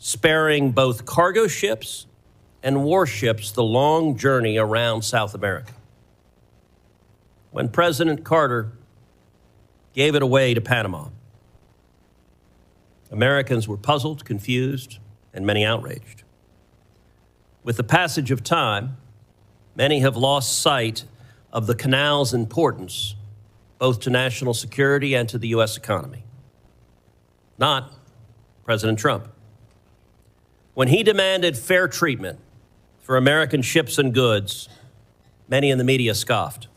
sparing both cargo ships and warships the long journey around South America. When President Carter gave it away to Panama, Americans were puzzled, confused, and many outraged. With the passage of time, many have lost sight of the canal's importance, both to national security and to the U.S. economy. Not President Trump. When he demanded fair treatment for American ships and goods, many in the media scoffed.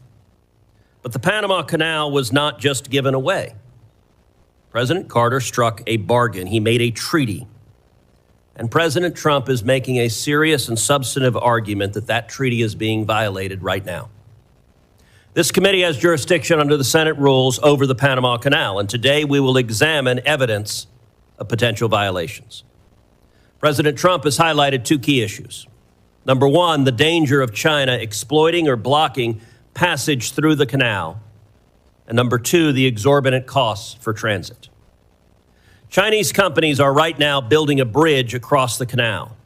But the Panama Canal was not just given away. President Carter struck a bargain. He made a treaty. And President Trump is making a serious and substantive argument that that treaty is being violated right now. This committee has jurisdiction under the Senate rules over the Panama Canal, and today we will examine evidence of potential violations. President Trump has highlighted two key issues. Number one, the danger of China exploiting or blocking passage through the canal. And number two, the exorbitant costs for transit. Chinese companies are right now building a bridge across the canal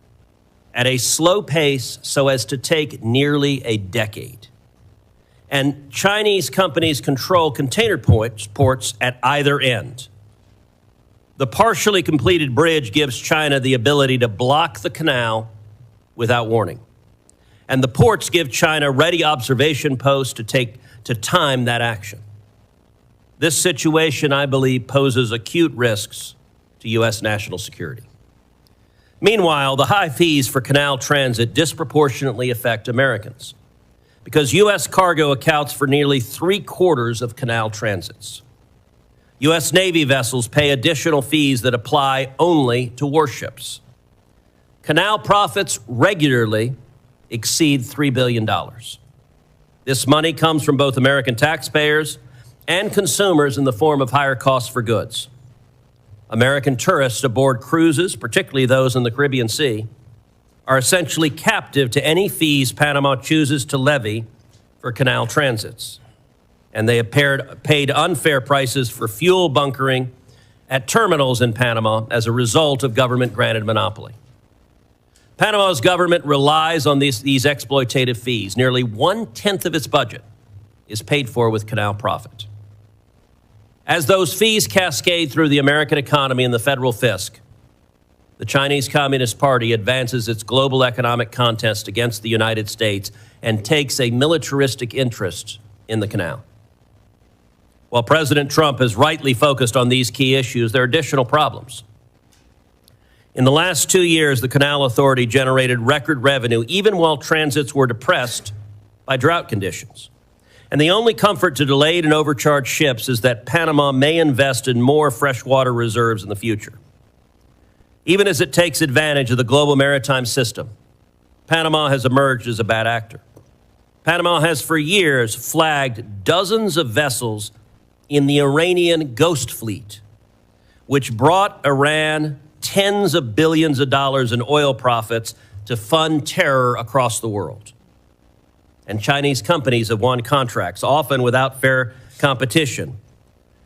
at a slow pace so as to take nearly a decade. And Chinese companies control container ports at either end. The partially completed bridge gives China the ability to block the canal without warning. And the ports give China ready observation posts to time that action. This situation, I believe, poses acute risks to U.S. national security. Meanwhile, the high fees for canal transit disproportionately affect Americans because U.S. cargo accounts for nearly 3/4 of canal transits. U.S. Navy vessels pay additional fees that apply only to warships. Canal profits regularly exceed $3 billion. This money comes from both American taxpayers and consumers in the form of higher costs for goods. American tourists aboard cruises, particularly those in the Caribbean Sea, are essentially captive to any fees Panama chooses to levy for canal transits. And they have paid unfair prices for fuel bunkering at terminals in Panama as a result of government-granted monopoly. Panama's government relies on these exploitative fees. Nearly 1/10 of its budget is paid for with canal profit. As those fees cascade through the American economy and the federal fisc, the Chinese Communist Party advances its global economic contest against the United States and takes a militaristic interest in the canal. While President Trump has rightly focused on these key issues, there are additional problems. In the last 2 years, the Canal Authority generated record revenue, even while transits were depressed by drought conditions. And the only comfort to delayed and overcharged ships is that Panama may invest in more freshwater reserves in the future. Even as it takes advantage of the global maritime system, Panama has emerged as a bad actor. Panama has for years flagged dozens of vessels in the Iranian Ghost Fleet, which brought Iran tens of billions of dollars in oil profits to fund terror across the world. And Chinese companies have won contracts, often without fair competition,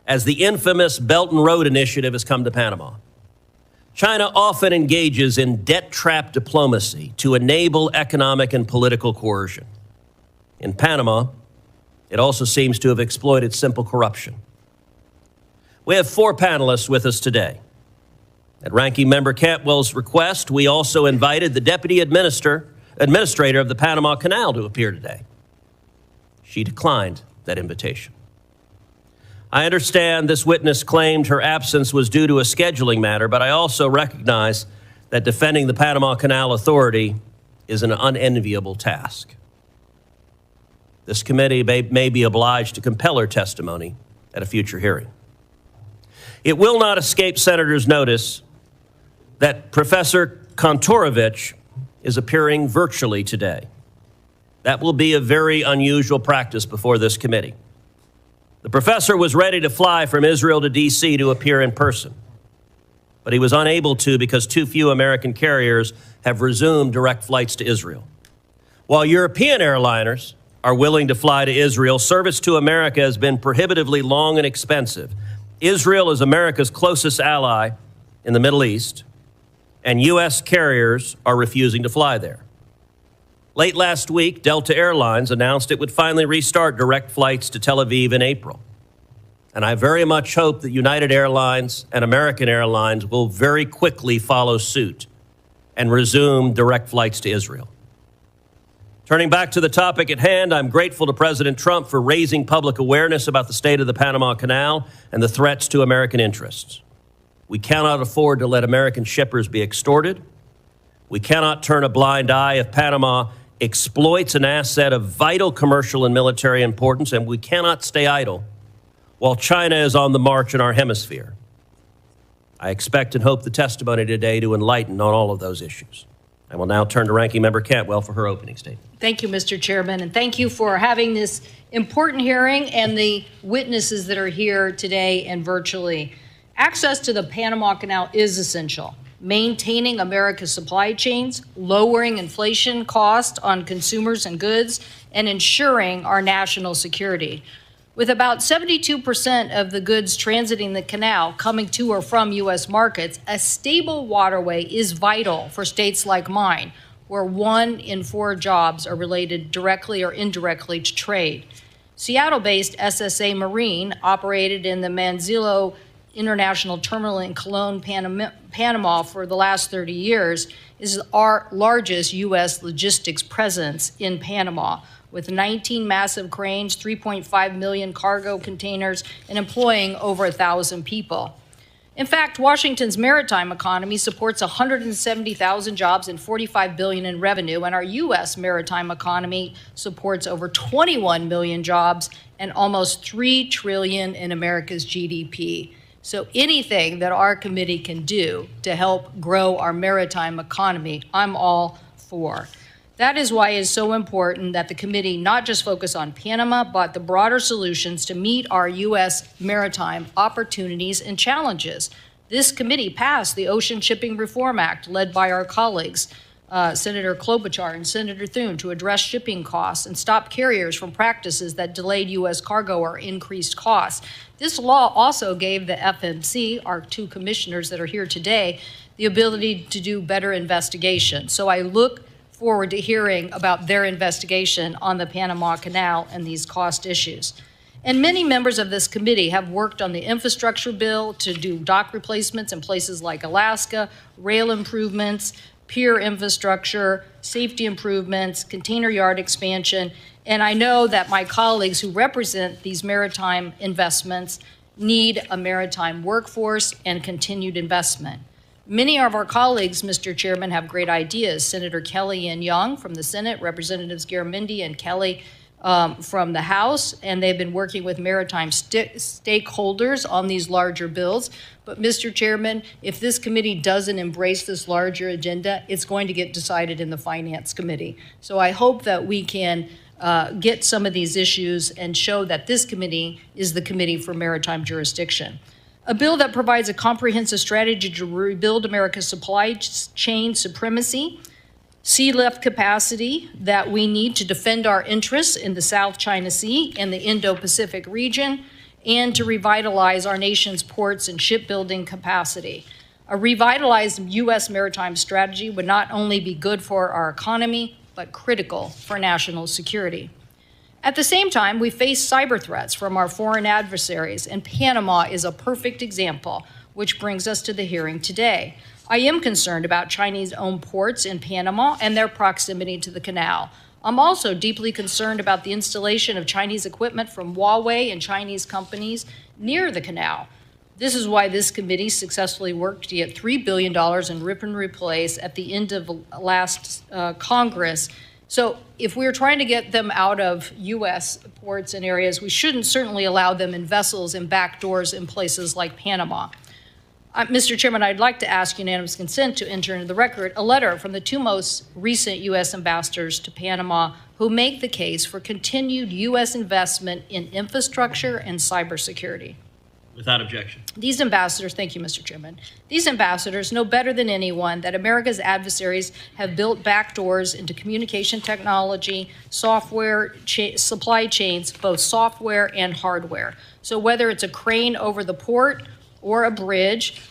as the infamous Belt and Road Initiative has come to Panama. China often engages in debt-trap diplomacy to enable economic and political coercion. In Panama, it also seems to have exploited simple corruption. We have 4 panelists with us today. At Ranking Member Cantwell's request, we also invited the Deputy Administrator of the Panama Canal to appear today. She declined that invitation. I understand this witness claimed her absence was due to a scheduling matter, but I also recognize that defending the Panama Canal Authority is an unenviable task. This committee may be obliged to compel her testimony at a future hearing. It will not escape senators' notice that Professor Kontorovich is appearing virtually today. That will be a very unusual practice before this committee. The professor was ready to fly from Israel to D.C. to appear in person, but he was unable to because too few American carriers have resumed direct flights to Israel. While European airliners are willing to fly to Israel, service to America has been prohibitively long and expensive. Israel is America's closest ally in the Middle East, and U.S. carriers are refusing to fly there. Late last week, Delta Airlines announced it would finally restart direct flights to Tel Aviv in April. And I very much hope that United Airlines and American Airlines will very quickly follow suit and resume direct flights to Israel. Turning back to the topic at hand, I'm grateful to President Trump for raising public awareness about the state of the Panama Canal and the threats to American interests. We cannot afford to let American shippers be extorted. We cannot turn a blind eye if Panama exploits an asset of vital commercial and military importance, and we cannot stay idle while China is on the march in our hemisphere. I expect and hope the testimony today to enlighten on all of those issues. I will now turn to Ranking Member Cantwell for her opening statement. Thank you, Mr. Chairman, and thank you for having this important hearing and the witnesses that are here today and virtually. Access to the Panama Canal is essential. Maintaining America's supply chains, lowering inflation costs on consumers and goods, and ensuring our national security. With about 72% of the goods transiting the canal coming to or from U.S. markets, a stable waterway is vital for states like mine, where 1 in 4 jobs are related directly or indirectly to trade. Seattle-based SSA Marine, operated in the Manzillo International Terminal in Cologne, Panama for the last 30 years, is our largest U.S. logistics presence in Panama, with 19 massive cranes, 3.5 million cargo containers, and employing over 1,000 people. In fact, Washington's maritime economy supports 170,000 jobs and $45 billion in revenue, and our U.S. maritime economy supports over 21 million jobs and almost $3 trillion in America's GDP. So anything that our committee can do to help grow our maritime economy, I'm all for. That is why it is so important that the committee not just focus on Panama, but the broader solutions to meet our U.S. maritime opportunities and challenges. This committee passed the Ocean Shipping Reform Act, led by our colleagues, Senator Klobuchar and Senator Thune, to address shipping costs and stop carriers from practices that delayed U.S. cargo or increased costs. This law also gave the FMC, our 2 commissioners that are here today, the ability to do better investigation. So I look forward to hearing about their investigation on the Panama Canal and these cost issues. And many members of this committee have worked on the infrastructure bill to do dock replacements in places like Alaska, rail improvements, pier infrastructure, safety improvements, container yard expansion. And I know that my colleagues who represent these maritime investments need a maritime workforce and continued investment. Many of our colleagues, Mr. Chairman, have great ideas. Senator Kelly and Young from the Senate, Representatives Garamendi and Kelly from the House, and they've been working with maritime stakeholders on these larger bills. But, Mr. Chairman, if this committee doesn't embrace this larger agenda, it's going to get decided in the Finance Committee. So I hope that we can get some of these issues and show that this committee is the committee for maritime jurisdiction. A bill that provides a comprehensive strategy to rebuild America's supply chain supremacy, sea lift capacity that we need to defend our interests in the South China Sea and the Indo-Pacific region, and to revitalize our nation's ports and shipbuilding capacity. A revitalized U.S. maritime strategy would not only be good for our economy, but critical for national security. At the same time, we face cyber threats from our foreign adversaries, and Panama is a perfect example, which brings us to the hearing today. I am concerned about Chinese-owned ports in Panama and their proximity to the canal. I'm also deeply concerned about the installation of Chinese equipment from Huawei and Chinese companies near the canal. This is why this committee successfully worked to get $3 billion in rip and replace at the end of last Congress. So if we're trying to get them out of U.S. ports and areas, we shouldn't certainly allow them in vessels and back doors in places like Panama. Mr. Chairman, I'd like to ask unanimous consent to enter into the record a letter from the 2 most recent U.S. ambassadors to Panama who make the case for continued U.S. investment in infrastructure and cybersecurity. Without objection. These ambassadors, thank you, Mr. Chairman. These ambassadors know better than anyone that America's adversaries have built backdoors into communication technology, software, supply chains, both software and hardware. So whether it's a crane over the port or a bridge,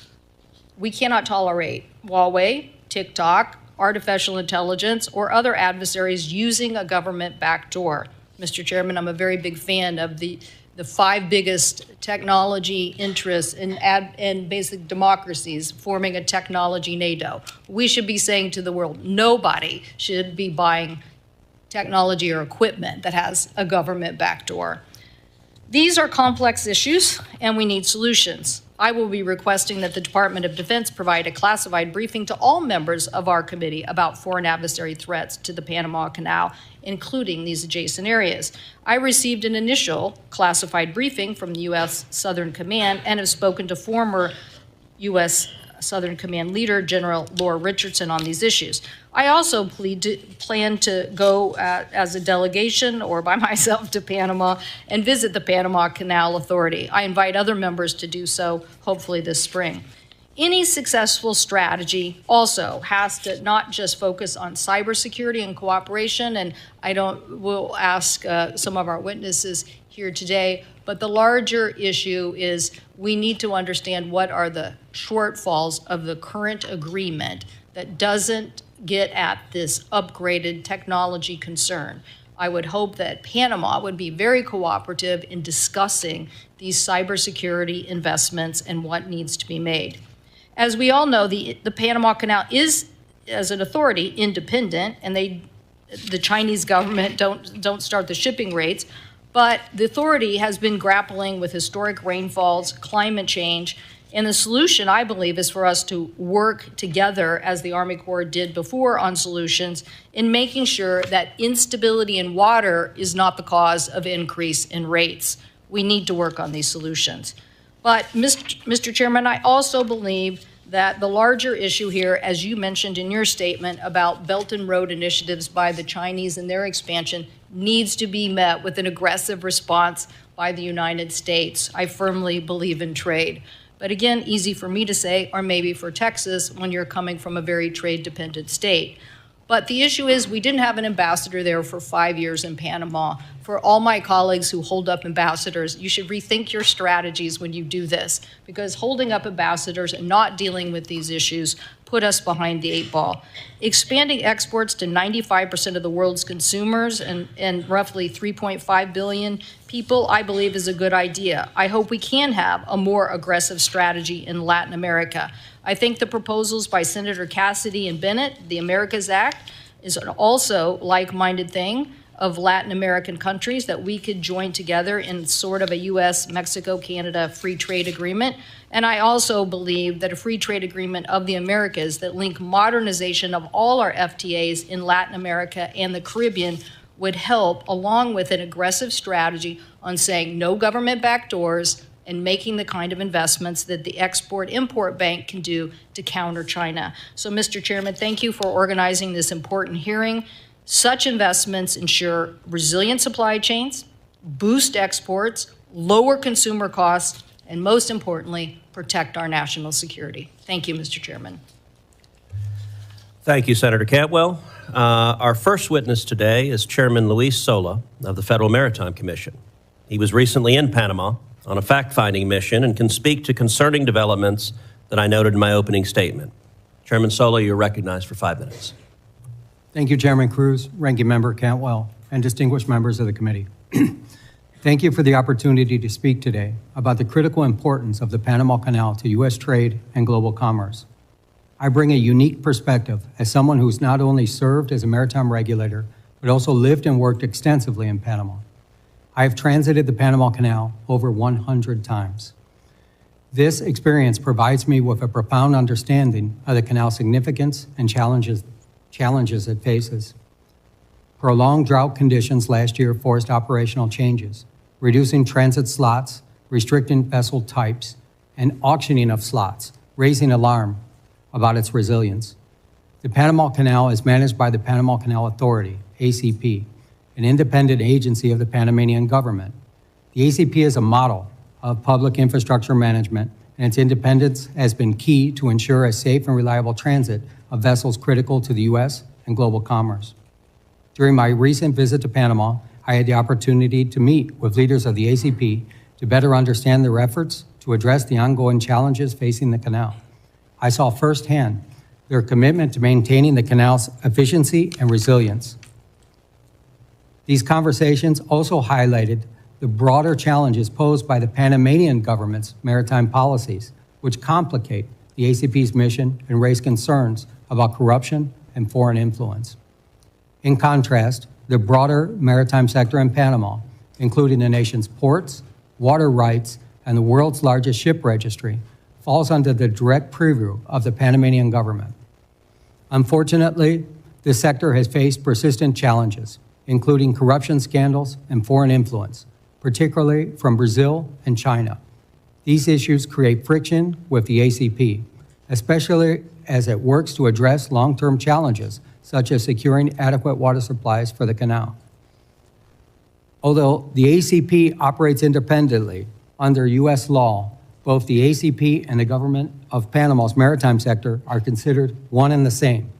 We cannot tolerate Huawei, TikTok, artificial intelligence, or other adversaries using a government backdoor. Mr. Chairman, I'm a very big fan of the 5 biggest technology interests in basic democracies forming a technology NATO. We should be saying to the world, nobody should be buying technology or equipment that has a government backdoor. These are complex issues, and we need solutions. I will be requesting that the Department of Defense provide a classified briefing to all members of our committee about foreign adversary threats to the Panama Canal, including these adjacent areas. I received an initial classified briefing from the U.S. Southern Command and have spoken to former U.S. Southern Command leader, General Laura Richardson, on these issues. I also plan to go as a delegation or by myself to Panama and visit the Panama Canal Authority. I invite other members to do so, hopefully this spring. Any successful strategy also has to not just focus on cybersecurity and cooperation, and we'll ask some of our witnesses here today, but the larger issue is we need to understand what are the shortfalls of the current agreement that doesn't get at this upgraded technology concern. I would hope that Panama would be very cooperative in discussing these cybersecurity investments and what needs to be made. As we all know, the Panama Canal is, as an authority, independent, and the Chinese government don't start the shipping rates, but the authority has been grappling with historic rainfalls, climate change, and the solution, I believe, is for us to work together, as the Army Corps did before, on solutions in making sure that instability in water is not the cause of increase in rates. We need to work on these solutions. But, Mr. Chairman, I also believe that the larger issue here, as you mentioned in your statement about Belt and Road initiatives by the Chinese and their expansion, needs to be met with an aggressive response by the United States. I firmly believe in trade. But again, easy for me to say, or maybe for Texas, when you're coming from a very trade-dependent state. But the issue is we didn't have an ambassador there for 5 years in Panama. For all my colleagues who hold up ambassadors, you should rethink your strategies when you do this, because holding up ambassadors and not dealing with these issues put us behind the 8 ball. Expanding exports to 95% of the world's consumers and roughly 3.5 billion people, I believe, is a good idea. I hope we can have a more aggressive strategy in Latin America. I think the proposals by Senator Cassidy and Bennett, the Americas Act, is also like-minded thing of Latin American countries that we could join together in sort of a U.S., Mexico, Canada free trade agreement. And I also believe that a free trade agreement of the Americas that link modernization of all our FTAs in Latin America and the Caribbean would help, along with an aggressive strategy on saying no government backdoors and making the kind of investments that the Export-Import Bank can do to counter China. So, Mr. Chairman, thank you for organizing this important hearing. Such investments ensure resilient supply chains, boost exports, lower consumer costs, and most importantly, protect our national security. Thank you, Mr. Chairman. Thank you, Senator Cantwell. Our first witness today is Chairman Luis Sola of the Federal Maritime Commission. He was recently in Panama on a fact-finding mission and can speak to concerning developments that I noted in my opening statement. Chairman Sola, you're recognized for 5 minutes. Thank you, Chairman Cruz, Ranking Member Cantwell, and distinguished members of the committee. Thank you for the opportunity to speak today about the critical importance of the Panama Canal to U.S. trade and global commerce. I bring a unique perspective as someone who's not only served as a maritime regulator, but also lived and worked extensively in Panama. I have transited the Panama Canal over 100 times. This experience provides me with a profound understanding of the canal's significance and challenges it faces. Prolonged drought conditions last year forced operational changes, reducing transit slots, restricting vessel types, and auctioning of slots, raising alarm about its resilience. The Panama Canal is managed by the Panama Canal Authority, ACP, an independent agency of the Panamanian government. The ACP is a model of public infrastructure management, and its independence has been key to ensure a safe and reliable transit of vessels critical to the U.S. and global commerce. During my recent visit to Panama, I had the opportunity to meet with leaders of the ACP to better understand their efforts to address the ongoing challenges facing the canal. I saw firsthand their commitment to maintaining the canal's efficiency and resilience. These conversations also highlighted the broader challenges posed by the Panamanian government's maritime policies, which complicate the ACP's mission and raise concerns about corruption and foreign influence. In contrast, the broader maritime sector in Panama, including the nation's ports, water rights, and the world's largest ship registry, falls under the direct purview of the Panamanian government. Unfortunately, this sector has faced persistent challenges, including corruption scandals and foreign influence, particularly from Brazil and China. These issues create friction with the ACP, especially as it works to address long-term challenges, such as securing adequate water supplies for the canal. Although the ACP operates independently under U.S. law, both the ACP and the government of Panama's maritime sector are considered one and the same.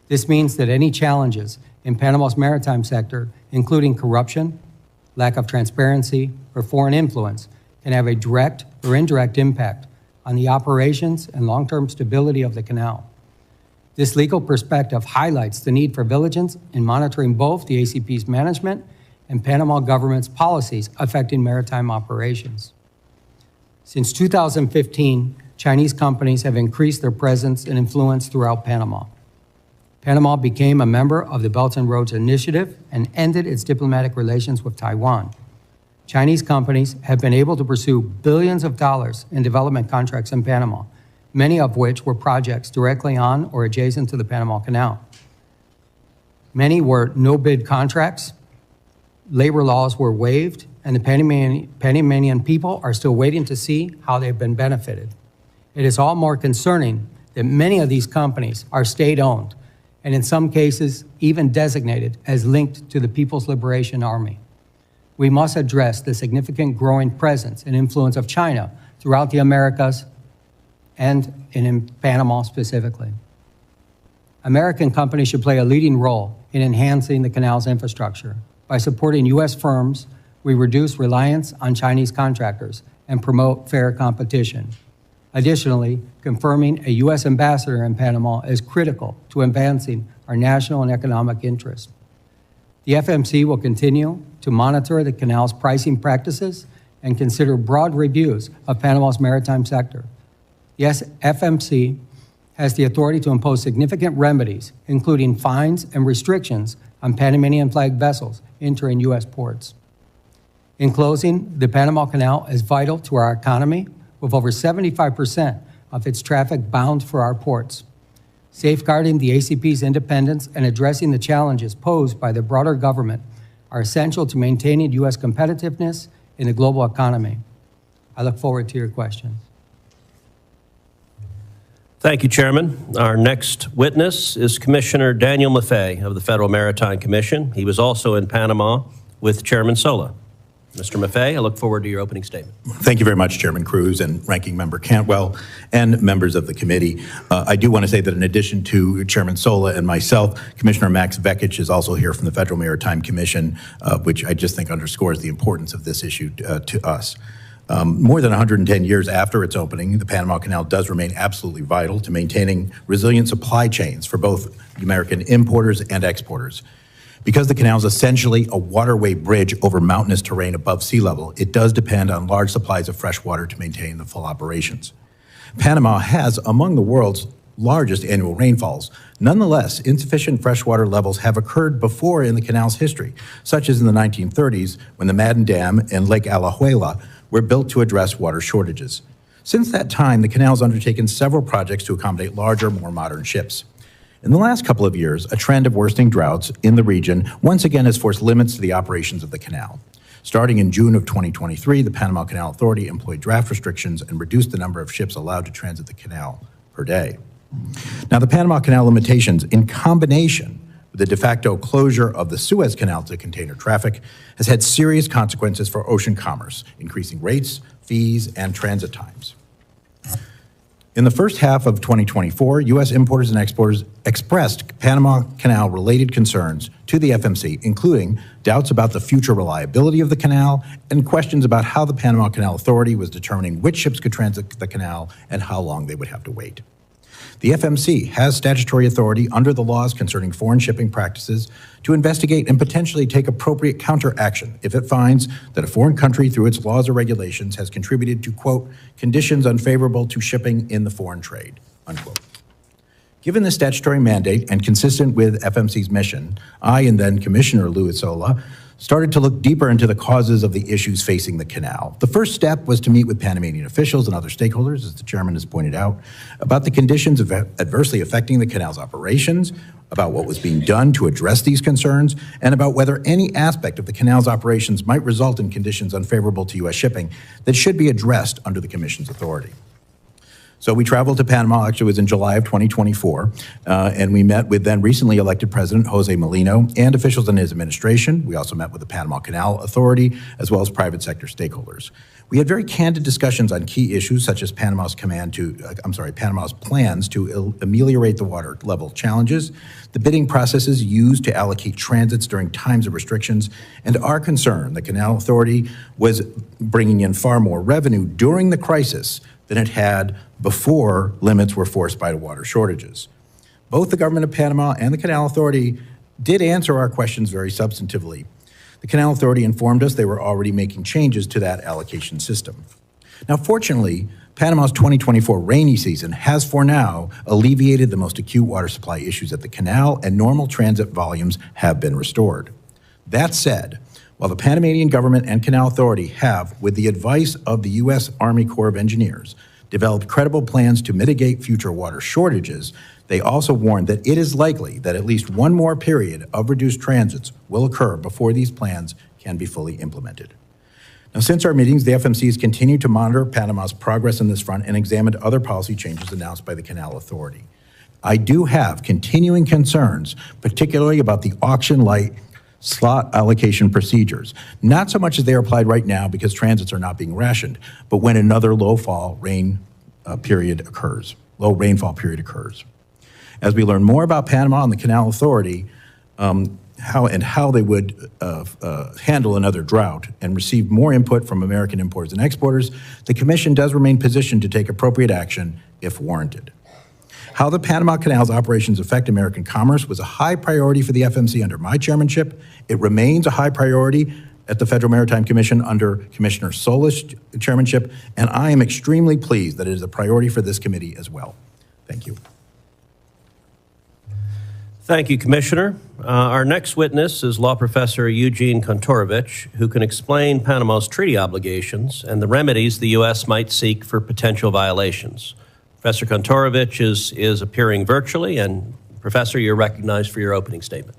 This means that any challenges in Panama's maritime sector, including corruption, lack of transparency, or foreign influence, can have a direct or indirect impact on the operations and long-term stability of the canal. This legal perspective highlights the need for vigilance in monitoring both the ACP's management and Panama government's policies affecting maritime operations. Since 2015, Chinese companies have increased their presence and influence throughout Panama. Panama became a member of the Belt and Roads Initiative and ended its diplomatic relations with Taiwan. Chinese companies have been able to pursue billions of dollars in development contracts in Panama, many of which were projects directly on or adjacent to the Panama Canal. Many were no-bid contracts, labor laws were waived, and the Panamanian people are still waiting to see how they've been benefited. It is all more concerning that many of these companies are state-owned, and in some cases, even designated as linked to the People's Liberation Army. We must address the significant growing presence and influence of China throughout the Americas and in Panama specifically. American companies should play a leading role in enhancing the canal's infrastructure. By supporting U.S. firms, we reduce reliance on Chinese contractors and promote fair competition. Additionally, confirming a U.S. ambassador in Panama is critical to advancing our national and economic interests. The FMC will continue to monitor the canal's pricing practices and consider broad reviews of Panama's maritime sector. The FMC has the authority to impose significant remedies, including fines and restrictions on Panamanian-flagged vessels entering U.S. ports. In closing, the Panama Canal is vital to our economy, with over 75% of its traffic bound for our ports. Safeguarding the ACP's independence and addressing the challenges posed by the broader government are essential to maintaining U.S. competitiveness in the global economy. I look forward to your questions. Thank you, Chairman. Our next witness is Commissioner Daniel Maffei of the Federal Maritime Commission. He was also in Panama with Chairman Sola. Mr. Maffei, I look forward to your opening statement. Thank you very much, Chairman Cruz and Ranking Member Cantwell and members of the committee. I do want to say that in addition to Chairman Sola and myself, Commissioner Max Vekich is also here from the Federal Maritime Commission, which I just think underscores the importance of this issue to us. More than 110 years after its opening, the Panama Canal does remain absolutely vital to maintaining resilient supply chains for both American importers and exporters. Because the canal is essentially a waterway bridge over mountainous terrain above sea level, it does depend on large supplies of fresh water to maintain the full operations. Panama has among the world's largest annual rainfalls. Nonetheless, insufficient freshwater levels have occurred before in the canal's history, such as in the 1930s when the Madden Dam and Lake Alajuela were built to address water shortages. Since that time, the canal has undertaken several projects to accommodate larger, more modern ships. In the last couple of years, a trend of worsening droughts in the region once again has forced limits to the operations of the canal. Starting in June of 2023, the Panama Canal Authority employed draft restrictions and reduced the number of ships allowed to transit the canal per day. Now, the Panama Canal limitations, in combination with the de facto closure of the Suez Canal to container traffic, has had serious consequences for ocean commerce, increasing rates, fees, and transit times. In the first half of 2024, U.S. importers and exporters expressed Panama Canal-related concerns to the FMC, including doubts about the future reliability of the canal and questions about how the Panama Canal Authority was determining which ships could transit the canal and how long they would have to wait. The FMC has statutory authority under the laws concerning foreign shipping practices to investigate and potentially take appropriate counteraction if it finds that a foreign country, through its laws or regulations, has contributed to, quote, conditions unfavorable to shipping in the foreign trade, unquote. Given the statutory mandate and consistent with FMC's mission, I and then Commissioner Sola started to look deeper into the causes of the issues facing the canal. The first step was to meet with Panamanian officials and other stakeholders, as the chairman has pointed out, about the conditions adversely affecting the canal's operations, about what was being done to address these concerns, and about whether any aspect of the canal's operations might result in conditions unfavorable to U.S. shipping that should be addressed under the Commission's authority. So we traveled to Panama, actually it was in July of 2024, and we met with then recently elected President Jose Molino and officials in his administration. We also met with the Panama Canal Authority, as well as private sector stakeholders. We had very candid discussions on key issues such as Panama's plans to ameliorate the water level challenges, the bidding processes used to allocate transits during times of restrictions, and our concern the Canal Authority was bringing in far more revenue during the crisis than it had before limits were forced by water shortages. Both the government of Panama and the Canal Authority did answer our questions very substantively. The Canal Authority informed us they were already making changes to that allocation system. Now, fortunately, Panama's 2024 rainy season has for now alleviated the most acute water supply issues at the canal, and normal transit volumes have been restored. That said, while the Panamanian government and Canal Authority have, with the advice of the U.S. Army Corps of Engineers, developed credible plans to mitigate future water shortages, they also warned that it is likely that at least one more period of reduced transits will occur before these plans can be fully implemented. Now, since our meetings, the FMC has continued to monitor Panama's progress on this front and examined other policy changes announced by the Canal Authority. I do have continuing concerns, particularly about the auction-like slot allocation procedures, not so much as they are applied right now because transits are not being rationed, but when another low rainfall period occurs. As we learn more about Panama and the Canal Authority, how they would handle another drought and receive more input from American importers and exporters, the Commission does remain positioned to take appropriate action if warranted. How the Panama Canal's operations affect American commerce was a high priority for the FMC under my chairmanship. It remains a high priority at the Federal Maritime Commission under Commissioner Sola's chairmanship, and I am extremely pleased that it is a priority for this committee as well. Thank you. Thank you, Commissioner. Our next witness is law professor Eugene Kontorovich, who can explain Panama's treaty obligations and the remedies the U.S. might seek for potential violations. Professor Kontorovich is appearing virtually, and Professor, you're recognized for your opening statement.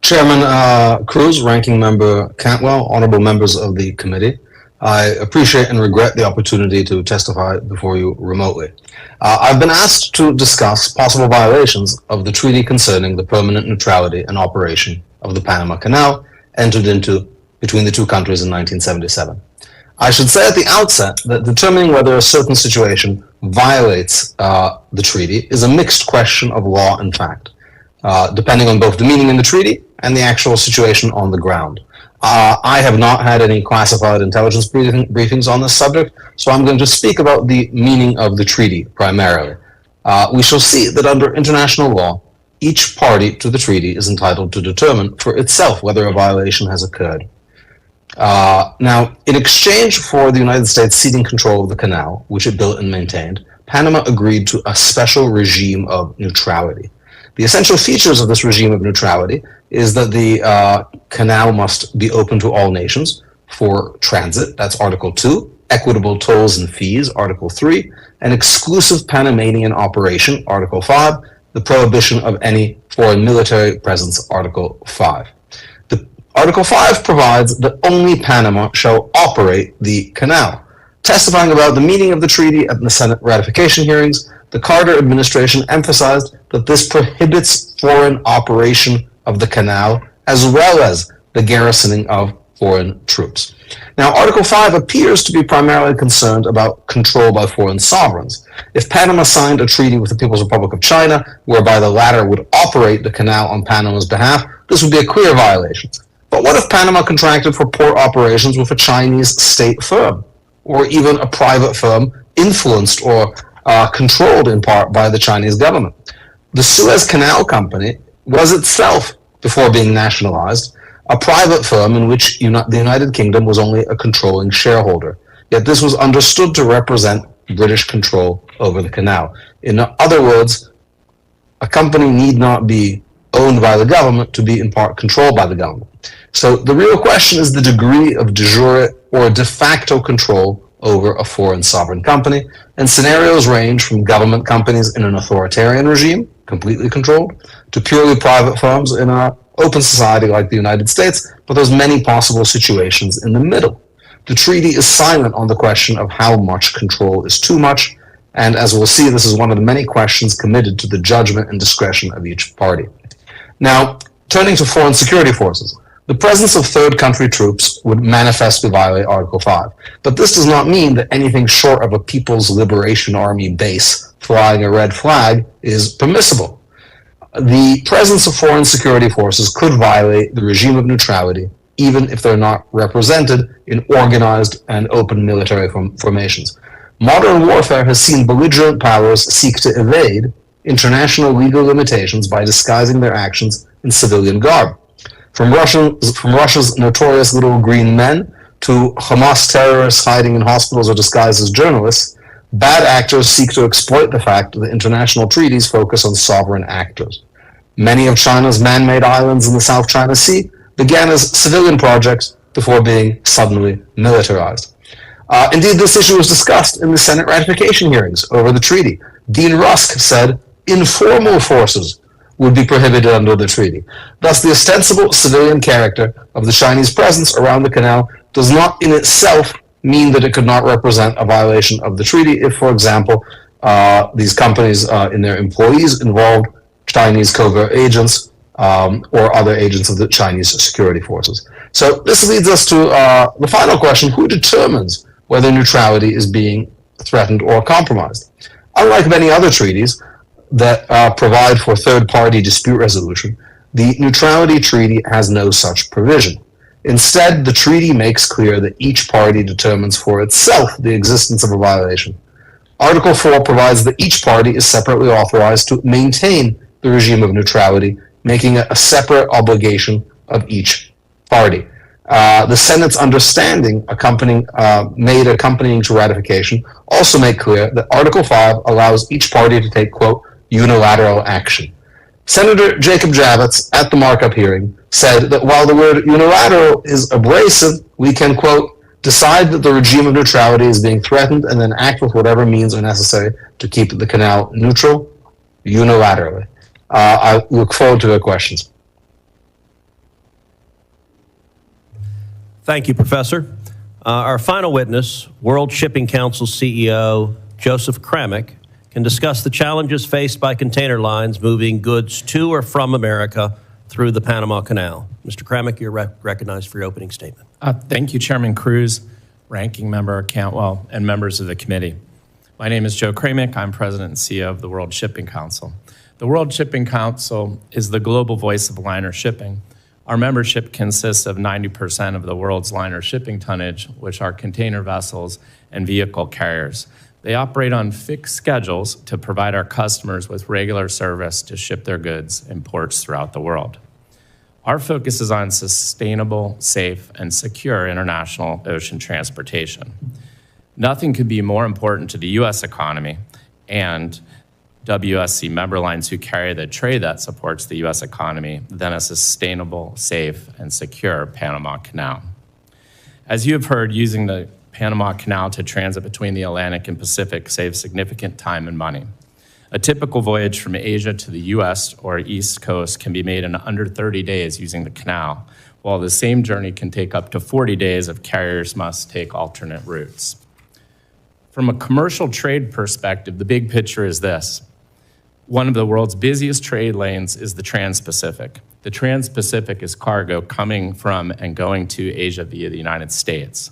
Chairman Cruz, Ranking Member Cantwell, honorable members of the committee, I appreciate and regret the opportunity to testify before you remotely. I've been asked to discuss possible violations of the treaty concerning the permanent neutrality and operation of the Panama Canal entered into between the two countries in 1977. I should say at the outset that determining whether a certain situation violates the treaty is a mixed question of law and fact, depending on both the meaning in the treaty and the actual situation on the ground. I have not had any classified intelligence briefings on this subject, so I'm going to speak about the meaning of the treaty primarily. We shall see that under international law, each party to the treaty is entitled to determine for itself whether a violation has occurred. Now, in exchange for the United States ceding control of the canal, which it built and maintained, Panama agreed to a special regime of neutrality. The essential features of this regime of neutrality is that the canal must be open to all nations for transit, that's Article 2, equitable tolls and fees, Article 3, an exclusive Panamanian operation, Article 5, the prohibition of any foreign military presence, Article 5. Article 5 provides that only Panama shall operate the canal. Testifying about the meaning of the treaty at the Senate ratification hearings, the Carter administration emphasized that this prohibits foreign operation of the canal as well as the garrisoning of foreign troops. Now, Article 5 appears to be primarily concerned about control by foreign sovereigns. If Panama signed a treaty with the People's Republic of China, whereby the latter would operate the canal on Panama's behalf, this would be a clear violation. But what if Panama contracted for port operations with a Chinese state firm, or even a private firm influenced or controlled in part by the Chinese government. The Suez Canal Company was itself, before being nationalized, a private firm in which the United Kingdom was only a controlling shareholder. Yet this was understood to represent British control over the canal. In other words, a company need not be owned by the government to be in part controlled by the government. So the real question is the degree of de jure or de facto control over a foreign sovereign company, and scenarios range from government companies in an authoritarian regime, completely controlled, to purely private firms in an open society like the United States, but there's many possible situations in the middle. The treaty is silent on the question of how much control is too much, and as we'll see, this is one of the many questions committed to the judgment and discretion of each party. Now, turning to foreign security forces, the presence of third country troops would manifestly violate Article 5, but this does not mean that anything short of a People's Liberation Army base flying a red flag is permissible. The presence of foreign security forces could violate the regime of neutrality, even if they're not represented in organized and open military formations. Modern warfare has seen belligerent powers seek to evade international legal limitations by disguising their actions in civilian garb. From Russia's notorious little green men to Hamas terrorists hiding in hospitals or disguised as journalists, bad actors seek to exploit the fact that international treaties focus on sovereign actors. Many of China's man-made islands in the South China Sea began as civilian projects before being suddenly militarized. Indeed, this issue was discussed in the Senate ratification hearings over the treaty. Dean Rusk said informal forces would be prohibited under the treaty. Thus, the ostensible civilian character of the Chinese presence around the canal does not in itself mean that it could not represent a violation of the treaty if, for example, these companies and their employees involved Chinese covert agents or other agents of the Chinese security forces. So this leads us to the final question: who determines whether neutrality is being threatened or compromised? Unlike many other treaties that provide for third-party dispute resolution, the neutrality treaty has no such provision. Instead, the treaty makes clear that each party determines for itself the existence of a violation. Article 4 provides that each party is separately authorized to maintain the regime of neutrality, making it a separate obligation of each party. The Senate's understanding made accompanying to ratification also make clear that Article 5 allows each party to take, quote, unilateral action. Senator Jacob Javits, at the markup hearing, said that while the word unilateral is abrasive, we can, quote, decide that the regime of neutrality is being threatened and then act with whatever means are necessary to keep the canal neutral unilaterally. I look forward to your questions. Thank you, Professor. Our final witness, World Shipping Council CEO Joseph Kramick, can discuss the challenges faced by container lines moving goods to or from America through the Panama Canal. Mr. Kramick, you're recognized for your opening statement. Thank you, Chairman Cruz, Ranking Member Cantwell, and members of the committee. My name is Joe Kramick. I'm President and CEO of the World Shipping Council. The World Shipping Council is the global voice of liner shipping. Our membership consists of 90% of the world's liner shipping tonnage, which are container vessels and vehicle carriers. They operate on fixed schedules to provide our customers with regular service to ship their goods in ports throughout the world. Our focus is on sustainable, safe, and secure international ocean transportation. Nothing could be more important to the U.S. economy and WSC member lines who carry the trade that supports the U.S. economy than a sustainable, safe, and secure Panama Canal. As you have heard, using the Panama Canal to transit between the Atlantic and Pacific saves significant time and money. A typical voyage from Asia to the U.S. or East Coast can be made in under 30 days using the canal, while the same journey can take up to 40 days if carriers must take alternate routes. From a commercial trade perspective, the big picture is this. One of the world's busiest trade lanes is the Trans-Pacific. The Trans-Pacific is cargo coming from and going to Asia via the United States.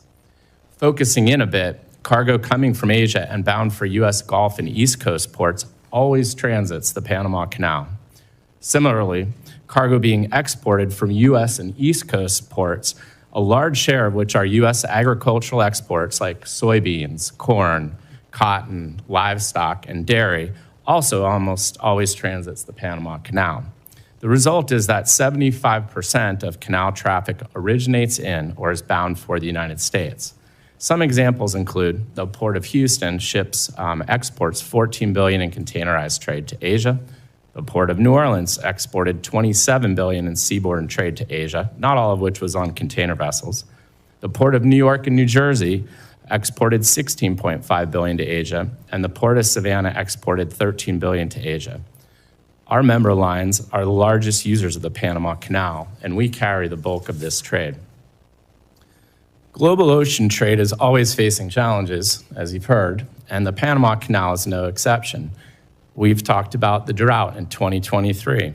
Focusing in a bit, cargo coming from Asia and bound for U.S. Gulf and East Coast ports always transits the Panama Canal. Similarly, cargo being exported from U.S. and East Coast ports, a large share of which are U.S. agricultural exports like soybeans, corn, cotton, livestock, and dairy also almost always transits the Panama Canal. The result is that 75% of canal traffic originates in or is bound for the United States. Some examples include the Port of Houston exports $14 billion in containerized trade to Asia. The Port of New Orleans exported $27 billion in seaborne trade to Asia, not all of which was on container vessels. The Port of New York and New Jersey exported $16.5 billion to Asia, and the Port of Savannah exported $13 billion to Asia. Our member lines are the largest users of the Panama Canal, and we carry the bulk of this trade. Global ocean trade is always facing challenges, as you've heard, and the Panama Canal is no exception. We've talked about the drought in 2023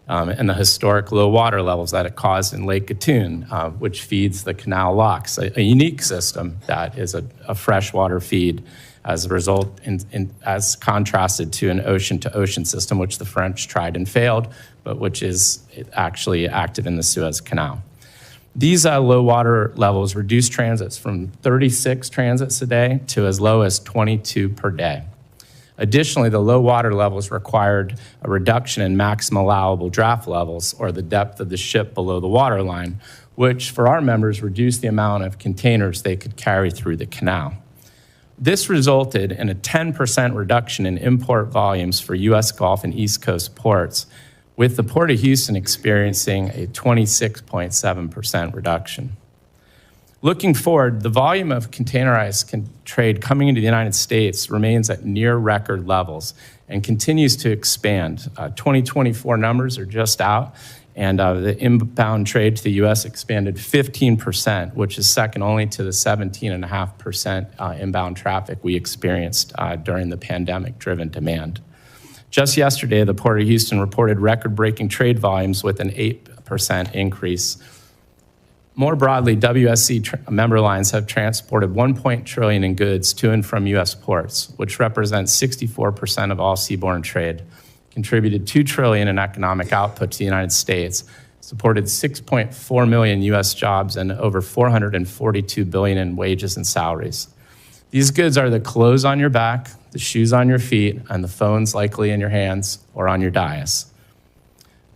and the historic low water levels that it caused in Lake Gatun, which feeds the canal locks, a unique system that is a freshwater feed as a result, as contrasted to an ocean-to-ocean system, which the French tried and failed, but which is actually active in the Suez Canal. These low water levels reduce transits from 36 transits a day to as low as 22 per day. Additionally, the low water levels required a reduction in maximum allowable draft levels, or the depth of the ship below the waterline, which for our members reduced the amount of containers they could carry through the canal. This resulted in a 10% reduction in import volumes for U.S. Gulf and East Coast ports, with the Port of Houston experiencing a 26.7% reduction. Looking forward, the volume of containerized trade coming into the United States remains at near record levels and continues to expand. 2024 numbers are just out, and the inbound trade to the U.S. expanded 15%, which is second only to the 17.5% inbound traffic we experienced during the pandemic-driven demand. Just yesterday, the Port of Houston reported record-breaking trade volumes with an 8% increase. More broadly, WSC member lines have transported $1 trillion in goods to and from U.S. ports, which represents 64% of all seaborne trade, contributed $2 trillion in economic output to the United States, supported 6.4 million U.S. jobs, and over $442 billion in wages and salaries. These goods are the clothes on your back, the shoes on your feet, and the phones likely in your hands or on your dais.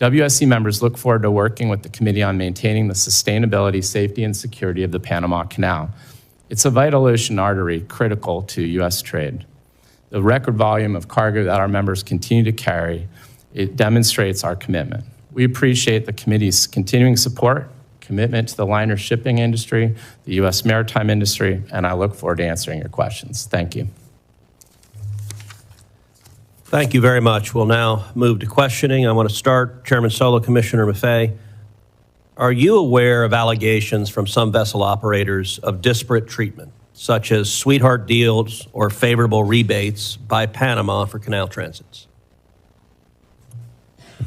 WSC members look forward to working with the committee on maintaining the sustainability, safety, and security of the Panama Canal. It's a vital ocean artery critical to U.S. trade. The record volume of cargo that our members continue to carry, it demonstrates our commitment. We appreciate the committee's continuing support, commitment to the liner shipping industry, the U.S. maritime industry, and I look forward to answering your questions. Thank you. Thank you very much. We'll now move to questioning. I want to start, Chairman Sola, Commissioner Maffei. Are you aware of allegations from some vessel operators of disparate treatment, such as sweetheart deals or favorable rebates by Panama for canal transits?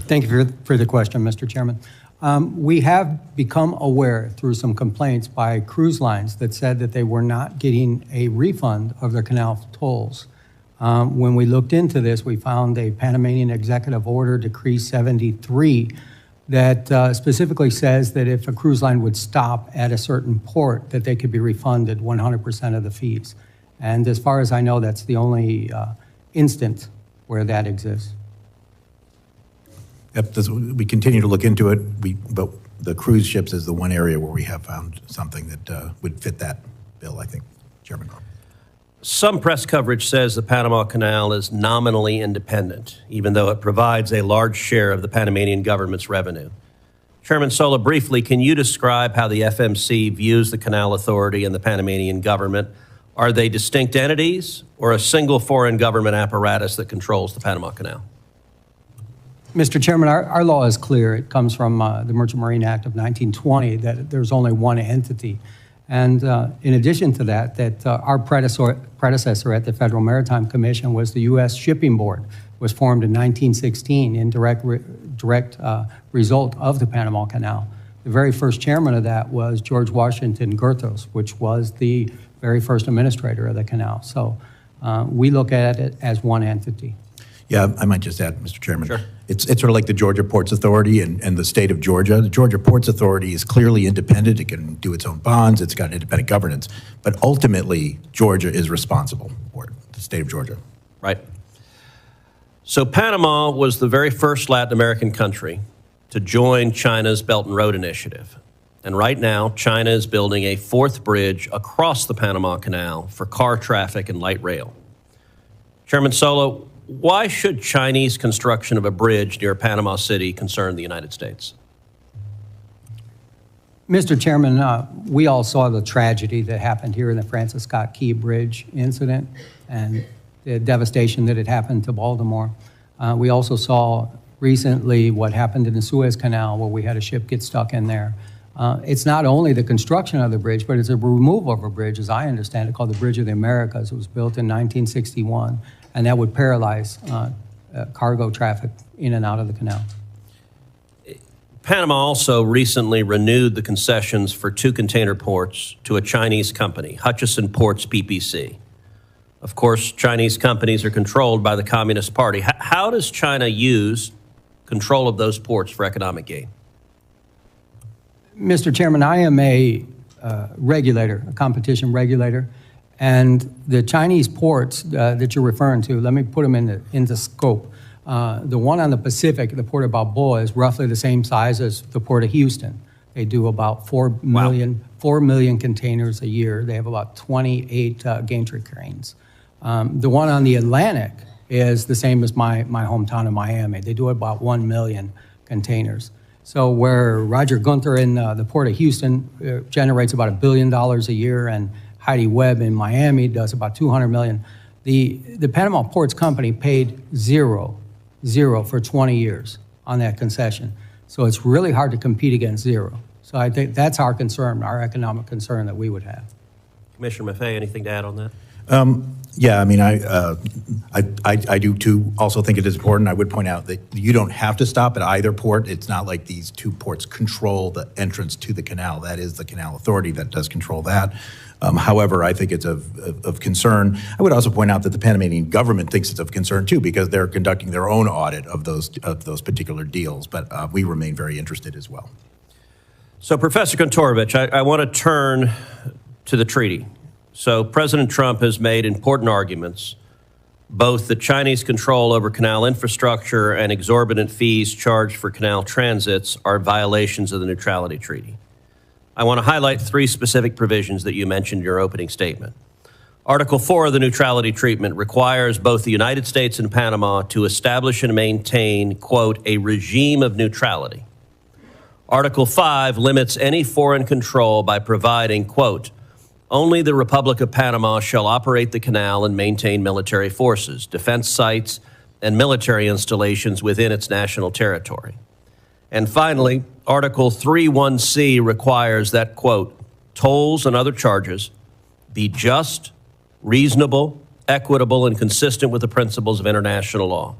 Thank you for the question, Mr. Chairman. We have become aware through some complaints by cruise lines that said that they were not getting a refund of their canal tolls. When we looked into this, we found a Panamanian Executive Order, Decree 73, that specifically says that if a cruise line would stop at a certain port, that they could be refunded 100% of the fees. And as far as I know, that's the only instance where that exists. Yep, we continue to look into it, but the cruise ships is the one area where we have found something that would fit that bill, I think, Chairman. Some press coverage says the Panama Canal is nominally independent, even though it provides a large share of the Panamanian government's revenue. Chairman Sola, briefly, can you describe how the FMC views the Canal Authority and the Panamanian government? Are they distinct entities or a single foreign government apparatus that controls the Panama Canal? Mr. Chairman, our law is clear. It comes from the Merchant Marine Act of 1920 that there's only one entity. And in addition to that, our predecessor at the Federal Maritime Commission was the U.S. Shipping Board, was formed in 1916 in direct result of the Panama Canal. The very first chairman of that was George Washington Goethals, which was the very first administrator of the canal. So we look at it as one entity. Yeah, I might just add, Mr. Chairman. Sure. It's sort of like the Georgia Ports Authority and the state of Georgia. The Georgia Ports Authority is clearly independent. It can do its own bonds. It's got independent governance. But ultimately, Georgia is responsible for it. state of Georgia. Right. So Panama was the very first Latin American country to join China's Belt and Road Initiative. And right now, China is building a fourth bridge across the Panama Canal for car traffic and light rail. Chairman Sola, why should Chinese construction of a bridge near Panama City concern the United States? Mr. Chairman, we all saw the tragedy that happened here in the Francis Scott Key Bridge incident and the devastation that had happened to Baltimore. We also saw recently what happened in the Suez Canal, where we had a ship get stuck in there. It's not only the construction of the bridge, but it's a removal of a bridge, as I understand it, called the Bridge of the Americas. It was built in 1961, and that would paralyze cargo traffic in and out of the canal. Panama also recently renewed the concessions for 2 container ports to a Chinese company, Hutchison Ports PPC. Of course, Chinese companies are controlled by the Communist Party. How does China use control of those ports for economic gain? Mr. Chairman, I am a regulator, a competition regulator, and the Chinese ports that you're referring to, let me put them into scope. The one on the Pacific, the Port of Balboa, is roughly the same size as the Port of Houston. They do about 4 million containers a year. They have about 28 gantry cranes. The one on the Atlantic is the same as my hometown of Miami. They do about 1 million containers. So where Roger Gunther in the Port of Houston generates about $1 billion a year, and Heidi Webb in Miami does about 200 million, the Panama Ports Company paid zero for 20 years on that concession. So it's really hard to compete against zero. So I think that's our concern, our economic concern that we would have. Commissioner Maffei, anything to add on that? Yeah, I mean, I do too also think it is important. I would point out that you don't have to stop at either port. It's not like these 2 ports control the entrance to the canal. That is the Canal Authority that does control that. However, I think it's of concern. I would also point out that the Panamanian government thinks it's of concern too, because they're conducting their own audit of those particular deals. But we remain very interested as well. So, Professor Kontorovich, I want to turn to the treaty. So President Trump has made important arguments. Both the Chinese control over canal infrastructure and exorbitant fees charged for canal transits are violations of the Neutrality Treaty. I want to highlight 3 specific provisions that you mentioned in your opening statement. Article 4 of the Neutrality Treaty requires both the United States and Panama to establish and maintain, quote, a regime of neutrality. Article 5 limits any foreign control by providing, quote, only the Republic of Panama shall operate the canal and maintain military forces, defense sites, and military installations within its national territory. And finally, Article 3(1)(c) requires that, quote, tolls and other charges be just, reasonable, equitable, and consistent with the principles of international law.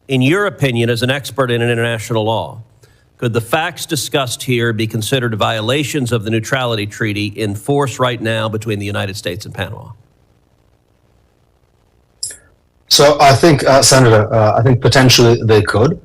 In your opinion, as an expert in international law, could the facts discussed here be considered violations of the Neutrality Treaty in force right now between the United States and Panama? So I think, Senator, I think potentially they could,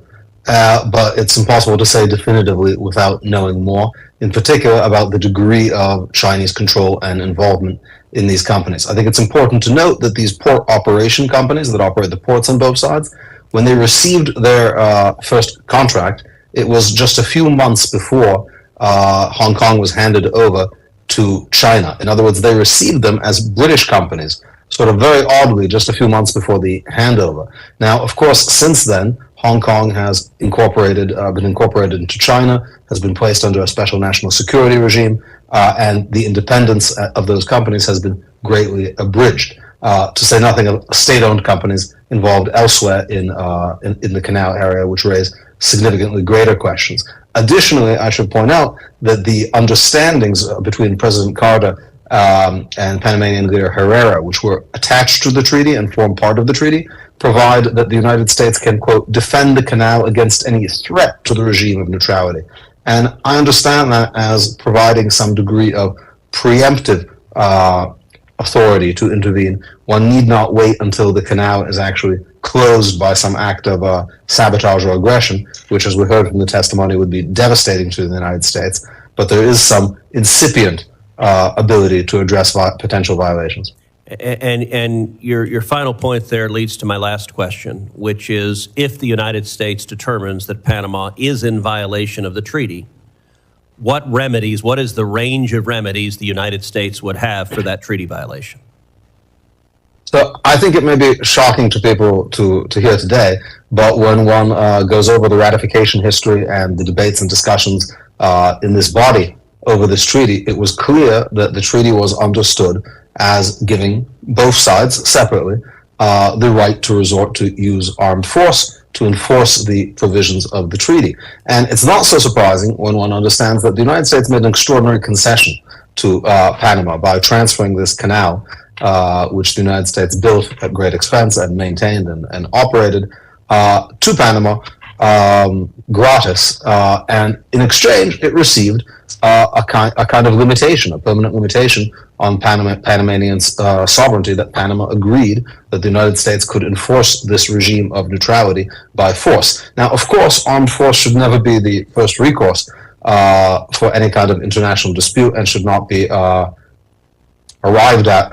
but it's impossible to say definitively without knowing more, in particular about the degree of Chinese control and involvement in these companies. I think it's important to note that these port operation companies that operate the ports on both sides, when they received their first contract, it was just a few months before Hong Kong was handed over to China. In other words, they received them as British companies, sort of very oddly, just a few months before the handover. Now, of course, since then, Hong Kong has been incorporated into China, has been placed under a special national security regime, and the independence of those companies has been greatly abridged. To say nothing of state-owned companies involved elsewhere in the canal area, which raise significantly greater questions. Additionally, I should point out that the understandings between President Carter and Panamanian leader Herrera, which were attached to the treaty and form part of the treaty, provide that the United States can, quote, defend the canal against any threat to the regime of neutrality. And I understand that as providing some degree of preemptive authority to intervene. One need not wait until the canal is actually closed by some act of sabotage or aggression, which, as we heard from the testimony, would be devastating to the United States. But there is some incipient ability to address potential violations. And your final point there leads to my last question, which is if the United States determines that Panama is in violation of the treaty, what is the range of remedies the United States would have for that treaty violation? So I think it may be shocking to people to hear today, but when one goes over the ratification history and the debates and discussions in this body over this treaty, it was clear that the treaty was understood as giving both sides separately the right to resort to use armed force to enforce the provisions of the treaty. And it's not so surprising when one understands that the United States made an extraordinary concession to Panama by transferring this canal, which the United States built at great expense and maintained and operated, to Panama gratis. And in exchange, it received a kind of limitation, a permanent limitation on Panamanian sovereignty, that Panama agreed that the United States could enforce this regime of neutrality by force. Now, of course, armed force should never be the first recourse for any kind of international dispute and should not be arrived at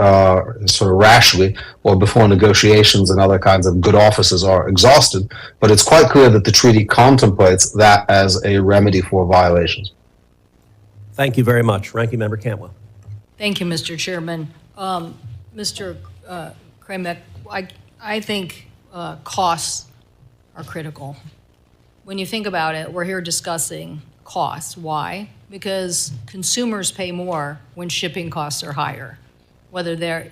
sort of rashly or before negotiations and other kinds of good offices are exhausted. But it's quite clear that the treaty contemplates that as a remedy for violations. Thank you very much. Ranking Member Cantwell. Thank you, Mr. Chairman. Mr. Kramek, I think costs are critical. When you think about it, we're here discussing costs. Why? Because consumers pay more when shipping costs are higher. Whether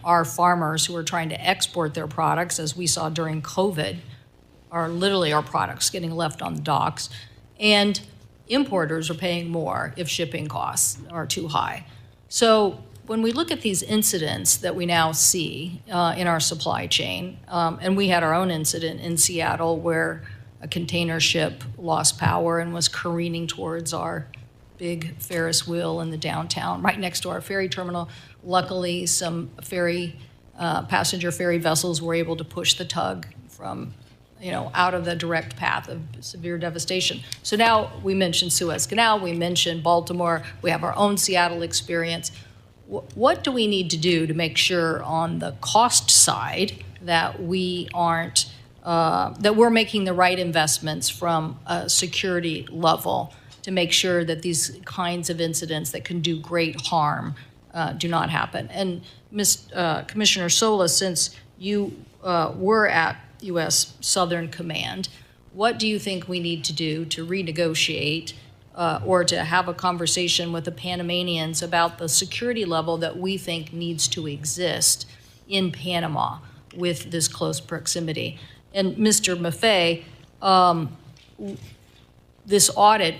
our farmers who are trying to export their products, as we saw during COVID, are literally our products getting left on the docks, and importers are paying more if shipping costs are too high. So when we look at these incidents that we now see in our supply chain, and we had our own incident in Seattle where a container ship lost power and was careening towards our big Ferris wheel in the downtown, right next to our ferry terminal. Luckily, some passenger ferry vessels were able to push the tug from, out of the direct path of severe devastation. So now we mentioned Suez Canal, we mentioned Baltimore, we have our own Seattle experience. What do we need to do to make sure on the cost side that we aren't, that we're making the right investments from a security level to make sure that these kinds of incidents that can do great harm do not happen? And Commissioner Sola, since you were at U.S. Southern Command, what do you think we need to do to renegotiate or to have a conversation with the Panamanians about the security level that we think needs to exist in Panama with this close proximity? And Mr. Maffei,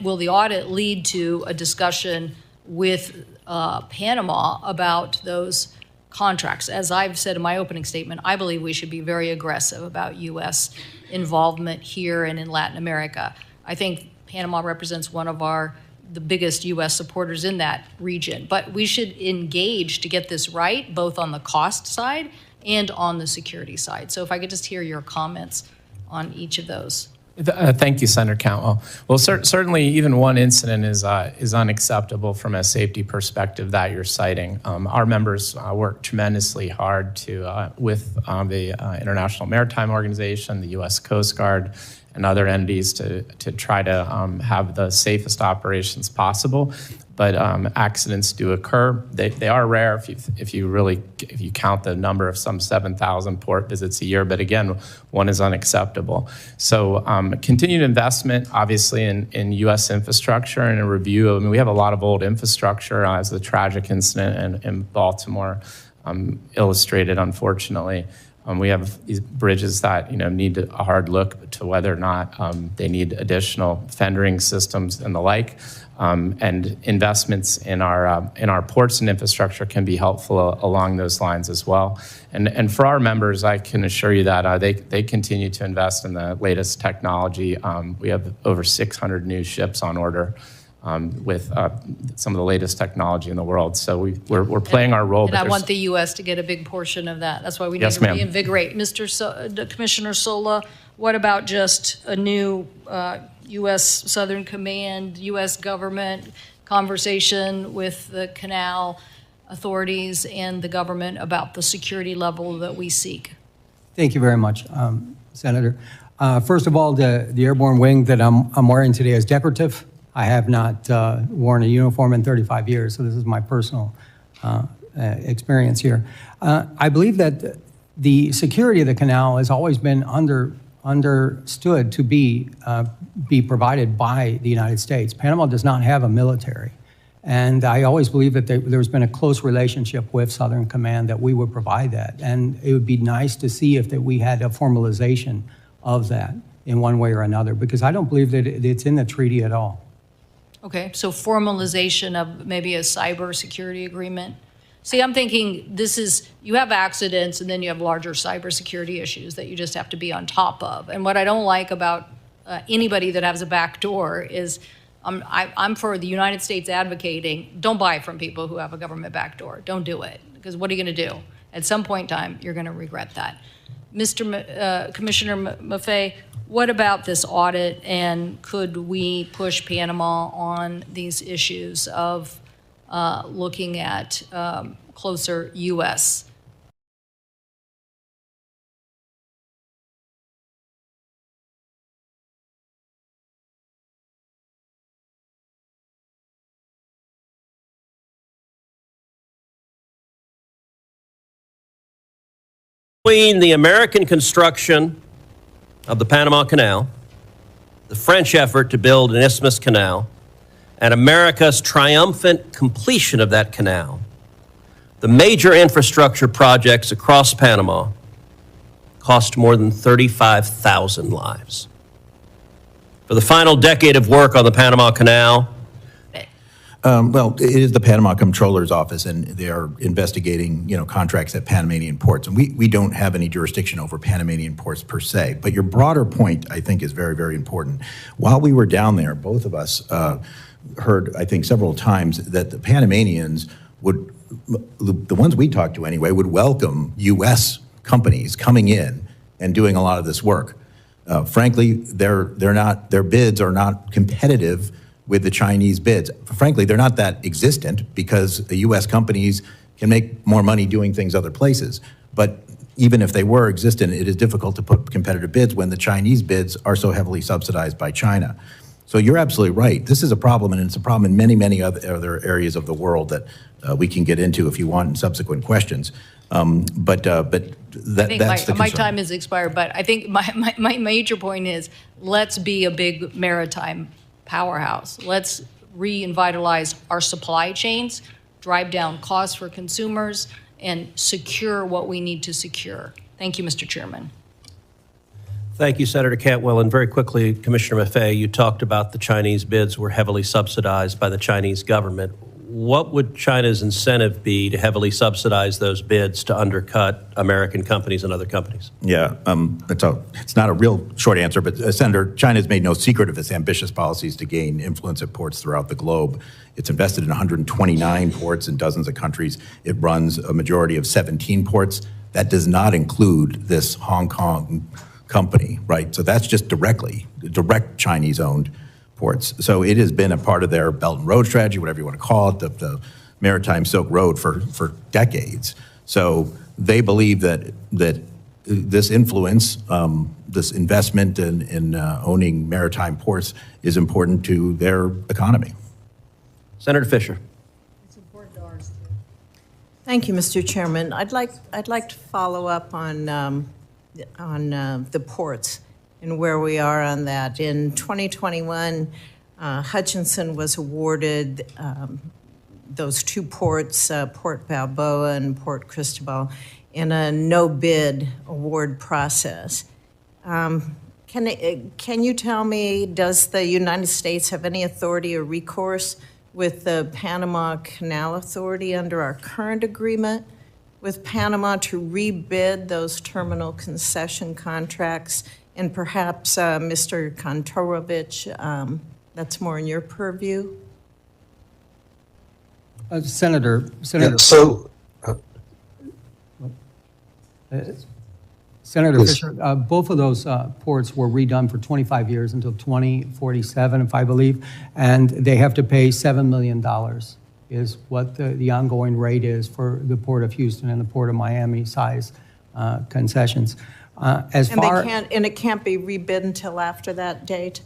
will the audit lead to a discussion with Panama about those contracts? As I've said in my opening statement, I believe we should be very aggressive about U.S. involvement here and in Latin America. I think Panama represents one of the biggest U.S. supporters in that region, but we should engage to get this right, both on the cost side and on the security side. So if I could just hear your comments on each of those. Thank you, Senator Cantwell. Well, certainly even one incident is unacceptable from a safety perspective that you're citing. Our members work tremendously hard with the International Maritime Organization, the U.S. Coast Guard, and other entities to try to have the safest operations possible. But accidents do occur. They are rare if you count the number of some 7,000 port visits a year. But again, one is unacceptable. So continued investment, obviously, in U.S. infrastructure and a review. I mean, we have a lot of old infrastructure, as the tragic incident in Baltimore illustrated, unfortunately. We have these bridges that need a hard look to whether or not they need additional fendering systems and the like. And investments in our ports and infrastructure can be helpful along those lines as well. And for our members, I can assure you that they continue to invest in the latest technology. We have over 600 new ships on order with some of the latest technology in the world. So we're playing our role. And I want the U.S. to get a big portion of that. That's why we need to reinvigorate. Commissioner Sola, what about just a new U.S. Southern Command, U.S. government conversation with the canal authorities and the government about the security level that we seek? Thank you very much, Senator. First of all, the airborne wing that I'm wearing today is decorative. I have not worn a uniform in 35 years, so this is my personal experience here. I believe that the security of the canal has always been understood to be provided by the United States. Panama does not have a military. And I always believe that there's been a close relationship with Southern Command that we would provide that. And it would be nice to see if that we had a formalization of that in one way or another, because I don't believe that it's in the treaty at all. Okay, so formalization of maybe a cybersecurity agreement. See, I'm thinking you have accidents and then you have larger cybersecurity issues that you just have to be on top of. And what I don't like about anybody that has a back door is I'm for the United States advocating, don't buy from people who have a government backdoor. Don't do it, because what are you going to do? At some point in time, you're going to regret that. Commissioner Maffei, what about this audit, and could we push Panama on these issues of looking at closer U.S. Between the American construction of the Panama Canal, the French effort to build an isthmus canal, and America's triumphant completion of that canal, the major infrastructure projects across Panama cost more than 35,000 lives. For the final decade of work on the Panama Canal, Well, it is the Panama Comptroller's Office, and they are investigating, contracts at Panamanian ports. And we don't have any jurisdiction over Panamanian ports per se. But your broader point, I think, is very, very important. While we were down there, both of us heard, I think, several times that the Panamanians would, the ones we talked to anyway, would welcome U.S. companies coming in and doing a lot of this work. Frankly, their bids are not competitive with the Chinese bids. Frankly, they're not that existent because the U.S. companies can make more money doing things other places. But even if they were existent, it is difficult to put competitive bids when the Chinese bids are so heavily subsidized by China. So you're absolutely right. This is a problem, and it's a problem in many, many other areas of the world that we can get into if you want in subsequent questions. But that's the concern. My time has expired, but I think my major point is, let's be a big maritime powerhouse. Let's revitalize our supply chains, drive down costs for consumers, and secure what we need to secure. Thank you, Mr. Chairman. thank you, Senator Cantwell. And very quickly, Commissioner Maffei, you talked about the Chinese bids were heavily subsidized by the Chinese government. What would China's incentive be to heavily subsidize those bids to undercut American companies and other companies? Yeah, it's not a real short answer, but Senator, China has made no secret of its ambitious policies to gain influence at ports throughout the globe. It's invested in 129 ports in dozens of countries. It runs a majority of 17 ports. That does not include this Hong Kong company, right? So that's just direct Chinese-owned ports. So it has been a part of their Belt and Road strategy, whatever you want to call it, the Maritime Silk Road for decades. So they believe that this influence, this investment in owning maritime ports is important to their economy. Senator Fisher. It's important to ours, too. Thank you, Mr. Chairman. I'd like to follow up on the ports and where we are on that. In 2021, Hutchinson was awarded those two ports, Port Balboa and Port Cristobal, in a no-bid award process. Can you tell me, does the United States have any authority or recourse with the Panama Canal Authority under our current agreement with Panama to rebid those terminal concession contracts? And perhaps, Mr. Kontorovich, that's more in your purview. Senator. Yeah, so, Senator Please. Fisher, both of those ports were redone for 25 years until 2047, if I believe, and they have to pay $7 million is what the ongoing rate is for the Port of Houston and the Port of Miami size concessions. And it can't be rebid until after that date?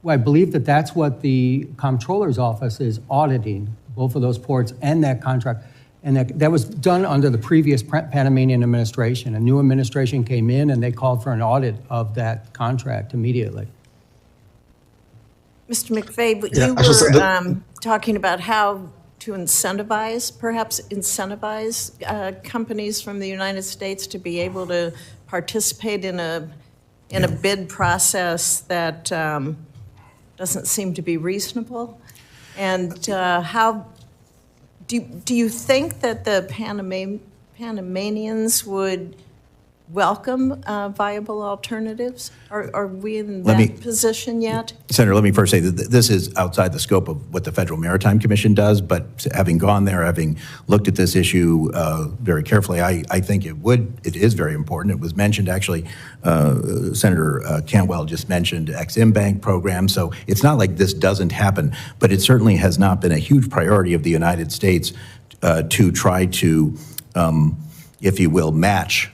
Well, I believe that's what the comptroller's office is auditing, both of those ports and that contract. And that was done under the previous Panamanian administration. A new administration came in and they called for an audit of that contract immediately. Mr. McVeigh, but you were talking about how to perhaps incentivize companies from the United States to be able to participate in a bid process that doesn't seem to be reasonable. And how do you think that the Panamanians would welcome viable alternatives? Are we in that position yet? Senator, let me first say that this is outside the scope of what the Federal Maritime Commission does, but having gone there, having looked at this issue very carefully, I think it is very important. It was mentioned, actually, Senator Cantwell just mentioned Ex-Im Bank program, so it's not like this doesn't happen, but it certainly has not been a huge priority of the United States to try to, if you will, match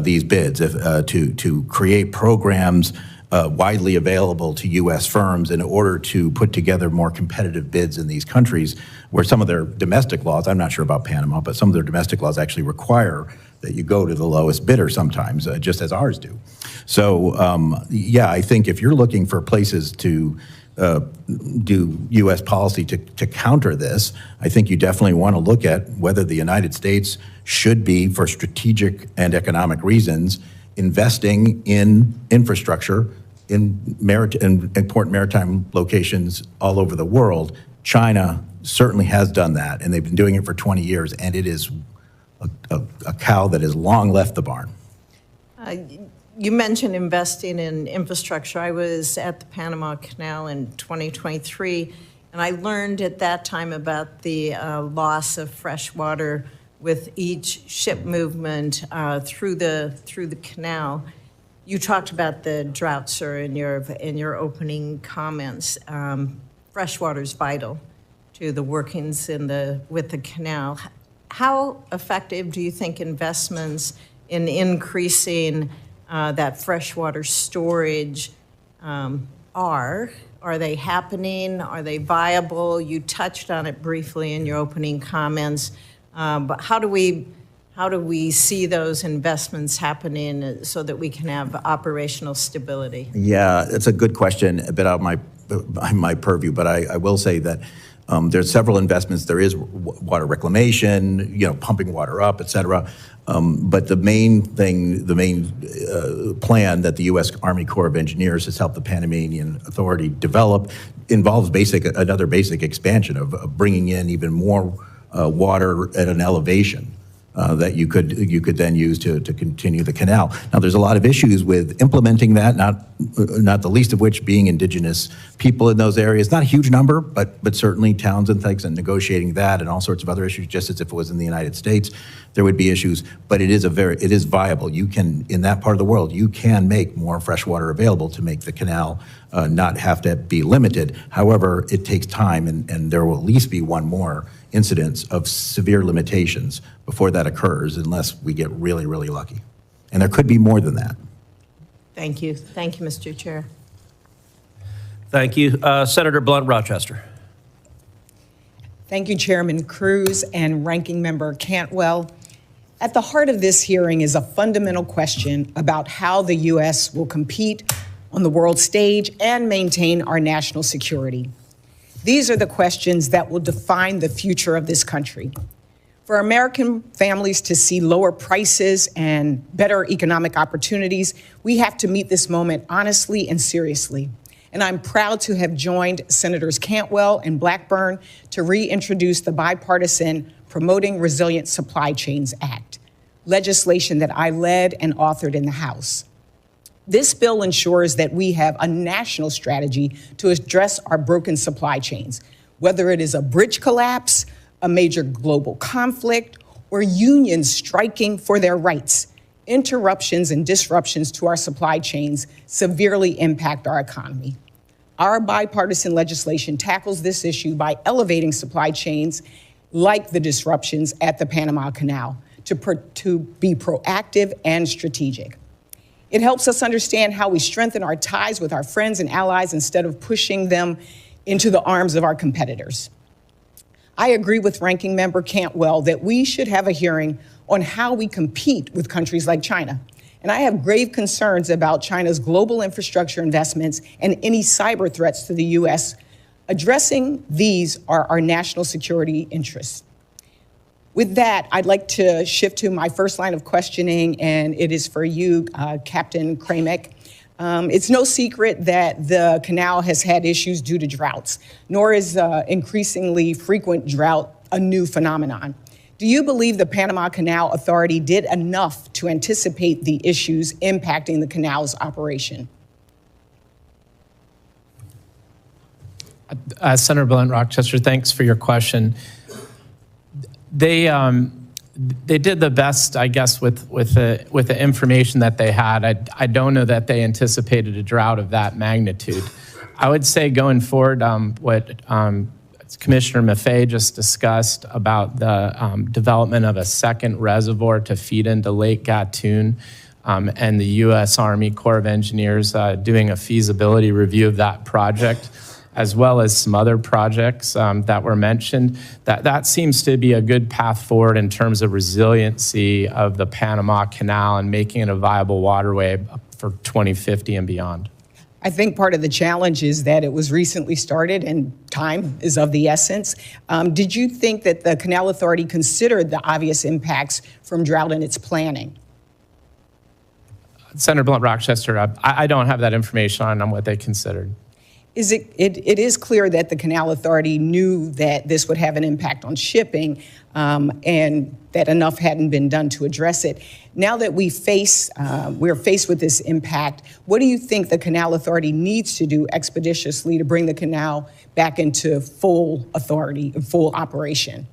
these bids, to create programs widely available to U.S. firms in order to put together more competitive bids in these countries where some of their domestic laws, I'm not sure about Panama, but some of their domestic laws actually require that you go to the lowest bidder sometimes, just as ours do. So, yeah, I think if you're looking for places to do U.S. policy to counter this, I think you definitely want to look at whether the United States should be, for strategic and economic reasons, investing in infrastructure in important maritime locations all over the world. China certainly has done that, and they've been doing it for 20 years, and it is a cow that has long left the barn. You mentioned investing in infrastructure. I was at the Panama Canal in 2023, and I learned at that time about the loss of fresh water with each ship movement through the canal. You talked about the drought, sir, in your opening comments. Fresh water is vital to the workings with the canal. How effective do you think investments in increasing that freshwater storage are? Are they happening? Are they viable? You touched on it briefly in your opening comments, but how do we see those investments happening so that we can have operational stability? Yeah, it's a good question, a bit out of my purview, but I will say that there's several investments. There is water reclamation, pumping water up, et cetera. But the main plan that the U.S. Army Corps of Engineers has helped the Panamanian Authority develop involves another basic expansion of bringing in even more water at an elevation that you could then use to continue the canal. Now, there's a lot of issues with implementing that, not the least of which being indigenous people in those areas. Not a huge number, but certainly towns and things, and negotiating that and all sorts of other issues, just as if it was in the United States, there would be issues. But it is viable. You can, in that part of the world, you can make more fresh water available to make the canal not have to be limited. However, it takes time, and there will at least be one more incidence of severe limitations before that occurs, unless we get really, really lucky. And there could be more than that. Thank you. Thank you, Mr. Chair. Thank you. Senator Blunt Rochester. Thank you, Chairman Cruz and Ranking Member Cantwell. At the heart of this hearing is a fundamental question about how the U.S. will compete on the world stage and maintain our national security. These are the questions that will define the future of this country. For American families to see lower prices and better economic opportunities, we have to meet this moment honestly and seriously. And I'm proud to have joined Senators Cantwell and Blackburn to reintroduce the bipartisan Promoting Resilient Supply Chains Act, legislation that I led and authored in the House. This bill ensures that we have a national strategy to address our broken supply chains, whether it is a bridge collapse, a major global conflict, or unions striking for their rights. Interruptions and disruptions to our supply chains severely impact our economy. Our bipartisan legislation tackles this issue by elevating supply chains like the disruptions at the Panama Canal to be proactive and strategic. It helps us understand how we strengthen our ties with our friends and allies instead of pushing them into the arms of our competitors. I agree with Ranking Member Cantwell that we should have a hearing on how we compete with countries like China. And I have grave concerns about China's global infrastructure investments and any cyber threats to the U.S. Addressing these are our national security interests. With that, I'd like to shift to my first line of questioning, and it is for you, Captain Kramick. It's no secret that the canal has had issues due to droughts, nor is increasingly frequent drought a new phenomenon. Do you believe the Panama Canal Authority did enough to anticipate the issues impacting the canal's operation? Senator Blunt Rochester, thanks for your question. They did the best, I guess, with the information that they had. I don't know that they anticipated a drought of that magnitude. I would say going forward, what Commissioner Maffei just discussed about the development of a second reservoir to feed into Lake Gatun, and the U.S. Army Corps of Engineers doing a feasibility review of that project, as well as some other projects that were mentioned, that seems to be a good path forward in terms of resiliency of the Panama Canal and making it a viable waterway for 2050 and beyond. I think part of the challenge is that it was recently started and time is of the essence. Did you think that the Canal Authority considered the obvious impacts from drought in its planning? Senator Blunt Rochester, I don't have that information on what they considered. It is clear that the Canal Authority knew that this would have an impact on shipping, and that enough hadn't been done to address it. Now that we're faced with this impact, what do you think the Canal Authority needs to do expeditiously to bring the canal back into full authority, full operation?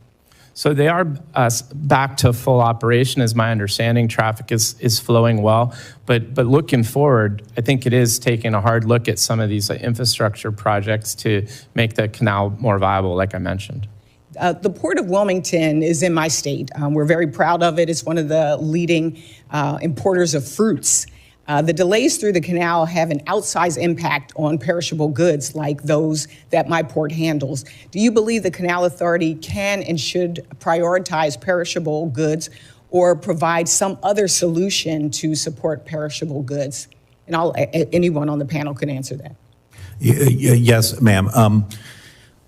So they are back to full operation, is my understanding. Traffic is flowing well. But looking forward, I think it is taking a hard look at some of these infrastructure projects to make the canal more viable, like I mentioned. The Port of Wilmington is in my state. We're very proud of it. It's one of the leading importers of fruits. The delays through the canal have an outsized impact on perishable goods like those that my port handles. Do you believe the Canal Authority can and should prioritize perishable goods or provide some other solution to support perishable goods? And anyone on the panel can answer that. Yes, ma'am.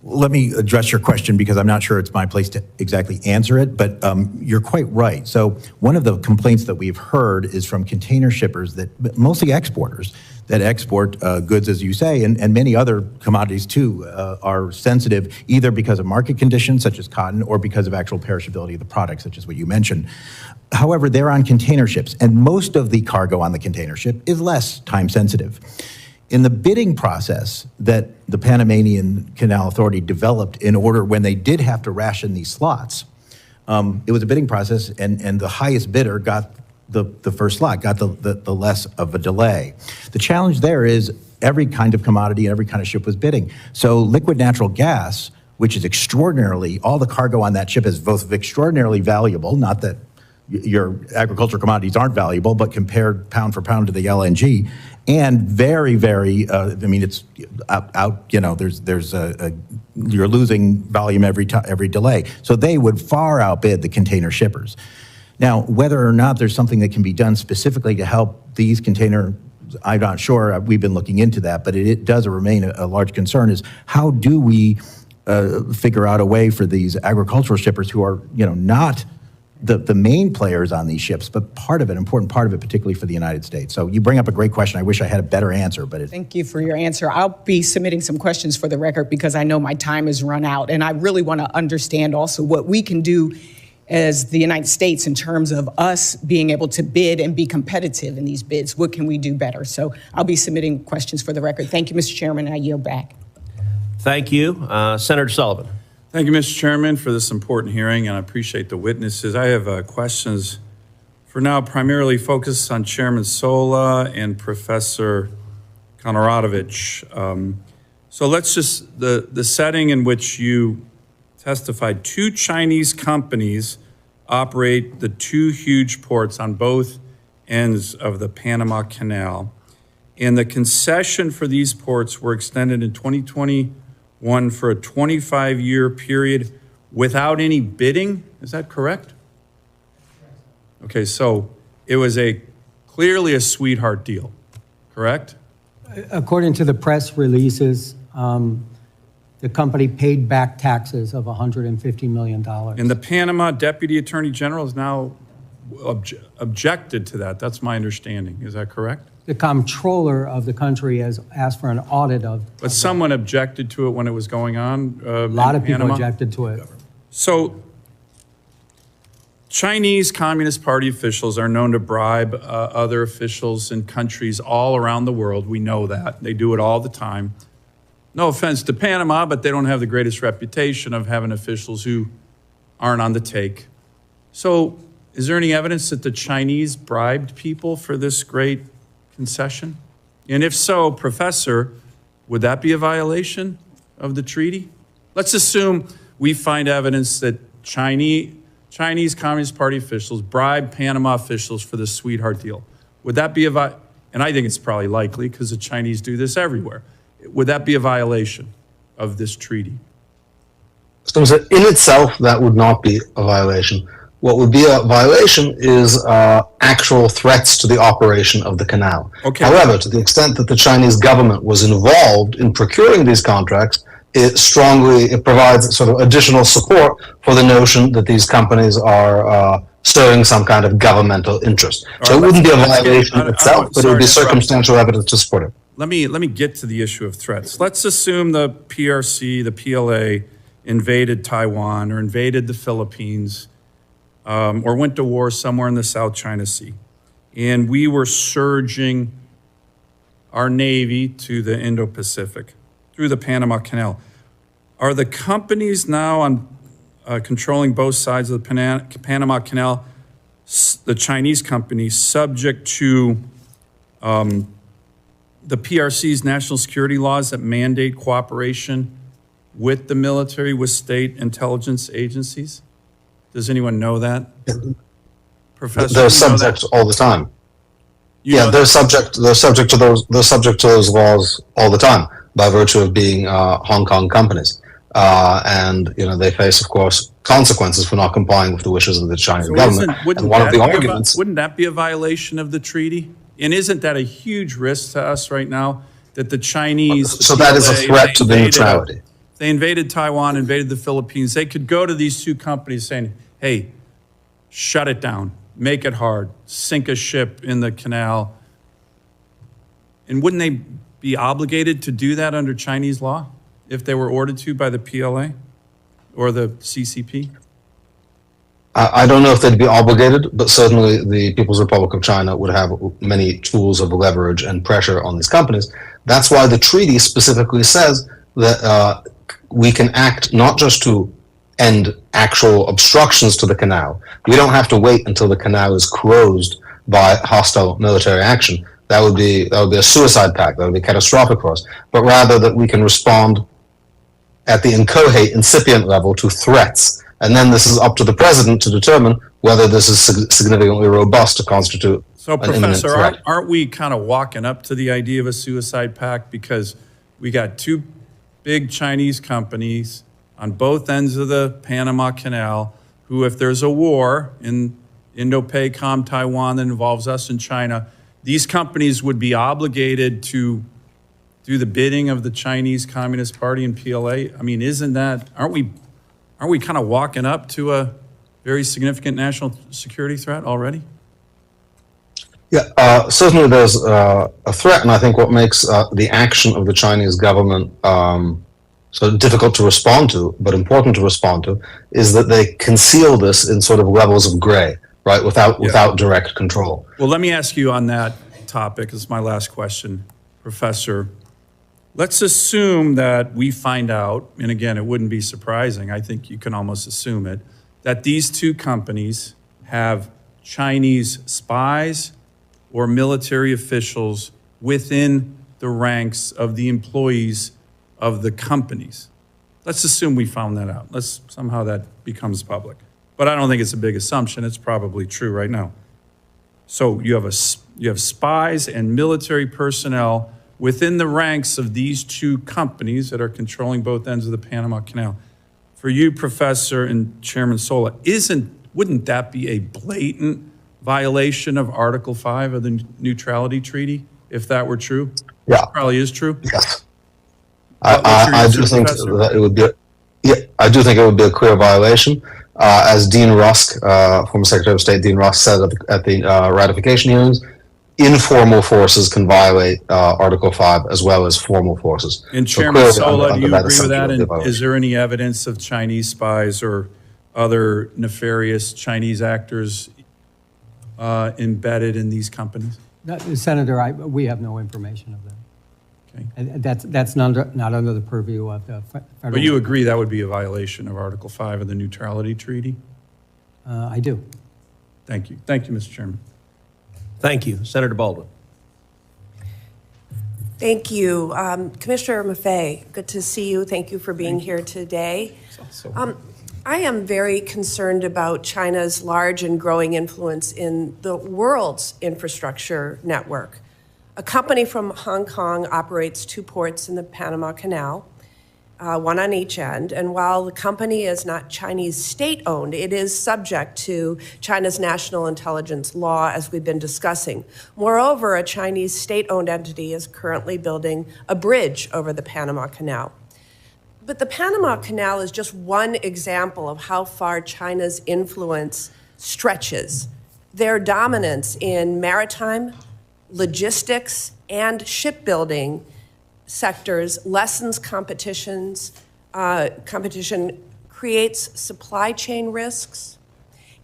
Let me address your question because I'm not sure it's my place to exactly answer it, but you're quite right. So one of the complaints that we've heard is from container shippers, that mostly exporters, that export goods, as you say, and many other commodities too, are sensitive either because of market conditions such as cotton or because of actual perishability of the product, such as what you mentioned. However, they're on container ships, and most of the cargo on the container ship is less time sensitive. In the bidding process that the Panamanian Canal Authority developed in order when they did have to ration these slots, it was a bidding process, and the highest bidder got the first slot, got the less of a delay. The challenge there is every kind of commodity, every kind of ship was bidding. So liquid natural gas, which is extraordinarily, all the cargo on that ship is both extraordinarily valuable, not that your agricultural commodities aren't valuable, but compared pound for pound to the LNG, and very, very, I mean, it's out, you know, you're losing volume every delay. So they would far outbid the container shippers. Now, whether or not there's something that can be done specifically to help these container, I'm not sure, we've been looking into that, but it does remain a large concern is how do we figure out a way for these agricultural shippers who are, you know, not the main players on these ships, but part of it, important part of it, particularly for the United States. So you bring up a great question. I wish I had a better answer, but Thank you for your answer. I'll be submitting some questions for the record because I know my time has run out, and I really want to understand also what we can do as the United States in terms of us being able to bid and be competitive in these bids. What can we do better? So I'll be submitting questions for the record. Thank you, Mr. Chairman, and I yield back. Thank you. Senator Sullivan. Thank you, Mr. Chairman, for this important hearing, and I appreciate the witnesses. I have questions for now primarily focused on Chairman Sola and Professor Konradovich. So let's just, the setting in which you testified, 2 Chinese companies operate the 2 huge ports on both ends of the Panama Canal. And the concession for these ports were extended in 2021 for a 25-year period without any bidding. Is that correct? Okay, so it was clearly a sweetheart deal, correct? According to the press releases, the company paid back taxes of $150 million. And the Panama Deputy Attorney General has now objected to that. That's my understanding. Is that correct? The comptroller of the country has asked for an audit of. But someone objected to it when it was going on. A lot of people objected to it. So Chinese Communist Party officials are known to bribe other officials in countries all around the world. We know that. They do it all the time. No offense to Panama, but they don't have the greatest reputation of having officials who aren't on the take. So is there any evidence that the Chinese bribed people for this great concession? And if so, Professor, would that be a violation of the treaty? Let's assume we find evidence that Chinese Communist Party officials bribed Panama officials for this sweetheart deal. Would that be and I think it's probably likely because the Chinese do this everywhere. Would that be a violation of this treaty? So in itself, that would not be a violation. What would be a violation is actual threats to the operation of the canal. Okay. However, to the extent that the Chinese government was involved in procuring these contracts, it provides sort of additional support for the notion that these companies are serving some kind of governmental interest. So it wouldn't be a violation in itself, but it would be circumstantial evidence to support it. Let me get to the issue of threats. Let's assume the PRC, the PLA, invaded Taiwan or invaded the Philippines or went to war somewhere in the South China Sea. And we were surging our Navy to the Indo-Pacific through the Panama Canal. Are the companies now on controlling both sides of the Panama Canal, the Chinese companies, subject to the PRC's national security laws that mandate cooperation with the military, with state intelligence agencies? Does anyone know that? Professor, they're subject all the time. Yeah, they're subject to those laws all the time by virtue of being Hong Kong companies. And they face, of course, consequences for not complying with the wishes of the Chinese government. And one of the arguments, wouldn't that be a violation of the treaty? And isn't that a huge risk to us right now that the Chinese... So that is a threat to the neutrality. They invaded Taiwan, invaded the Philippines. They could go to these 2 companies saying, hey, shut it down, make it hard, sink a ship in the canal. And wouldn't they be obligated to do that under Chinese law if they were ordered to by the PLA or the CCP? I don't know if they'd be obligated, but certainly the People's Republic of China would have many tools of leverage and pressure on these companies. That's why the treaty specifically says that we can act not just to end actual obstructions to the canal. We don't have to wait until the canal is closed by hostile military action. That would be a suicide pact. That would be catastrophic for us. But rather that we can respond at the inchoate, incipient level to threats. And then this is up to the president to determine whether this is significantly robust to constitute so, an imminent Professor, threat. aren't we kind of walking up to the idea of a suicide pact because we got 2 big Chinese companies on both ends of the Panama Canal who, if there's a war in Indo-PACOM, Taiwan that involves us and China, these companies would be obligated to do the bidding of the Chinese Communist Party and PLA? I mean, aren't we kind of walking up to a very significant national security threat already? Yeah, certainly there's a threat, and I think what makes the action of the Chinese government so difficult to respond to, but important to respond to, is that they conceal this in sort of levels of gray, right, without direct control. Well, let me ask you on that topic, this is my last question, Professor. Let's assume that we find out, and again, it wouldn't be surprising, I think you can almost assume it, that these 2 companies have Chinese spies or military officials within the ranks of the employees of the companies. Let's assume we found that out. Let's somehow that becomes public. But I don't think it's a big assumption. It's probably true right now. So you have spies and military personnel within the ranks of these two companies that are controlling both ends of the Panama Canal. For you, Professor and Chairman Sola, wouldn't that be a blatant violation of Article 5 of the Neutrality Treaty, if that were true? Yeah. It probably is true. Yes. What's your I answer, do think Professor? that it would be. I do think it would be a clear violation. As Dean Rusk, former Secretary of State Dean Rusk said at the ratification hearings, informal forces can violate Article 5 as well as formal forces. And So Chairman clearly, Sola, do you agree with assumption that? would be a And violation. is there any evidence of Chinese spies or other nefarious Chinese actors embedded in these companies? Senator, we have no information of that. Okay. And that's not under the purview of the federal. But you agree that would be a violation of Article 5 of the Neutrality Treaty? I do. Thank you. Thank you, Mr. Chairman. Thank you. Senator Baldwin. Thank you. Commissioner Maffei, good to see you. Thank you for being here today. I am very concerned about China's large and growing influence in the world's infrastructure network. A company from Hong Kong operates 2 ports in the Panama Canal, one on each end. And while the company is not Chinese state-owned, it is subject to China's national intelligence law, as we've been discussing. Moreover, a Chinese state-owned entity is currently building a bridge over the Panama Canal. But the Panama Canal is just one example of how far China's influence stretches. Their dominance in maritime, logistics, and shipbuilding sectors lessens competition, creates supply chain risks,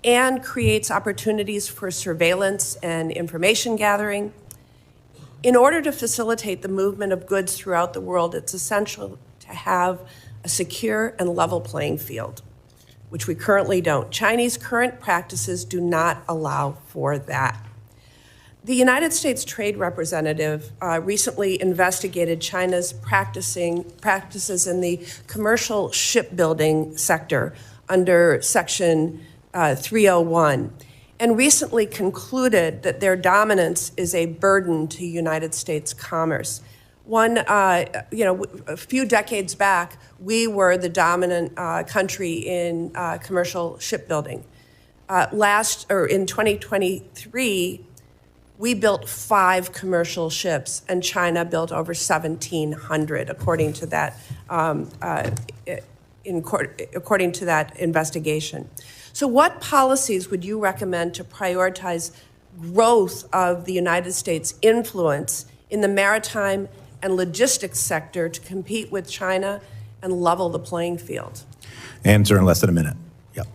and creates opportunities for surveillance and information gathering. In order to facilitate the movement of goods throughout the world, it's essential to have a secure and level playing field, which we currently don't. Chinese current practices do not allow for that. The United States Trade Representative recently investigated China's practices in the commercial shipbuilding sector under Section 301, and recently concluded that their dominance is a burden to United States commerce. A few decades back, we were the dominant country in commercial shipbuilding. In 2023, we built 5 commercial ships, and China built over 1,700, according to that investigation. So, what policies would you recommend to prioritize growth of the United States' influence in the maritime and logistics sector to compete with China and level the playing field? Answer in less than a minute. Yep.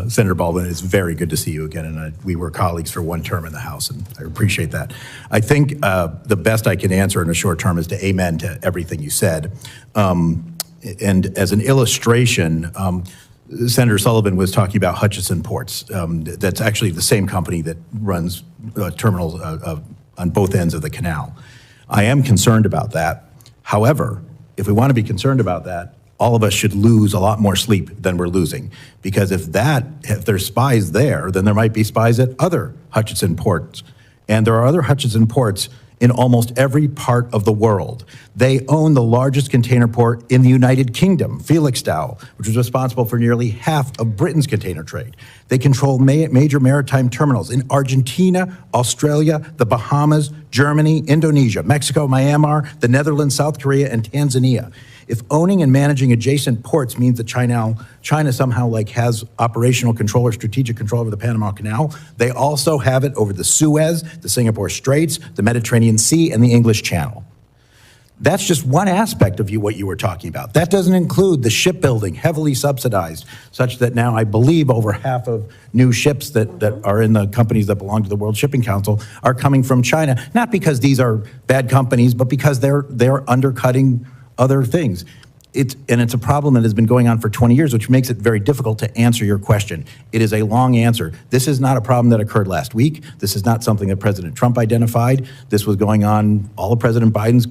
Senator Baldwin, it's very good to see you again, and we were colleagues for 1 term in the House, and I appreciate that. I think the best I can answer in a short term is to amen to everything you said. And as an illustration, Senator Sullivan was talking about Hutchison Ports. That's actually the same company that runs terminals on both ends of the canal. I am concerned about that. However, if we want to be concerned about that, all of us should lose a lot more sleep than we're losing. Because if there's spies there, then there might be spies at other Hutchison ports. And there are other Hutchison ports in almost every part of the world. They own the largest container port in the United Kingdom, Felixstowe, which is responsible for nearly half of Britain's container trade. They control major maritime terminals in Argentina, Australia, the Bahamas, Germany, Indonesia, Mexico, Myanmar, the Netherlands, South Korea, and Tanzania. If owning and managing adjacent ports means that China somehow has operational control or strategic control over the Panama Canal, they also have it over the Suez, the Singapore Straits, the Mediterranean Sea, and the English Channel. That's just one aspect of what you were talking about. That doesn't include the shipbuilding, heavily subsidized, such that now I believe over half of new ships that are in the companies that belong to the World Shipping Council are coming from China, not because these are bad companies, but because they're undercutting other things. It's a problem that has been going on for 20 years, which makes it very difficult to answer your question. It is a long answer. This is not a problem that occurred last week. This is not something that President Trump identified. This was going on all of President Biden's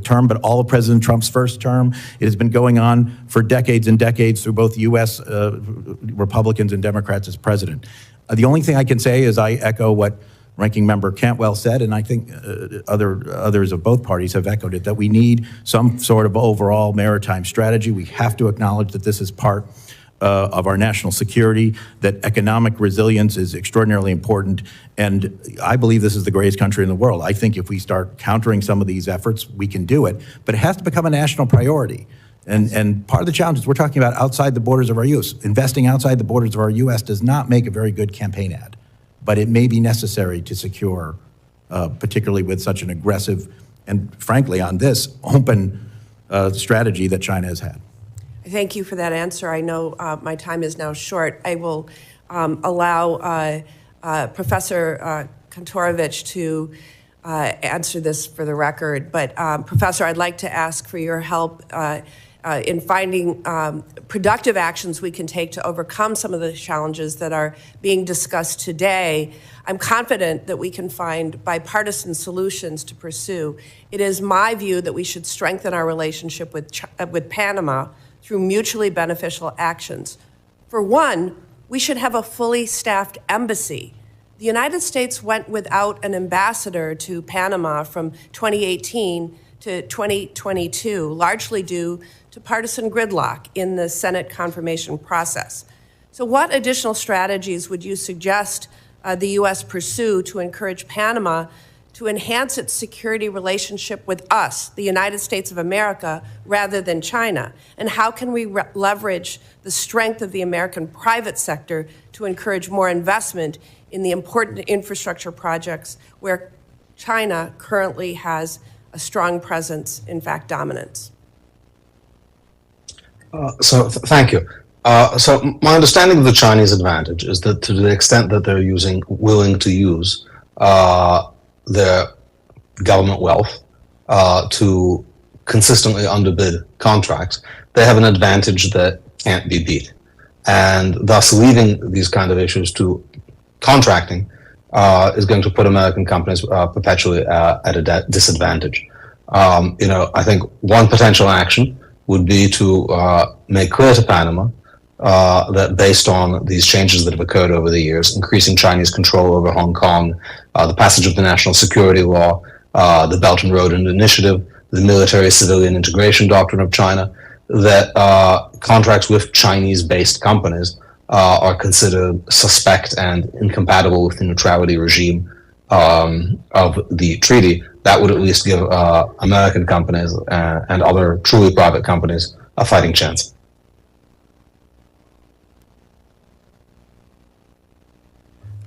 term, but all of President Trump's first term. It has been going on for decades and decades through both U.S. Republicans and Democrats as president. The only thing I can say is I echo what Ranking Member Cantwell said, and I think others of both parties have echoed it, that we need some sort of overall maritime strategy. We have to acknowledge that this is part of our national security, that economic resilience is extraordinarily important, and I believe this is the greatest country in the world. I think if we start countering some of these efforts, we can do it, but it has to become a national priority. And part of the challenge is we're talking about outside the borders of our U.S. Investing outside the borders of our U.S. does not make a very good campaign ad, but it may be necessary to secure, particularly with such an aggressive and, frankly, on this open strategy that China has had. Thank you for that answer. I know my time is now short. I will allow Professor Kantorovich to answer this for the record. But Professor, I'd like to ask for your help in finding productive actions we can take to overcome some of the challenges that are being discussed today. I'm confident that we can find bipartisan solutions to pursue. It is my view that we should strengthen our relationship with Panama through mutually beneficial actions. For one, we should have a fully staffed embassy. The United States went without an ambassador to Panama from 2018 to 2022, largely due to partisan gridlock in the Senate confirmation process. So what additional strategies would you suggest the U.S. pursue to encourage Panama to enhance its security relationship with us, the United States of America, rather than China? And how can we leverage the strength of the American private sector to encourage more investment in the important infrastructure projects where China currently has a strong presence, in fact, dominance? Thank you. So my understanding of the Chinese advantage is that to the extent that they're willing to use their government wealth to consistently underbid contracts, they have an advantage that can't be beat. And thus leaving these kind of issues to contracting is going to put American companies perpetually at a disadvantage. I think one potential action would be to make clear to Panama that based on these changes that have occurred over the years, increasing Chinese control over Hong Kong, the passage of the National Security Law, the Belt and Road Initiative, the military-civilian integration doctrine of China, that contracts with Chinese-based companies are considered suspect and incompatible with the neutrality regime of the treaty. That would at least give American companies and other truly private companies a fighting chance.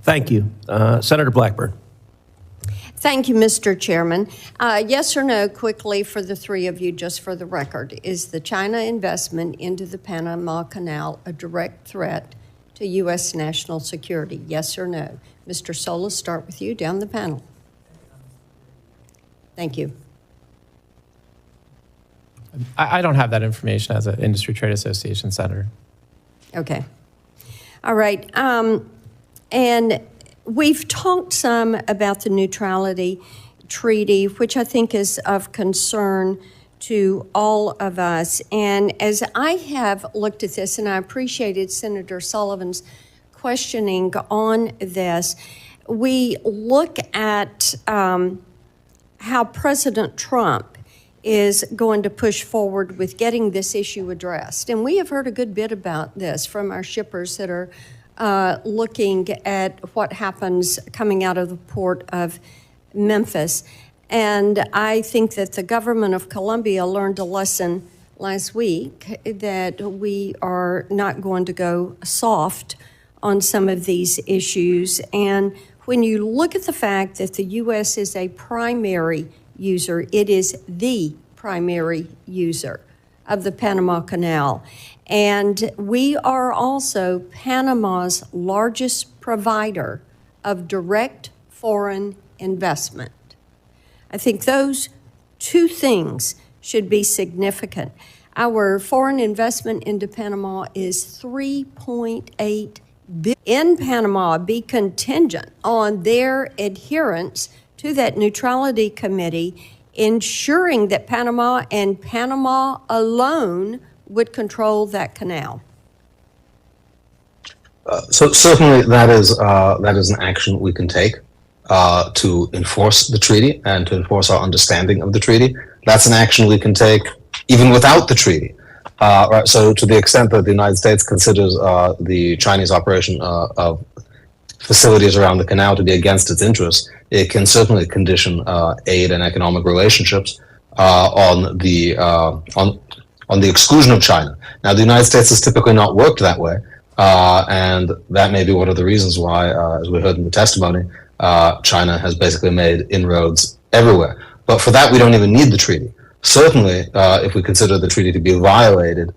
Thank you. Senator Blackburn. Thank you, Mr. Chairman. Yes or no, quickly for the three of you, just for the record, is the China investment into the Panama Canal a direct threat to U.S. national security? Yes or no? Mr. Sola, start with you down the panel. Thank you. I don't have that information as an industry trade association senator. Okay. All right. And we've talked some about the neutrality treaty, which I think is of concern to all of us. And as I have looked at this, and I appreciated Senator Sullivan's questioning on this, we look at how President Trump is going to push forward with getting this issue addressed. And we have heard a good bit about this from our shippers that are looking at what happens coming out of the port of Memphis. And I think that the government of Colombia learned a lesson last week that we are not going to go soft on some of these issues. And when you look at the fact that the U.S. is a primary user, it is the primary user of the Panama Canal. And we are also Panama's largest provider of direct foreign investment. I think those two things should be significant. Our foreign investment into Panama is $3.8 billion. In Panama, be contingent on their adherence to that neutrality committee ensuring that Panama and Panama alone would control that canal? So certainly that is an action we can take to enforce the treaty and to enforce our understanding of the treaty. That's an action we can take even without the treaty. Right. So to the extent that the United States considers the Chinese operation of facilities around the canal to be against its interests, it can certainly condition aid and economic relationships on the exclusion of China. Now, the United States has typically not worked that way. And that may be one of the reasons why, as we heard in the testimony, China has basically made inroads everywhere. But for that, we don't even need the treaty. Certainly, if we consider the treaty to be violated,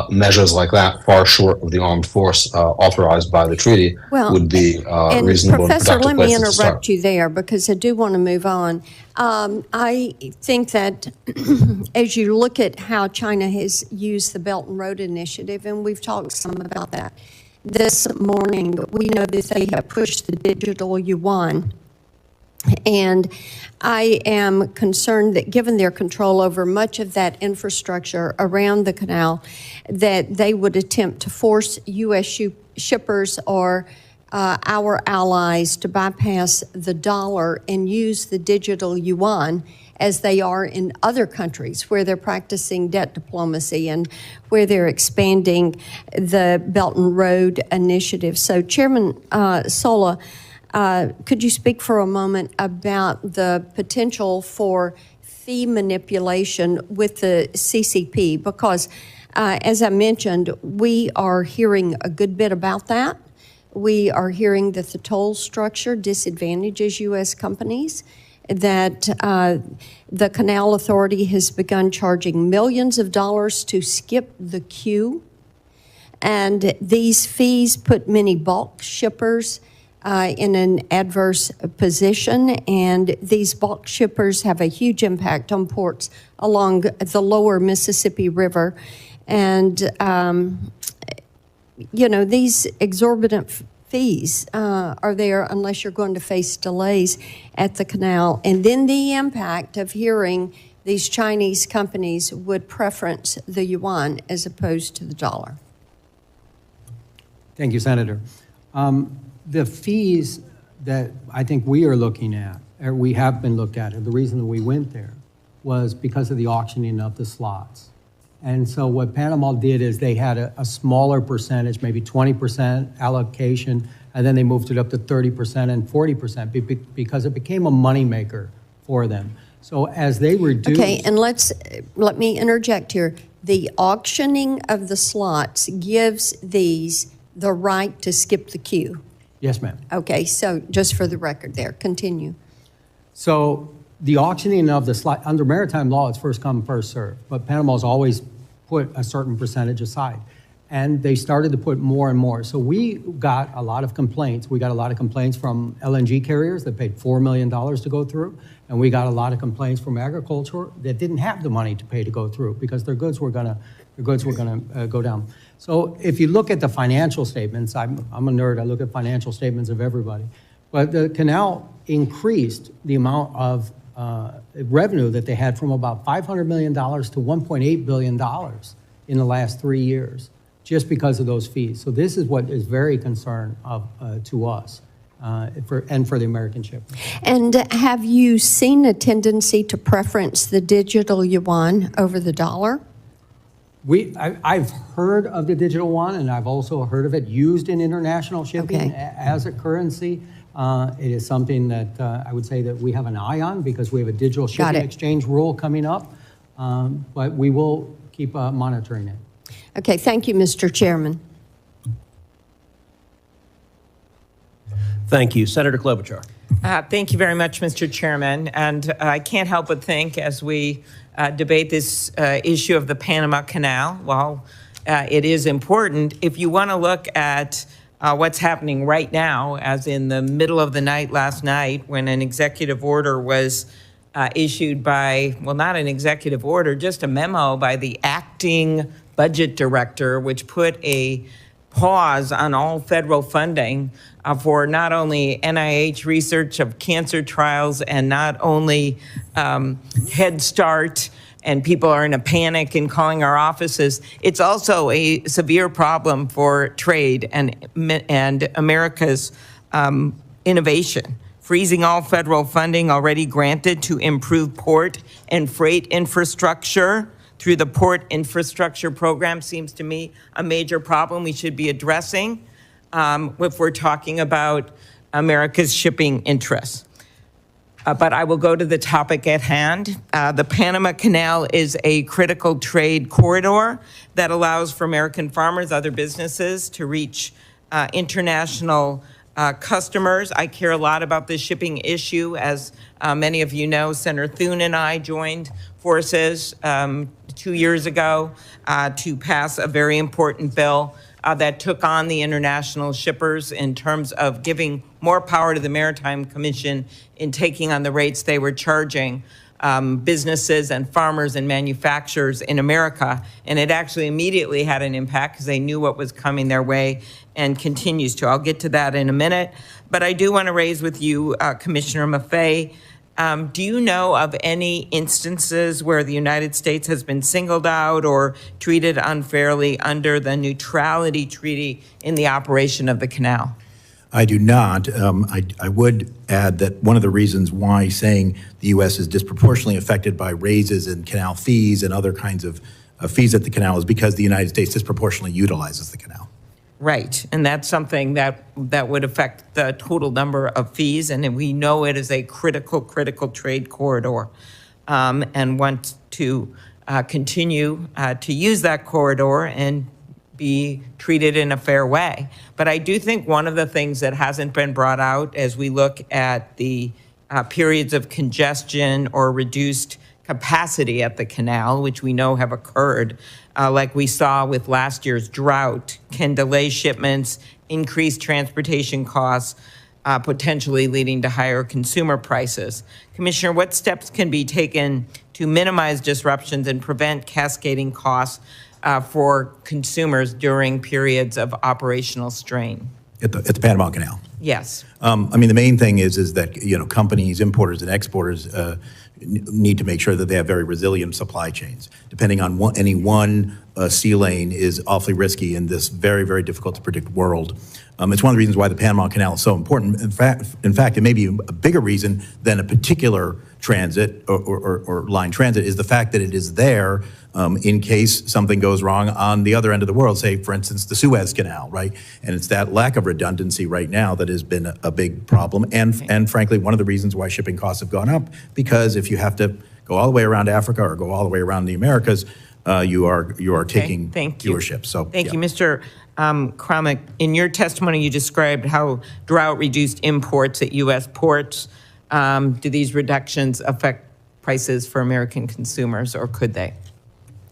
measures like that, far short of the armed force authorized by the treaty, would be reasonable and Professor, productive let me places to start. interrupt you there because I do want to move on. I think that as you look at how China has used the Belt and Road Initiative, and we've talked some about that this morning, we know that they have pushed the digital yuan. And I am concerned that given their control over much of that infrastructure around the canal, that they would attempt to force U.S. shippers or our allies to bypass the dollar and use the digital yuan as they are in other countries where they're practicing debt diplomacy and where they're expanding the Belt and Road Initiative. So Chairman Sola, could you speak for a moment about the potential for fee manipulation with the CCP? Because, as I mentioned, we are hearing a good bit about that. We are hearing that the toll structure disadvantages U.S. companies, that the Canal Authority has begun charging millions of dollars to skip the queue. And these fees put many bulk shippers in an adverse position, and these bulk shippers have a huge impact on ports along the lower Mississippi River. And, you know, these exorbitant fees are there unless you're going to face delays at the canal. And then the impact of hearing these Chinese companies would preference the yuan as opposed to the dollar. Thank you, Senator. The fees that I think we are looking at, or we have been looked at, and the reason that we went there was because of the auctioning of the slots. And so what Panama did is they had a smaller percentage, maybe 20% allocation, and then they moved it up to 30% and 40% because it became a moneymaker for them. So as they reduced... Okay, and let me interject here. The auctioning of the slots gives these the right to skip the queue. Yes, ma'am. Okay, so just for the record there, continue. So the auctioning of the slot, under maritime law, it's first come, first served, but Panama's always put a certain percentage aside. And they started to put more and more. So we got a lot of complaints. We got a lot of complaints from LNG carriers that paid $4 million to go through. And we got a lot of complaints from agriculture that didn't have the money to pay to go through because their goods were gonna go down. So if you look at the financial statements, I'm a nerd, I look at financial statements of everybody. But the canal increased the amount of revenue that they had from about $500 million to $1.8 billion in the last 3 years, just because of those fees. So this is what is very concerned to us and for the American shippers. And have you seen a tendency to preference the digital yuan over the dollar? I've heard of the digital yuan, and I've also heard of it used in international shipping as a currency. It is something that I would say that we have an eye on because we have a digital shipping exchange rule coming up, but we will keep monitoring it. Okay, thank you, Mr. Chairman. Thank you. Senator Klobuchar. Thank you very much, Mr. Chairman. And I can't help but think as we debate this issue of the Panama Canal, while it is important, if you want to look at what's happening right now, as in the middle of the night last night when an executive order was issued by, well, not an executive order, just a memo by the acting budget director, which put a pause on all federal funding for not only NIH research of cancer trials and not only Head Start, and people are in a panic and calling our offices. It's also a severe problem for trade and America's innovation. Freezing all federal funding already granted to improve port and freight infrastructure through the Port Infrastructure Program seems to me a major problem we should be addressing if we're talking about America's shipping interests. But I will go to the topic at hand. The Panama Canal is a critical trade corridor that allows for American farmers, other businesses to reach international customers. I care a lot about this shipping issue. As many of you know, Senator Thune and I joined forces 2 years ago to pass a very important bill that took on the international shippers in terms of giving more power to the Maritime Commission in taking on the rates they were charging businesses and farmers and manufacturers in America. And it actually immediately had an impact because they knew what was coming their way and continues to. I'll get to that in a minute. But I do want to raise with you, Commissioner Maffei, do you know of any instances where the United States has been singled out or treated unfairly under the neutrality treaty in the operation of the canal? I do not. I would add that one of the reasons why saying the U.S. is disproportionately affected by raises in canal fees and other kinds of fees at the canal is because the United States disproportionately utilizes the canal. Right, and that's something that would affect the total number of fees, and we know it is a critical trade corridor, and want to continue to use that corridor and be treated in a fair way. But I do think one of the things that hasn't been brought out as we look at the periods of congestion or reduced capacity at the canal, which we know have occurred, like we saw with last year's drought, can delay shipments, increase transportation costs, potentially leading to higher consumer prices. Commissioner, what steps can be taken to minimize disruptions and prevent cascading costs for consumers during periods of operational strain? At the Panama Canal? Yes. I mean, the main thing is that, you know, companies, importers and exporters need to make sure that they have very resilient supply chains. Depending on any one sea lane is awfully risky in this very, very difficult to predict world. It's one of the reasons why the Panama Canal is so important. In fact, it may be a bigger reason than a particular transit or line transit is the fact that it is there in case something goes wrong on the other end of the world, say, for instance, the Suez Canal, right? And it's that lack of redundancy right now that has been a big problem. And frankly, one of the reasons why shipping costs have gone up, because if you have to go all the way around Africa or go all the way around the Americas, you are taking fewer ships. So thank you, Mr. Kromick. In your testimony, you described how drought reduced imports at U.S. ports. Do these reductions affect prices for American consumers, or could they?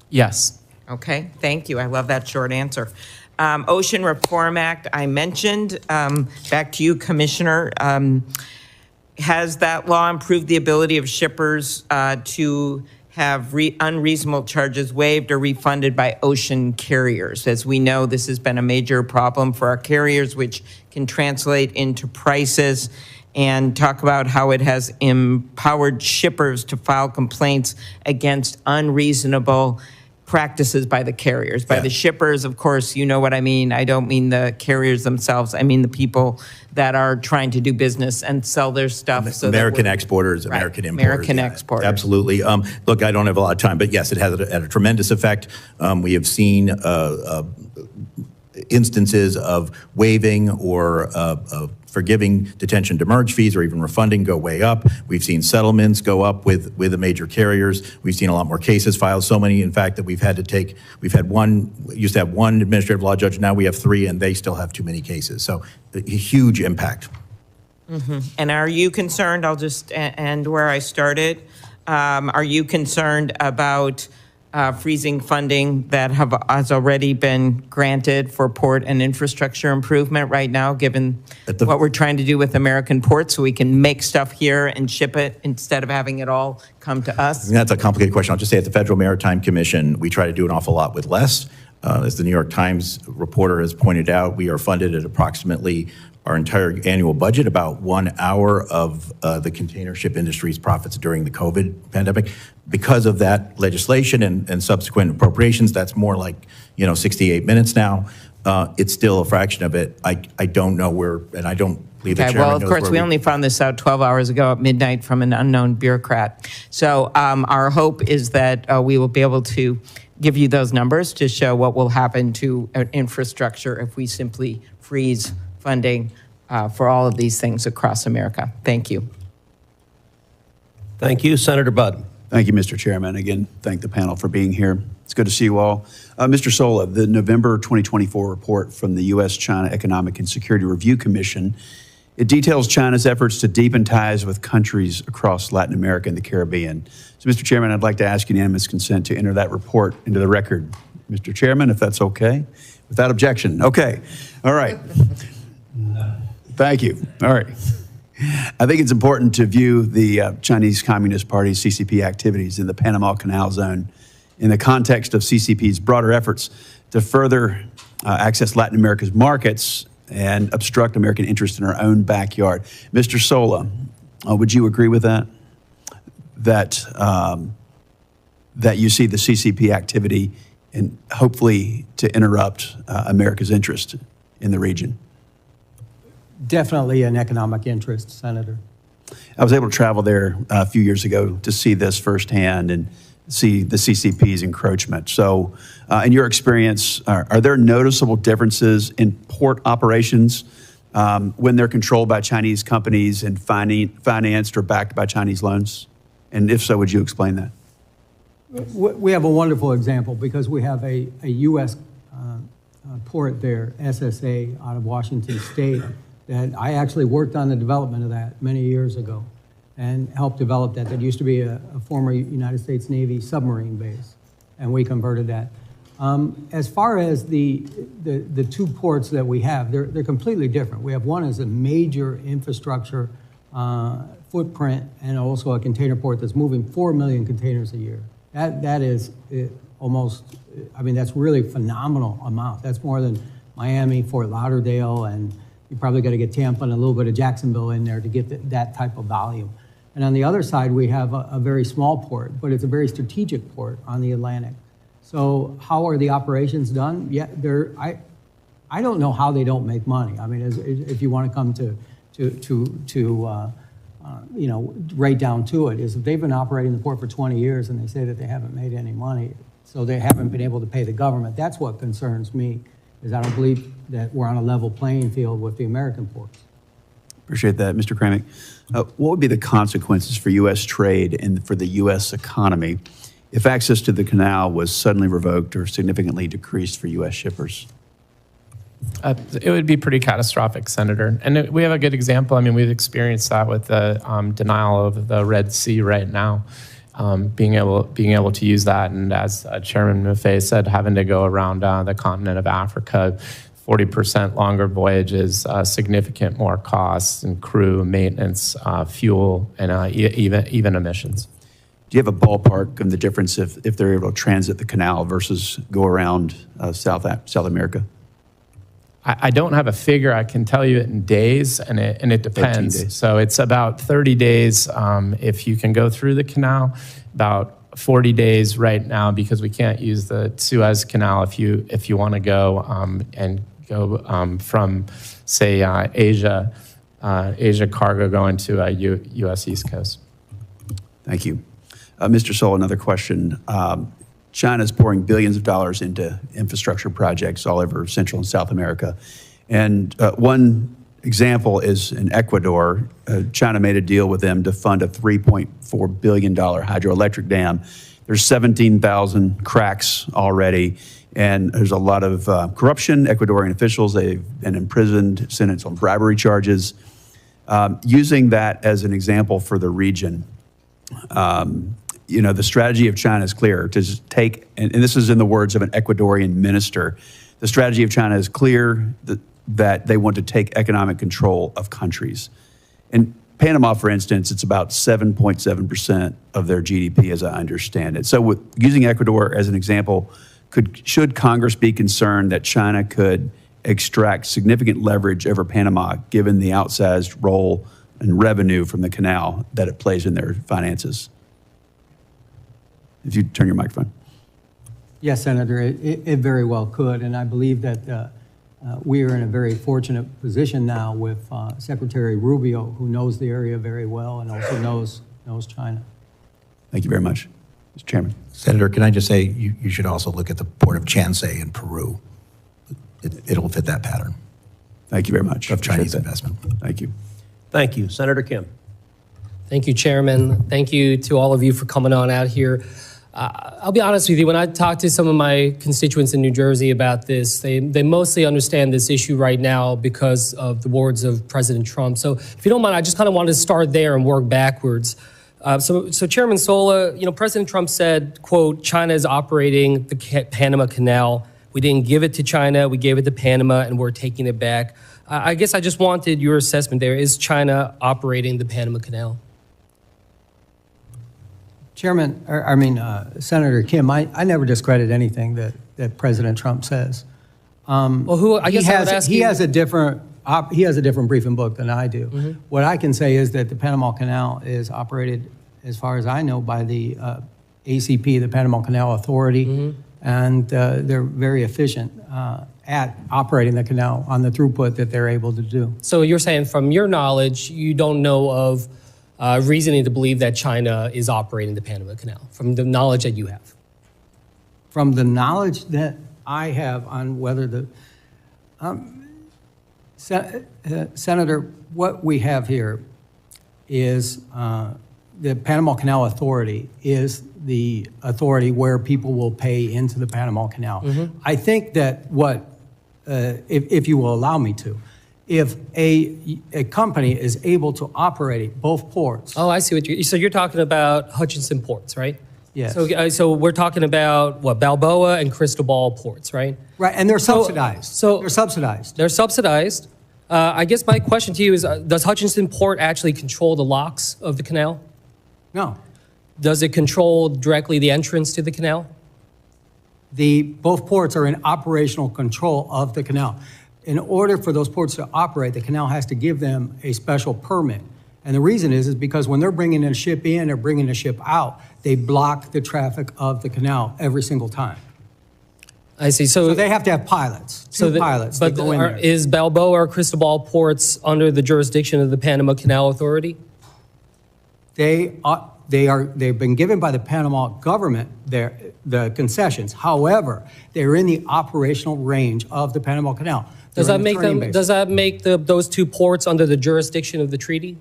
Yes. Okay, thank you. I love that short answer. Ocean Reform Act, I mentioned. Back to you, Commissioner. Has that law improved the ability of shippers to have unreasonable charges waived or refunded by ocean carriers? As we know, this has been a major problem for our carriers, which can translate into prices. And talk about how it has empowered shippers to file complaints against unreasonable practices by the carriers. By the shippers, of course, you know what I mean. I don't mean the carriers themselves. I mean the people that are trying to do business and sell their stuff. So American exporters, right. American importers. American exporters. Absolutely. Look, I don't have a lot of time, but yes, it has had a tremendous effect. We have seen instances of waiving or forgiving detention demurrage fees or even refunding go way up. We've seen settlements go up with the major carriers. We've seen a lot more cases filed, so many, in fact, that we've had used to have one administrative law judge, now we have 3, and they still have too many cases. So a huge impact. Mm-hmm. And are you concerned, I'll just end where I started, are you concerned about freezing funding that has already been granted for port and infrastructure improvement right now, given what we're trying to do with American ports so we can make stuff here and ship it instead of having it all come to us? I mean, that's a complicated question. I'll just say at the Federal Maritime Commission, we try to do an awful lot with less. As the New York Times reporter has pointed out, we are funded at approximately our entire annual budget, about 1 hour of the container ship industry's profits during the COVID pandemic. Because of that legislation and subsequent appropriations, that's more like 68 minutes now. It's still a fraction of it. I don't know where, and I don't believe the Okay, chairman well, of knows course, where we only found this out 12 hours ago at midnight from an unknown bureaucrat. So our hope is that we will be able to give you those numbers to show what will happen to infrastructure if we simply freeze funding for all of these things across America. Thank you. Thank you, Senator Budd. Thank you, Mr. Chairman. Again, thank the panel for being here. It's good to see you all. Mr. Sola, the November 2024 report from the U.S.-China Economic and Security Review Commission, it details China's efforts to deepen ties with countries across Latin America and the Caribbean. So, Mr. Chairman, I'd like to ask unanimous consent to enter that report into the record. Mr. Chairman, if that's okay? Without objection. Okay. All right. Thank you. All right. I think it's important to view the Chinese Communist Party's CCP activities in the Panama Canal Zone in the context of CCP's broader efforts to further access Latin America's markets and obstruct American interest in our own backyard. Mr. Sola, would you agree with that? That you see the CCP activity and hopefully to interrupt America's interest in the region? Definitely an economic interest, Senator. I was able to travel there a few years ago to see this firsthand and see the CCP's encroachment. So in your experience, are there noticeable differences in port operations when they're controlled by Chinese companies and financed or backed by Chinese loans? And if so, would you explain that? We have a wonderful example because we have a U.S. Port there, SSA, out of Washington State, that I actually worked on the development of that many years ago and helped develop that. That used to be a former United States Navy submarine base, and we converted that. As far as the two ports that we have, they're completely different. We have one as a major infrastructure footprint and also a container port that's moving 4 million containers a year. That is almost, I mean, that's really a phenomenal amount. That's more than Miami, Fort Lauderdale, and you probably got to get Tampa and a little bit of Jacksonville in there to get that type of volume. And on the other side, we have a very small port, but it's a very strategic port on the Atlantic. So how are the operations done? Yeah, I don't know how they don't make money. I mean, if you want to come right down to it, is if they've been operating the port for 20 years and they say that they haven't made any money, so they haven't been able to pay the government. That's what concerns me, is I don't believe that we're on a level playing field with the American ports. Appreciate that, Mr. Kramick. What would be the consequences for U.S. trade and for the U.S. economy if access to the canal was suddenly revoked or significantly decreased for U.S. shippers? It would be pretty catastrophic, Senator. And we have a good example. I mean, we've experienced that with the denial of the Red Sea right now, being able to use that. And as Chairman Maffei said, having to go around the continent of Africa, 40% longer voyages, significant more costs in crew, maintenance, fuel, and even emissions. Do you have a ballpark of the difference if they're able to transit the canal versus go around South America? I don't have a figure. I can tell you it in days, and it depends. 13 days. So it's about 30 days if you can go through the canal, about 40 days right now because we can't use the Suez Canal if you want to go and go from, say, Asia cargo going to U.S. East Coast. Thank you. Mr. Sola, another question. China's pouring billions of dollars into infrastructure projects all over Central and South America. And one example is in Ecuador. China made a deal with them to fund a $3.4 billion hydroelectric dam. There's 17,000 cracks already, and there's a lot of corruption. Ecuadorian officials, they've been imprisoned, sentenced on bribery charges. Using that as an example for the region, the strategy of China is clear to just take, and this is in the words of an Ecuadorian minister, the strategy of China is clear that they want to take economic control of countries. In Panama, for instance, it's about 7.7% of their GDP, as I understand it. So using Ecuador as an example, Should Congress be concerned that China could extract significant leverage over Panama, given the outsized role and revenue from the canal that it plays in their finances? If you turn your microphone. Yes, Senator, it very well could, and I believe that we are in a very fortunate position now with Secretary Rubio, who knows the area very well and also knows China. Thank you very much, Mr. Chairman. Senator, can I just say you should also look at the port of Chansay in Peru. It'll fit that pattern. Thank you very much. Of Chinese investment. Thank you. Thank you. Senator Kim. Thank you, Chairman. Thank you to all of you for coming on out here. I'll be honest with you, when I talk to some of my constituents in New Jersey about this, they mostly understand this issue right now because of the words of President Trump. So if you don't mind, I just kind of wanted to start there and work backwards. So Chairman Sola, President Trump said, quote, China is operating the Panama Canal. We didn't give it to China, we gave it to Panama, and we're taking it back. I guess I just wanted your assessment there. Is China operating the Panama Canal? Chairman, Senator Kim, I never discredit anything that President Trump says. Well, I guess I would ask you. He has a different briefing book than I do. Mm-hmm. What I can say is that the Panama Canal is operated, as far as I know, by the ACP, the Panama Canal Authority, mm-hmm. and they're very efficient at operating the canal on the throughput that they're able to do. So you're saying, from your knowledge, you don't know of reasoning to believe that China is operating the Panama Canal, from the knowledge that you have? From the knowledge that I have on whether the... Senator, what we have here is the Panama Canal Authority is the authority where people will pay into the Panama Canal. Mm-hmm. I think that if you will allow me to, if a company is able to operate both ports. Oh, I see so you're talking about Hutchinson ports, right? Yes. So we're talking about what, Balboa and Cristobal ports, right? Right, and they're subsidized. They're subsidized. They're subsidized. I guess my question to you is, does Hutchinson Port actually control the locks of the canal? No. Does it control directly the entrance to the canal? Both ports are in operational control of the canal. In order for those ports to operate, the canal has to give them a special permit. And the reason is because when they're bringing a ship in or bringing a ship out, they block the traffic of the canal every single time. I see. So they have to have pilots, pilots that go in there. Is Balboa or Cristobal ports under the jurisdiction of the Panama Canal Authority? They've been given by the Panama government the concessions. However, they're in the operational range of the Panama Canal. Does that make those two ports under the jurisdiction of the treaty?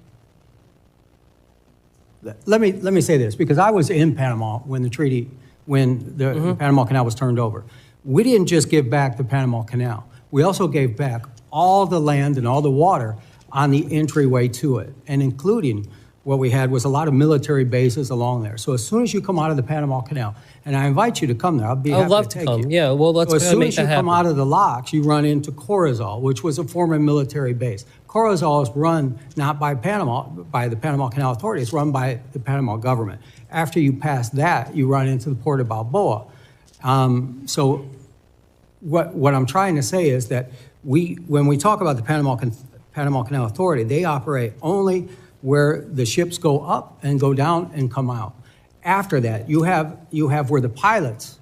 Let me say this, because I was in Panama when the Panama Canal was turned over. We didn't just give back the Panama Canal. We also gave back all the land and all the water on the entryway to it, and including what we had was a lot of military bases along there. So as soon as you come out of the Panama Canal, and I invite you to come there, I'd love to come. Yeah, well, let's make that happen. As soon as you come out of the locks, you run into Corozal, which was a former military base. Corozal is run not by the Panama Canal Authority, it's run by the Panama government. After you pass that, you run into the port of Balboa. So what I'm trying to say is that when we talk about the Panama Canal Authority, they operate only where the ships go up and go down and come out. After that, you have where the pilots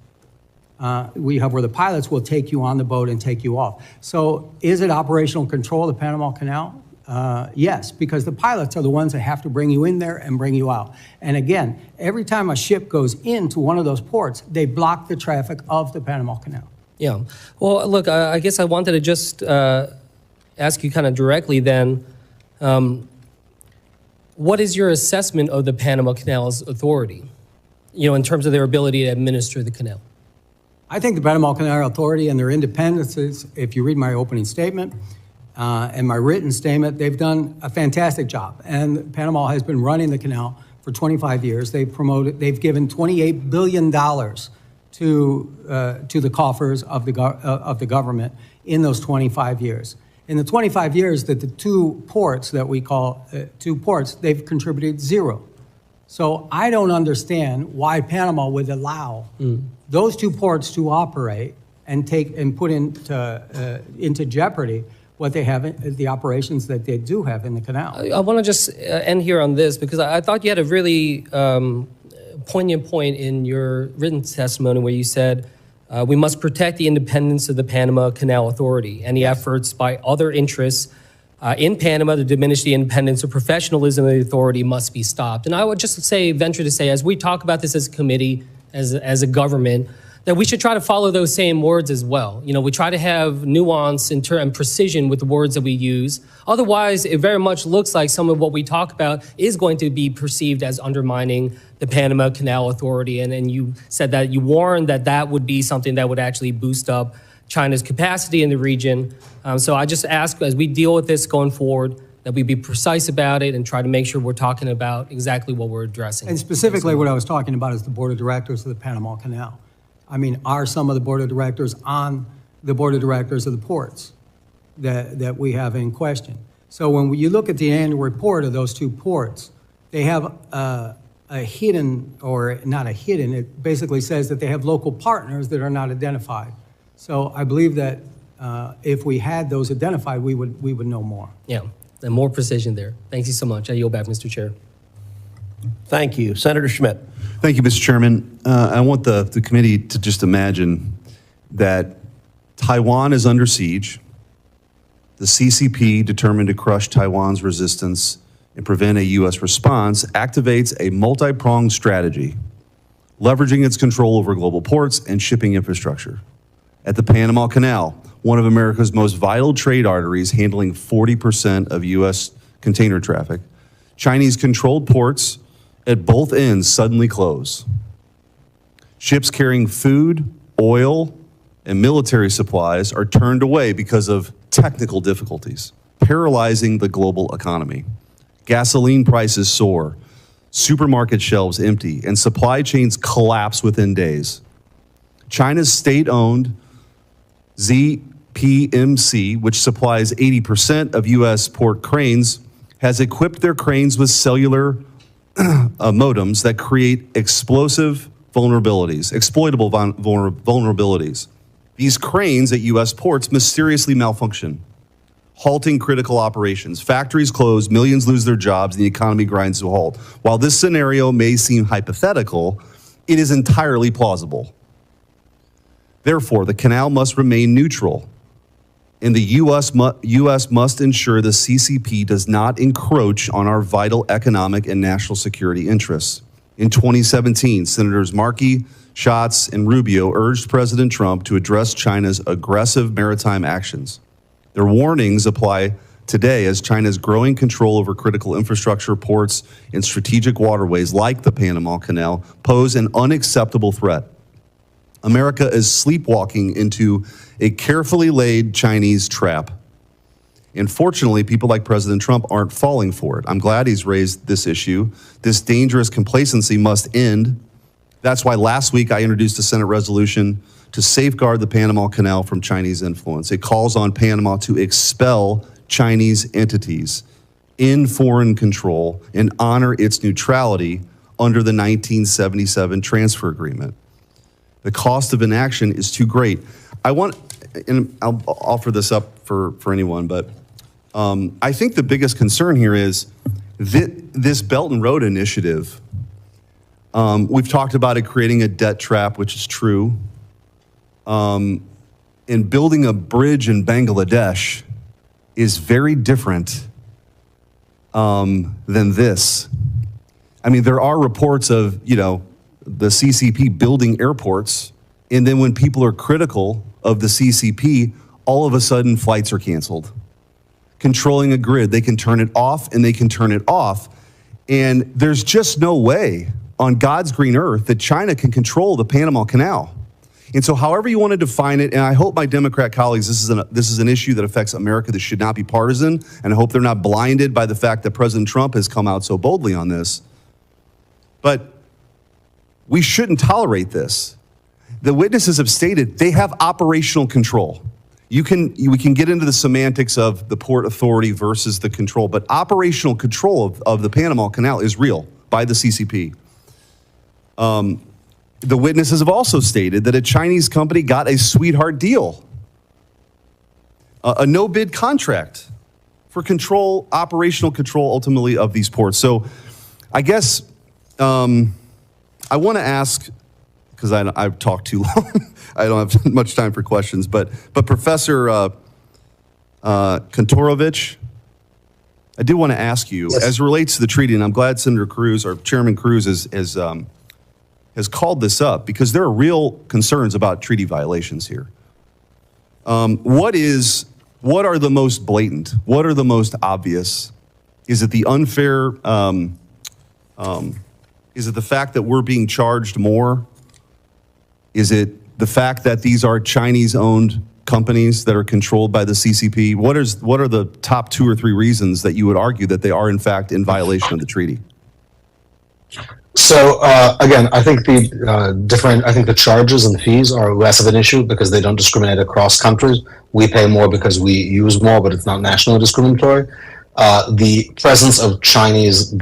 will take you on the boat and take you off. So is it operational control of the Panama Canal? Yes, because the pilots are the ones that have to bring you in there and bring you out. And again, every time a ship goes into one of those ports, they block the traffic of the Panama Canal. Yeah. Well, look, I guess I wanted to just ask you kind of directly then, what is your assessment of the Panama Canal's authority, in terms of their ability to administer the canal? I think the Panama Canal Authority and their independence is, if you read my opening statement and my written statement, they've done a fantastic job. And Panama has been running the canal for 25 years. They've given $28 billion to the coffers of the government in those 25 years. In the 25 years that the two ports that we call two ports, they've contributed zero. So I don't understand why Panama would allow those two ports to operate and put into jeopardy what they have, the operations that they do have in the canal. I want to just end here on this because I thought you had a really poignant point in your written testimony where you said, we must protect the independence of the Panama Canal Authority. Any efforts by other interests in Panama to diminish the independence or professionalism of the authority must be stopped. And I would just venture to say, as we talk about this as a committee, as a government, that we should try to follow those same words as well. You know, we try to have nuance and precision with the words that we use. Otherwise, it very much looks like some of what we talk about is going to be perceived as undermining the Panama Canal Authority. And you said that you warned that that would be something that would actually boost up China's capacity in the region. So I just ask, as we deal with this going forward, that we be precise about it and try to make sure we're talking about exactly what we're addressing. And specifically what I was talking about is the board of directors of the Panama Canal. I mean, are some of the board of directors on the board of directors of the ports that we have in question? So when you look at the annual report of those two ports, they have a hidden, or not a hidden, it basically says that they have local partners that are not identified. So I believe that if we had those identified, we would know more. Yeah, and more precision there. Thank you so much. I yield back, Mr. Chair. Thank you. Senator Schmidt. Thank you, Mr. Chairman. I want the committee to just imagine that Taiwan is under siege. The CCP, determined to crush Taiwan's resistance and prevent a U.S. response, activates a multi-pronged strategy, leveraging its control over global ports and shipping infrastructure. At the Panama Canal, one of America's most vital trade arteries, handling 40% of U.S. container traffic, Chinese-controlled ports at both ends suddenly close. Ships carrying food, oil, and military supplies are turned away because of technical difficulties, paralyzing the global economy. Gasoline prices soar, supermarket shelves empty, and supply chains collapse within days. China's state-owned ZPMC, which supplies 80% of U.S. port cranes, has equipped their cranes with cellular modems that create exploitable vulnerabilities. These cranes at U.S. ports mysteriously malfunction, halting critical operations. Factories close, millions lose their jobs, and the economy grinds to a halt. While this scenario may seem hypothetical, it is entirely plausible. Therefore, the canal must remain neutral, and the U.S. must ensure the CCP does not encroach on our vital economic and national security interests. In 2017, Senators Markey, Schatz, and Rubio urged President Trump to address China's aggressive maritime actions. Their warnings apply today as China's growing control over critical infrastructure, ports, and strategic waterways like the Panama Canal pose an unacceptable threat. America is sleepwalking into a carefully laid Chinese trap. And fortunately, people like President Trump aren't falling for it. I'm glad he's raised this issue. This dangerous complacency must end. That's why last week I introduced a Senate resolution to safeguard the Panama Canal from Chinese influence. It calls on Panama to expel Chinese entities in foreign control and honor its neutrality under the 1977 transfer agreement. The cost of inaction is too great. And I'll offer this up for anyone, but I think the biggest concern here is this Belt and Road Initiative. We've talked about it creating a debt trap, which is true. And building a bridge in Bangladesh is very different than this. I mean, there are reports of, the CCP building airports, and then when people are critical of the CCP, all of a sudden flights are canceled. Controlling a grid, they can turn it off and they can turn it off. And there's just no way on God's green earth that China can control the Panama Canal. And so however you want to define it, and I hope my Democrat colleagues, this is an issue that affects America that should not be partisan, and I hope they're not blinded by the fact that President Trump has come out so boldly on this. But we shouldn't tolerate this. The witnesses have stated they have operational control. We can get into the semantics of the Port Authority versus the control, but operational control of the Panama Canal is real. by the CCP. The witnesses have also stated that a Chinese company got a sweetheart deal, a no-bid contract for operational control, ultimately, of these ports. So I guess I want to ask, because I've talked too long, I don't have much time for questions, but Professor Kantorovich, I did want to ask you, Yes. as it relates to the treaty, and I'm glad Senator Cruz, or Chairman Cruz, has called this up, because there are real concerns about treaty violations here. What are the most blatant? What are the most obvious? Is it the unfair, is it the fact that we're being charged more? Is it the fact that these are Chinese-owned companies that are controlled by the CCP? What are the top 2 or 3 reasons that you would argue that they are, in fact, in violation of the treaty? So again, I think the charges and fees are less of an issue because they don't discriminate across countries. We pay more because we use more, but it's not nationally discriminatory. The presence of Chinese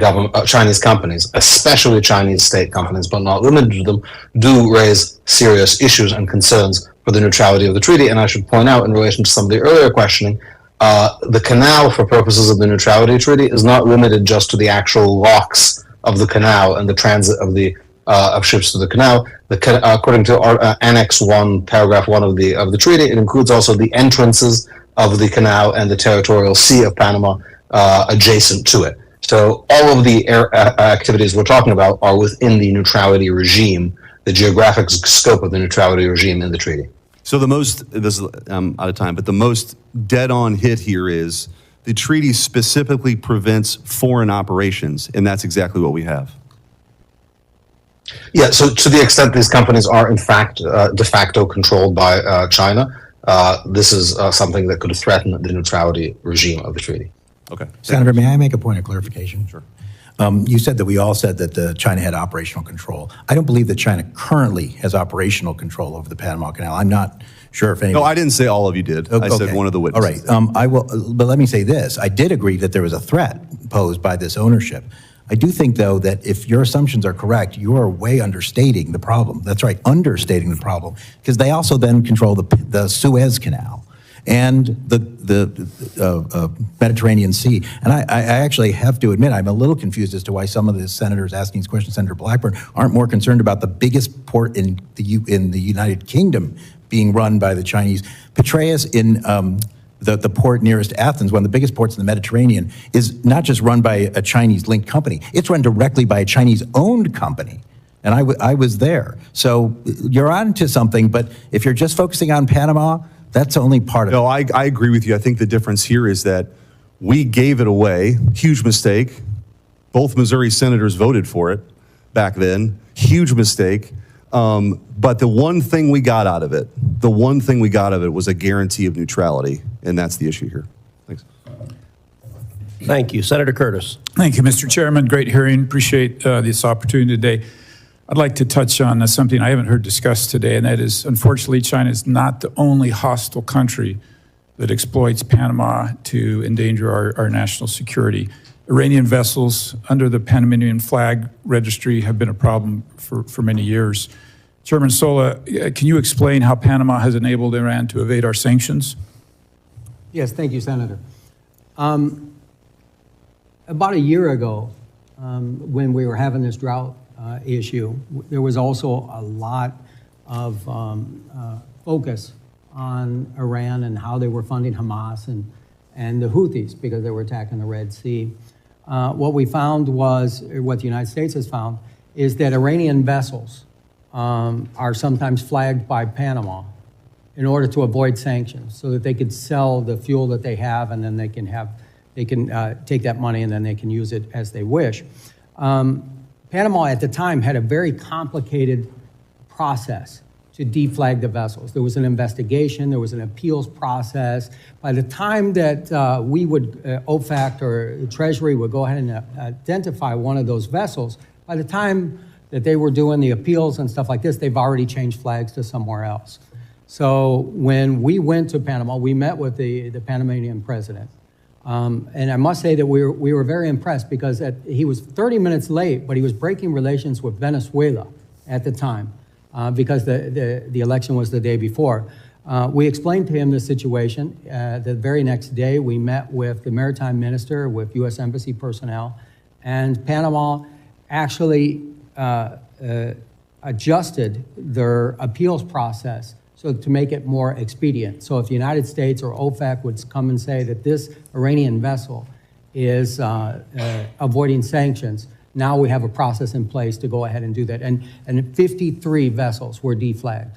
companies, especially Chinese state companies, but not limited to them, do raise serious issues and concerns for the neutrality of the treaty. And I should point out, in relation to some of the earlier questioning, the canal, for purposes of the neutrality treaty, is not limited just to the actual locks of the canal and the transit of ships to the canal. According to Annex 1, Paragraph 1 of the treaty, it includes also the entrances of the canal and the territorial sea of Panama adjacent to it. So all of the activities we're talking about are within the neutrality regime, the geographic scope of the neutrality regime in the treaty. So I'm out of time, but the most dead-on hit here is the treaty specifically prevents foreign operations, and that's exactly what we have. Yeah, so to the extent these companies are in fact de facto controlled by China, this is something that could threaten the neutrality regime of the treaty. Okay. Senator, may I make a point of clarification? Sure. You said that we all said that China had operational control. I don't believe that China currently has operational control over the Panama Canal. I'm not sure if any. No, I didn't say all of you did. I said one of the witnesses. All right. I will, but let me say this. I did agree that there was a threat posed by this ownership. I do think, though, that if your assumptions are correct, you are way understating the problem. That's right, understating the problem, because they also then control the Suez Canal and the Mediterranean Sea. And I actually have to admit, I'm a little confused as to why some of the senators asking these questions, Senator Blackburn, aren't more concerned about the biggest port in the United Kingdom being run by the Chinese. Petraeus in the port nearest Athens, one of the biggest ports in the Mediterranean, is not just run by a Chinese-linked company. It's run directly by a Chinese-owned company. And I was there. So you're on to something, but if you're just focusing on Panama, that's only part of it. No, I agree with you. I think the difference here is that we gave it away. Huge mistake. Both Missouri senators voted for it back then. Huge mistake. But the one thing we got out of it, was a guarantee of neutrality, and that's the issue here. Thanks. Thank you. Senator Curtis. Thank you, Mr. Chairman. Great hearing. Appreciate this opportunity today. I'd like to touch on something I haven't heard discussed today, and that is, unfortunately, China is not the only hostile country that exploits Panama to endanger our national security. Iranian vessels under the Panamanian flag registry have been a problem for many years. Chairman Sola, can you explain how Panama has enabled Iran to evade our sanctions? Yes, thank you, Senator. About a year ago, when we were having this drought issue, there was also a lot of focus on Iran and how they were funding Hamas and the Houthis because they were attacking the Red Sea. What we found was, what the United States has found, is that Iranian vessels are sometimes flagged by Panama in order to avoid sanctions so that they could sell the fuel that they have, and then they can take that money and then they can use it as they wish. Panama at the time had a very complicated process to deflag the vessels. There was an investigation, there was an appeals process. By the time that we would, OFAC or Treasury would go ahead and identify one of those vessels, by the time that they were doing the appeals and stuff like this, they've already changed flags to somewhere else. So when we went to Panama, we met with the Panamanian president. And I must say that we were very impressed because he was 30 minutes late, but he was breaking relations with Venezuela at the time because the election was the day before. We explained to him the situation. The very next day, we met with the Maritime Minister, with U.S. Embassy personnel, and Panama actually adjusted their appeals process so to make it more expedient. So if the United States or OFAC would come and say that this Iranian vessel is avoiding sanctions, now we have a process in place to go ahead and do that. And 53 vessels were deflagged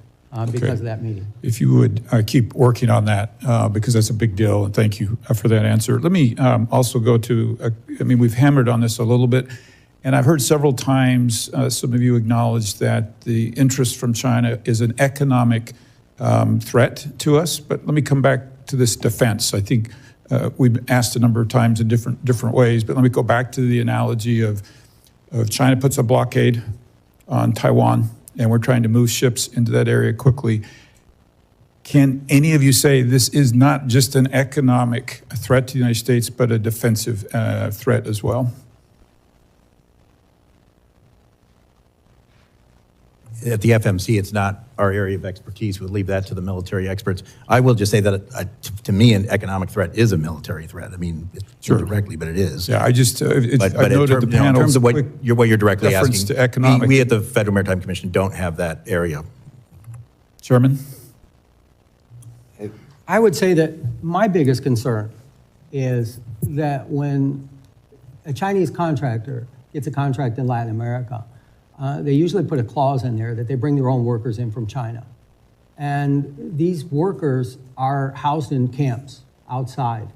because of that meeting. If you would keep working on that, because that's a big deal, and thank you for that answer. Let me also go to, we've hammered on this a little bit, and I've heard several times some of you acknowledge that the interest from China is an economic threat to us, but let me come back to this defense. I think we've asked a number of times in different ways, but let me go back to the analogy of China puts a blockade on Taiwan, and we're trying to move ships into that area quickly. Can any of you say this is not just an economic threat to the United States, but a defensive threat as well? At the FMC, it's not our area of expertise. We'll leave that to the military experts. I will just say that, to me, an economic threat is a military threat. I mean, it's not directly, but it is. Yeah, I just, but I noted the panel's in terms of what you're directly asking, to economic. We at the Federal Maritime Commission don't have that area. Chairman? I would say that my biggest concern is that when a Chinese contractor gets a contract in Latin America, they usually put a clause in there that they bring their own workers in from China. And these workers are housed in camps outside.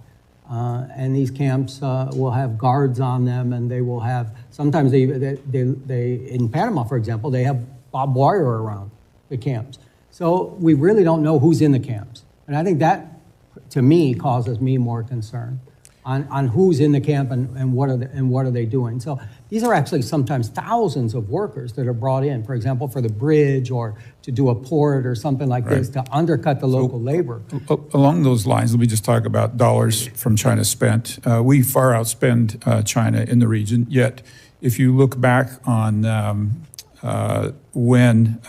And these camps will have guards on them, and they will have, sometimes they in Panama, for example, they have barbed wire around the camps. So we really don't know who's in the camps. And I think that, to me, causes me more concern on who's in the camp and what are they doing. So these are actually sometimes thousands of workers that are brought in, for example, for the bridge or to do a port or something like this to undercut the local labor. Along those lines, let me just talk about dollars from China spent. We far outspend China in the region, yet if you look back on when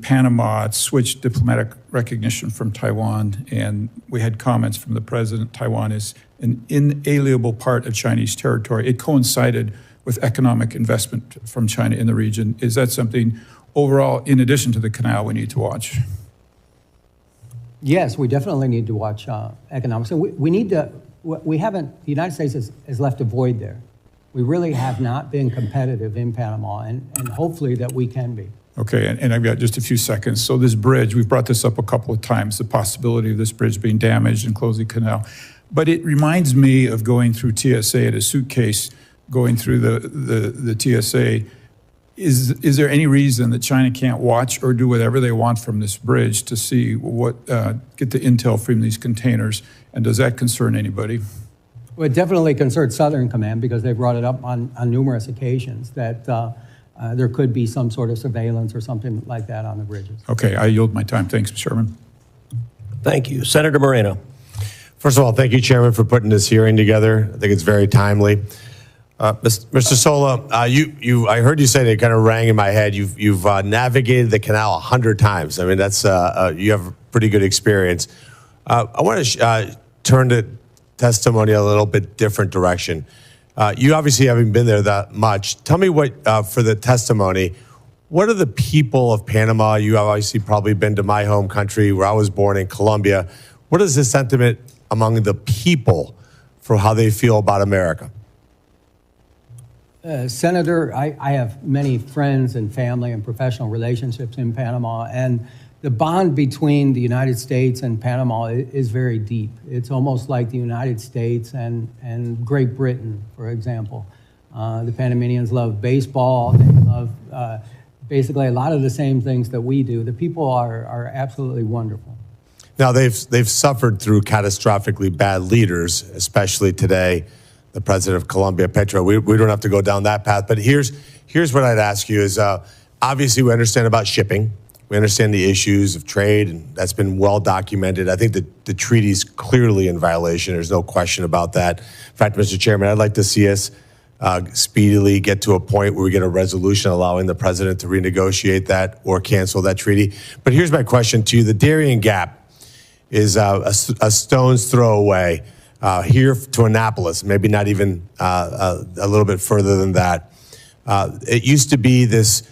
Panama switched diplomatic recognition from Taiwan, and we had comments from the president, Taiwan is an inalienable part of Chinese territory. It coincided with economic investment from China in the region. Is that something overall, in addition to the canal, we need to watch? Yes, we definitely need to watch economics. So we need to, we haven't, the United States has left a void there. We really have not been competitive in Panama, and hopefully that we can be. Okay, and I've got just a few seconds. So this bridge, we've brought this up a couple of times, the possibility of this bridge being damaged and closing canal. But it reminds me of going through TSA at a suitcase, going through the TSA. Is there any reason that China can't watch or do whatever they want from this bridge to see what, get the intel from these containers? And does that concern anybody? Well, it definitely concerns Southern Command because they brought it up on numerous occasions that there could be some sort of surveillance or something like that on the bridges. Okay, I yield my time. Thanks, Mr. Chairman. Thank you. Senator Moreno. First of all, thank you, Chairman, for putting this hearing together. I think it's very timely. Mr. Sola, I heard you say that it kind of rang in my head. You've navigated the canal 100 times. I mean, that's you have pretty good experience. I want to turn to testimony a little bit different direction. You obviously haven't been there that much. Tell me what, for the testimony, what are the people of Panama? You have obviously probably been to my home country where I was born in Colombia. What is the sentiment among the people for how they feel about America? Senator, I have many friends and family and professional relationships in Panama, and the bond between the United States and Panama is very deep. It's almost like the United States and Great Britain, for example. The Panamanians love baseball. They love basically a lot of the same things that we do. The people are absolutely wonderful. Now, they've suffered through catastrophically bad leaders, especially today, the president of Colombia, Petro. We don't have to go down that path, but here's what I'd ask you is, obviously we understand about shipping. We understand the issues of trade, and that's been well documented. I think that the treaty is clearly in violation. There's no question about that. In fact, Mr. Chairman, I'd like to see us speedily get to a point where we get a resolution allowing the president to renegotiate that or cancel that treaty. But here's my question to you. The Darien Gap is a stone's throw away here to Annapolis, maybe not even a little bit further than that. It used to be this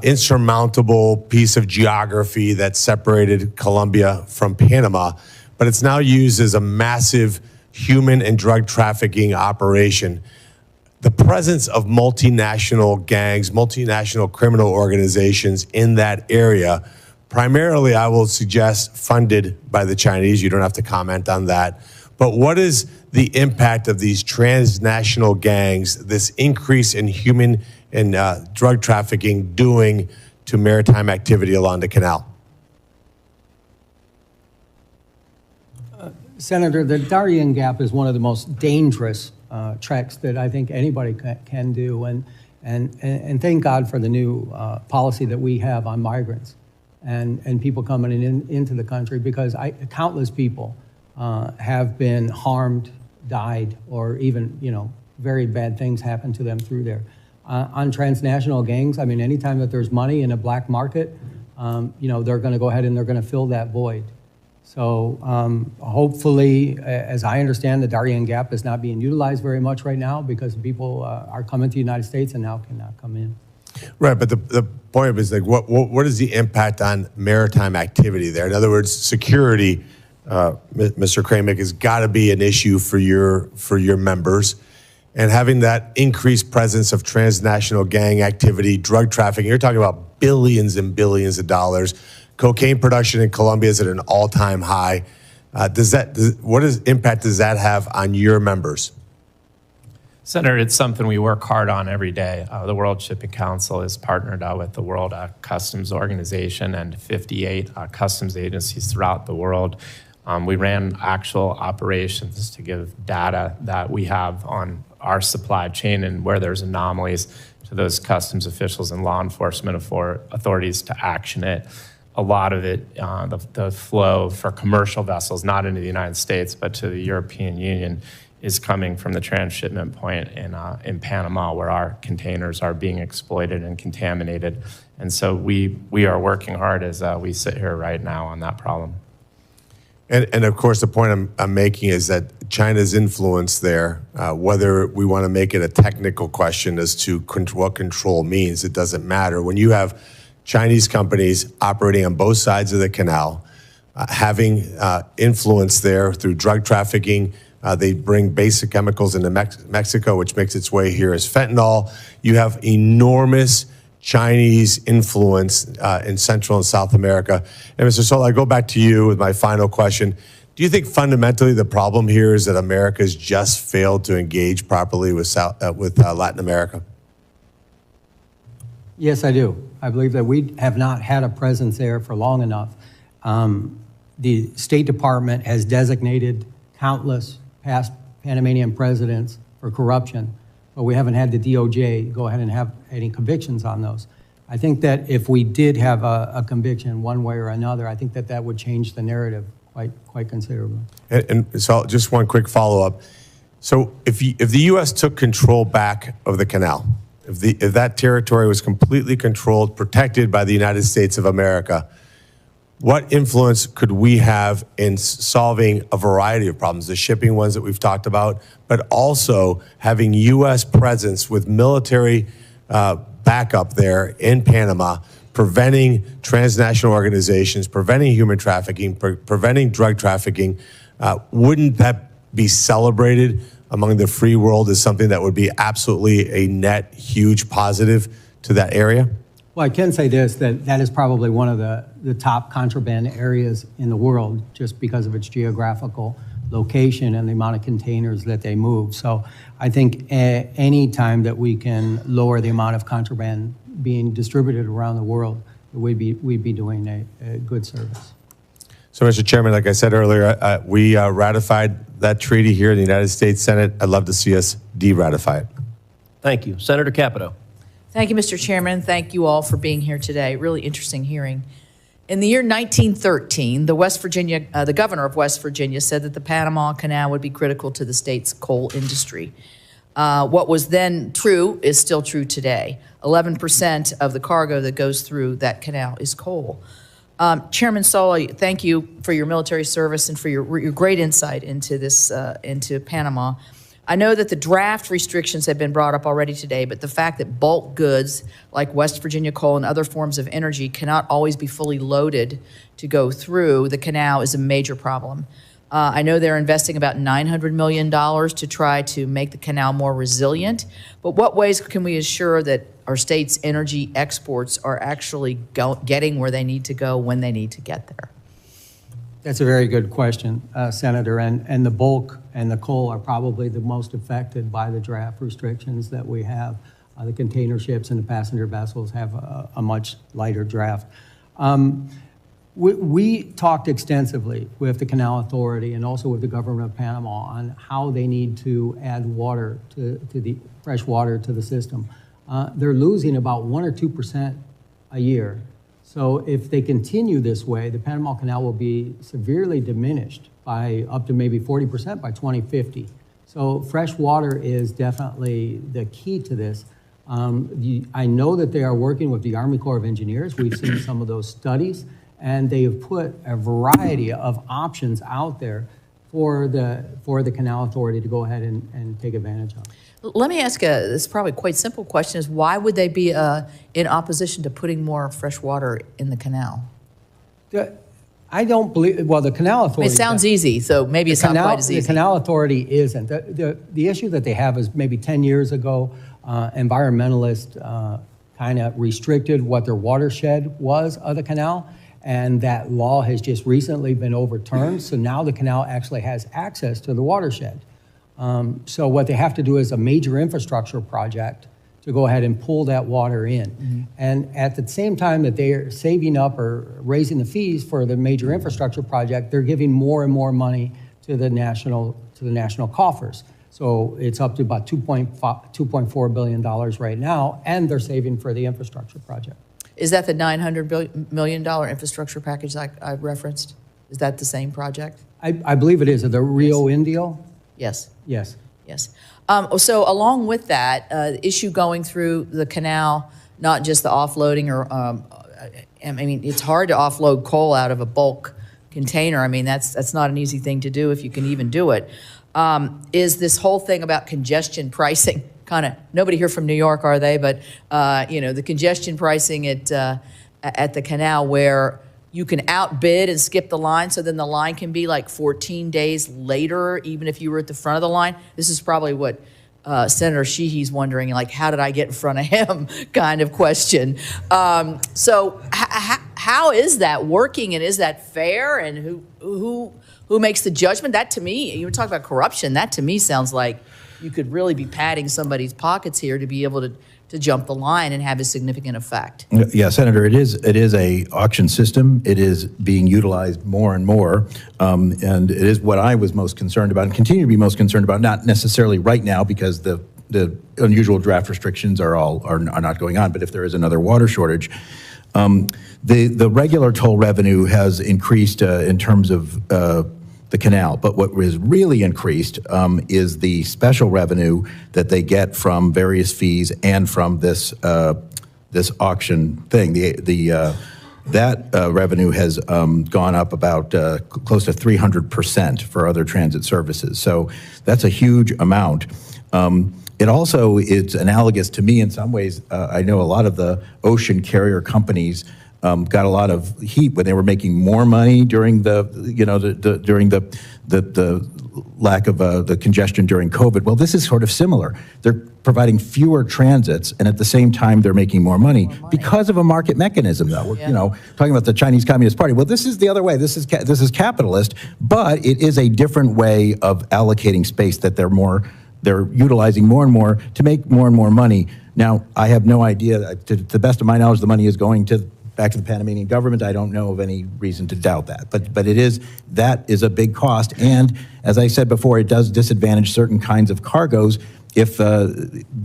insurmountable piece of geography that separated Colombia from Panama, but it's now used as a massive human and drug trafficking operation. The presence of multinational gangs, multinational criminal organizations in that area, primarily, I will suggest, funded by the Chinese. You don't have to comment on that. But what is the impact of these transnational gangs, this increase in human and drug trafficking doing to maritime activity along the canal? Senator, the Darien Gap is one of the most dangerous treks that I think anybody can do. And thank God for the new policy that we have on migrants and people coming into the country, because countless people have been harmed, died, or even, very bad things happen to them through there. On transnational gangs, I mean, anytime that there's money in a black market, they're going to go ahead and they're going to fill that void. So hopefully, as I understand, the Darien Gap is not being utilized very much right now because people are coming to the United States and now cannot come in. Right, but the point is, like, what is the impact on maritime activity there? In other words, security, Mr. Kramick, has got to be an issue for your members. And having that increased presence of transnational gang activity, drug trafficking, you're talking about billions and billions of dollars. Cocaine production in Colombia is at an all-time high. What impact does that have on your members? Senator, it's something we work hard on every day. The World Shipping Council is partnered with the World Customs Organization and 58 customs agencies throughout the world. We ran actual operations to give data that we have on our supply chain and where there's anomalies to those customs officials and law enforcement authorities to action it. A lot of it, the flow for commercial vessels, not into the United States, but to the European Union, is coming from the transshipment point in Panama, where our containers are being exploited and contaminated. And so we are working hard as we sit here right now on that problem. And of course, the point I'm making is that China's influence there, whether we want to make it a technical question as to what control means, it doesn't matter. When you have Chinese companies operating on both sides of the canal, having influence there through drug trafficking, they bring basic chemicals into Mexico, which makes its way here as fentanyl. You have enormous Chinese influence in Central and South America. And Mr. Sola, I go back to you with my final question. Do you think fundamentally the problem here is that America's just failed to engage properly with Latin America? Yes, I do. I believe that we have not had a presence there for long enough. The State Department has designated countless past Panamanian presidents for corruption, but we haven't had the DOJ go ahead and have any convictions on those. I think that if we did have a conviction one way or another, I think that that would change the narrative quite considerably. And so just one quick follow-up. So if the U.S. took control back of the canal, if that territory was completely controlled, protected by the United States of America, what influence could we have in solving a variety of problems, the shipping ones that we've talked about, but also having U.S. presence with military backup there in Panama, preventing transnational organizations, preventing human trafficking, preventing drug trafficking? Wouldn't that be celebrated among the free world as something that would be absolutely a net huge positive to that area? Well, I can say this, that is probably one of the top contraband areas in the world just because of its geographical location and the amount of containers that they move. So I think any time that we can lower the amount of contraband being distributed around the world, we'd be doing a good service. So, Mr. Chairman, like I said earlier, we ratified that treaty here in the United States Senate. I'd love to see us de-ratify it. Thank you. Senator Capito. Thank you, Mr. Chairman. Thank you all for being here today. Really interesting hearing. In the year 1913, the governor of West Virginia said that the Panama Canal would be critical to the state's coal industry. What was then true is still true today. 11% of the cargo that goes through that canal is coal. Chairman Sola, thank you for your military service and for your great insight into this, into Panama. I know that the draft restrictions have been brought up already today, but the fact that bulk goods like West Virginia coal and other forms of energy cannot always be fully loaded to go through the canal is a major problem. I know they're investing about $900 million to try to make the canal more resilient, but what ways can we assure that our state's energy exports are actually getting where they need to go when they need to get there? That's a very good question, Senator, and the bulk and the coal are probably the most affected by the draft restrictions that we have. The container ships and the passenger vessels have a much lighter draft. We talked extensively with the Canal Authority and also with the government of Panama on how they need to add water to the fresh water to the system. They're losing about 1 or 2% a year. So if they continue this way, the Panama Canal will be severely diminished by up to maybe 40% by 2050. So fresh water is definitely the key to this. I know that they are working with the Army Corps of Engineers. We've seen some of those studies, and they have put a variety of options out there for the Canal Authority to go ahead and take advantage of. Let me ask this probably quite simple question is why would they be in opposition to putting more fresh water in the canal? I don't believe, well, the Canal Authority. I mean, it sounds easy, so maybe it's not quite as easy. The Canal Authority isn't. The issue that they have is maybe 10 years ago, environmentalists kind of restricted what their watershed was of the canal, and that law has just recently been overturned, so now the canal actually has access to the watershed. So what they have to do is a major infrastructure project to go ahead and pull that water in. Mm-hmm. And at the same time that they are saving up or raising the fees for the major infrastructure project, they're giving more and more money to the national coffers. So it's up to about $2.4 billion right now, and they're saving for the infrastructure project. Is that the $900 million infrastructure package I referenced? Is that the same project? I believe it is. The Rio Indio? Yes. Yes. Yes. So along with that, issue going through the canal, not just the offloading or, I mean, it's hard to offload coal out of a bulk container. I mean, that's not an easy thing to do if you can even do it. Is this whole thing about congestion pricing, kind of, nobody here from New York, are they? But, you know, the congestion pricing at the canal where you can outbid and skip the line, so then the line can be like 14 days later, even if you were at the front of the line. This is probably what Senator Sheehy's wondering, like, how did I get in front of him kind of question. So how is that working, and is that fair, and who makes the judgment? That to me, you were talking about corruption, that to me sounds like you could really be padding somebody's pockets here to be able to jump the line and have a significant effect. Yeah, Senator, it is a auction system. It is being utilized more and more, and it is what I was most concerned about and continue to be most concerned about. Not necessarily right now because the unusual draft restrictions are not going on, but if there is another water shortage, the regular toll revenue has increased in terms of the canal, but what was really increased is the special revenue that they get from various fees and from this this auction thing. That revenue has gone up about close to 300% for other transit services. So that's a huge amount. It also is analogous to me in some ways. I know a lot of the ocean carrier companies got a lot of heat when they were making more money during the lack of the congestion during COVID. Well, this is sort of similar. They're providing fewer transits, and at the same time, they're making more money because of a market mechanism. Though, you know, talking about the Chinese Communist Party. Well, this is the other way. This is capitalist, but it is a different way of allocating space that they're utilizing more and more to make more and more money. Now, I have no idea. To the best of my knowledge, the money is going back to the Panamanian government. I don't know of any reason to doubt that, but that is a big cost, and as I said before, it does disadvantage certain kinds of cargoes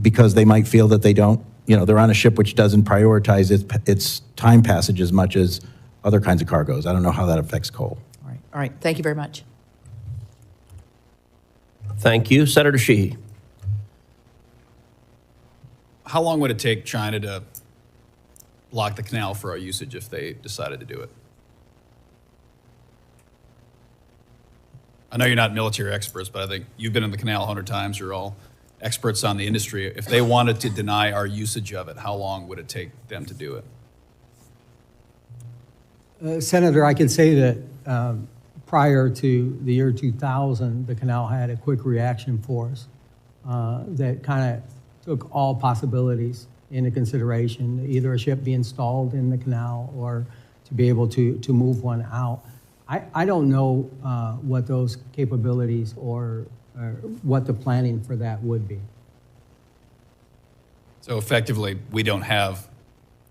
because they might feel that they don't, they're on a ship which doesn't prioritize its time passage as much as other kinds of cargoes. I don't know how that affects coal. All right. Thank you very much. Thank you. Senator Sheehy. How long would it take China to block the canal for our usage if they decided to do it? I know you're not military experts, but I think you've been in the canal 100 times. You're all experts on the industry. If they wanted to deny our usage of it, how long would it take them to do it? Senator, I can say that prior to the year 2000, the canal had a quick reaction force that kind of took all possibilities into consideration, either a ship be installed in the canal or to be able to move one out. I don't know what those capabilities or what the planning for that would be. So effectively, we don't have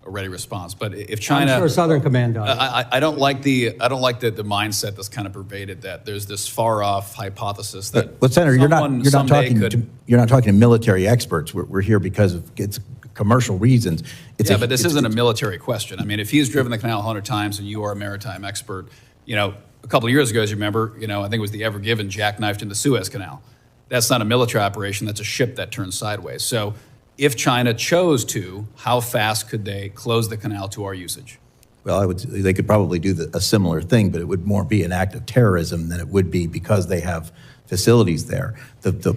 a ready response. But if China, I'm sure Southern Command does. I don't like the mindset that's kind of pervaded that there's this far off hypothesis that. But Senator, you're not talking to military experts. We're here because of it's commercial reasons. But this isn't a military question. I mean, if he's driven the canal 100 times and you are a maritime expert, you know, a couple of years ago, as you remember, you know, I think it was the Ever Given jackknifed in the Suez Canal. That's not a military operation. That's a ship that turns sideways. So if China chose to, how fast could they close the canal to our usage? Well, they could probably do a similar thing, but it would more be an act of terrorism than it would be because they have facilities there.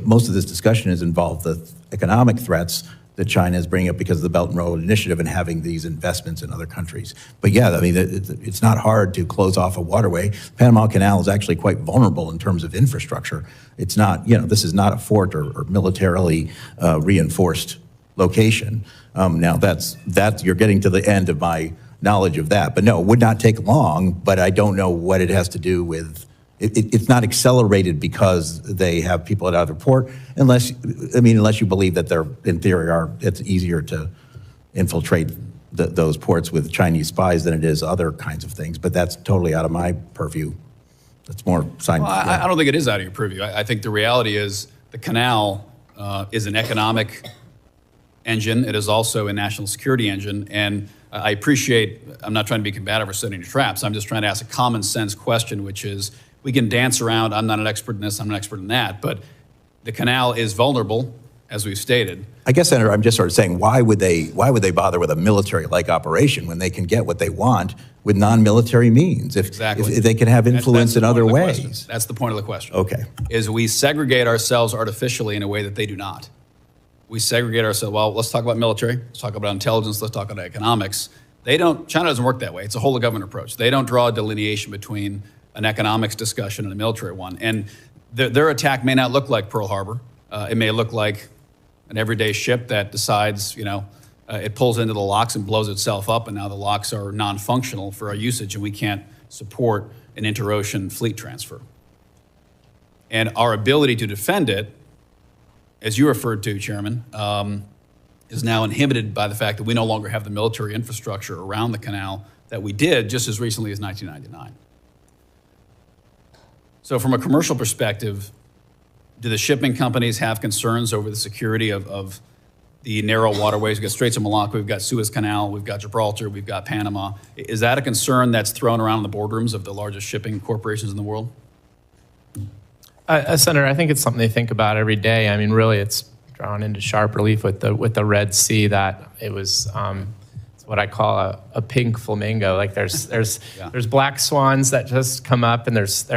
Most of this discussion has involved the economic threats that China is bringing up because of the Belt and Road Initiative and having these investments in other countries. But yeah, I mean, it's not hard to close off a waterway. Panama Canal is actually quite vulnerable in terms of infrastructure. It's not, you know, this is not a fort or militarily reinforced location. Now that's you're getting to the end of my knowledge of that. But no, it would not take long, but I don't know what it has to do with, it's not accelerated because they have people at either port, unless you believe that they're, in theory, it's easier to infiltrate those ports with Chinese spies than it is other kinds of things. But that's totally out of my purview. That's more science. Well, I don't think it is out of your purview. I think the reality is the canal is an economic engine. It is also a national security engine. And I appreciate, I'm not trying to be combative or setting traps. I'm just trying to ask a common sense question, which is, we can dance around, I'm not an expert in this, I'm an expert in that, but the canal is vulnerable, as we've stated. I guess, Senator, I'm just sort of saying, why would they bother with a military-like operation when they can get what they want with non-military means? If they can have influence in other ways. That's the point of the question. Okay. Is we segregate ourselves artificially in a way that they do not. We segregate ourselves, well, let's talk about military, let's talk about intelligence, let's talk about economics. China doesn't work that way. It's a whole of government approach. They don't draw a delineation between an economics discussion and a military one. And their attack may not look like Pearl Harbor. It may look like an everyday ship that decides, it pulls into the locks and blows itself up, and now the locks are non-functional for our usage, and we can't support an inter-ocean fleet transfer. And our ability to defend it, as you referred to, Chairman, is now inhibited by the fact that we no longer have the military infrastructure around the canal that we did just as recently as 1999. So from a commercial perspective, do the shipping companies have concerns over the security of the narrow waterways? We've got Straits of Malacca, we've got Suez Canal, we've got Gibraltar, we've got Panama. Is that a concern that's thrown around in the boardrooms of the largest shipping corporations in the world? Senator, I think it's something they think about every day. I mean, really, it's drawn into sharp relief with the Red Sea that it was it's what I call a pink flamingo. Like there's black swans that just come up, and there's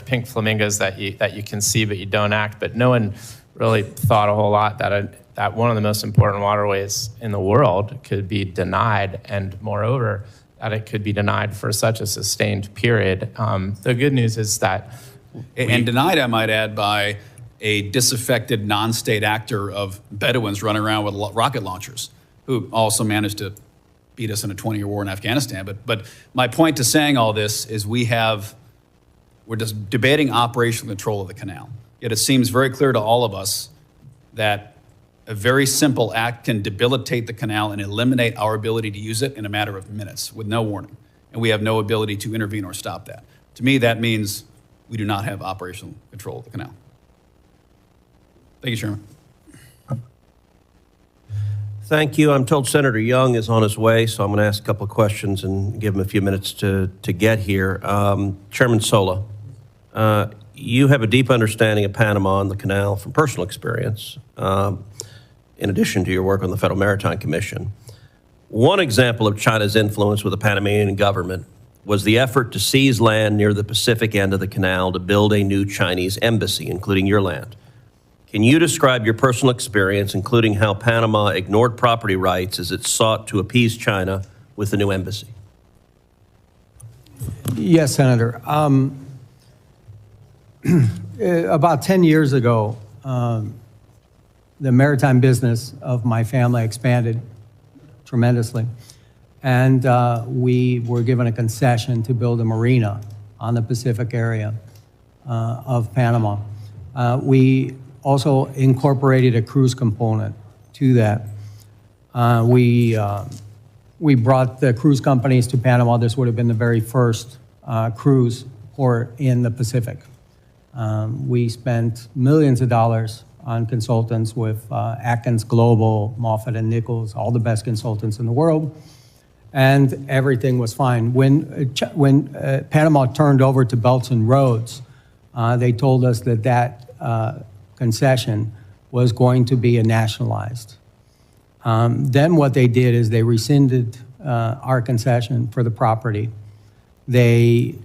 pink flamingos that you can see but you don't act. But no one really thought a whole lot that one of the most important waterways in the world could be denied, and moreover, that it could be denied for such a sustained period. The good news is that. And denied, I might add, by a disaffected non-state actor of Bedouins running around with rocket launchers, who also managed to beat us in a 20-year war in Afghanistan. But my point to saying all this is we're just debating operational control of the canal. Yet it seems very clear to all of us that a very simple act can debilitate the canal and eliminate our ability to use it in a matter of minutes with no warning. And we have no ability to intervene or stop that. To me, that means we do not have operational control of the canal. Thank you, Chairman. Thank you. I'm told Senator Young is on his way, so I'm going to ask a couple of questions and give him a few minutes to get here. Chairman Sola, you have a deep understanding of Panama and the canal from personal experience, in addition to your work on the Federal Maritime Commission. One example of China's influence with the Panamanian government was the effort to seize land near the Pacific end of the canal to build a new Chinese embassy, including your land. Can you describe your personal experience, including how Panama ignored property rights as it sought to appease China with the new embassy? Yes, Senator. About 10 years ago, the maritime business of my family expanded tremendously. And we were given a concession to build a marina on the Pacific area of Panama. We also incorporated a cruise component to that. We brought the cruise companies to Panama. This would have been the very first cruise port in the Pacific. We spent millions of dollars on consultants with Atkins Global, Moffett and Nichols, all the best consultants in the world, and everything was fine. When Panama turned over to Belts and Roads, they told us that that concession was going to be nationalized. Then what they did is they rescinded our concession for the property. We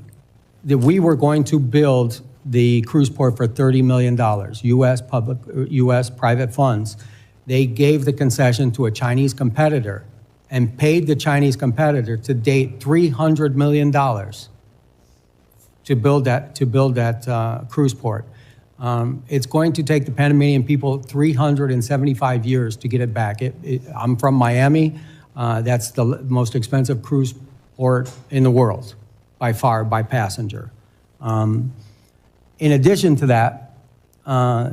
were going to build the cruise port for $30 million, U.S. private funds. They gave the concession to a Chinese competitor and paid the Chinese competitor to date $300 million to build that cruise port. It's going to take the Panamanian people 375 years to get it back. I'm from Miami. That's the most expensive cruise port in the world, by far, by passenger. In addition to that,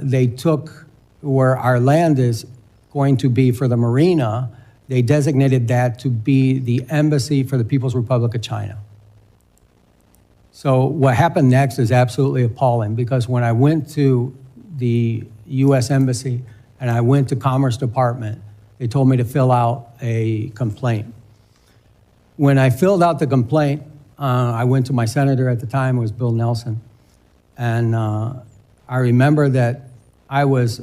they took where our land is going to be for the marina, they designated that to be the embassy for the People's Republic of China. So what happened next is absolutely appalling, because when I went to the U.S. Embassy and I went to Commerce Department, they told me to fill out a complaint. When I filled out the complaint, I went to my senator at the time, it was Bill Nelson, and I remember that I was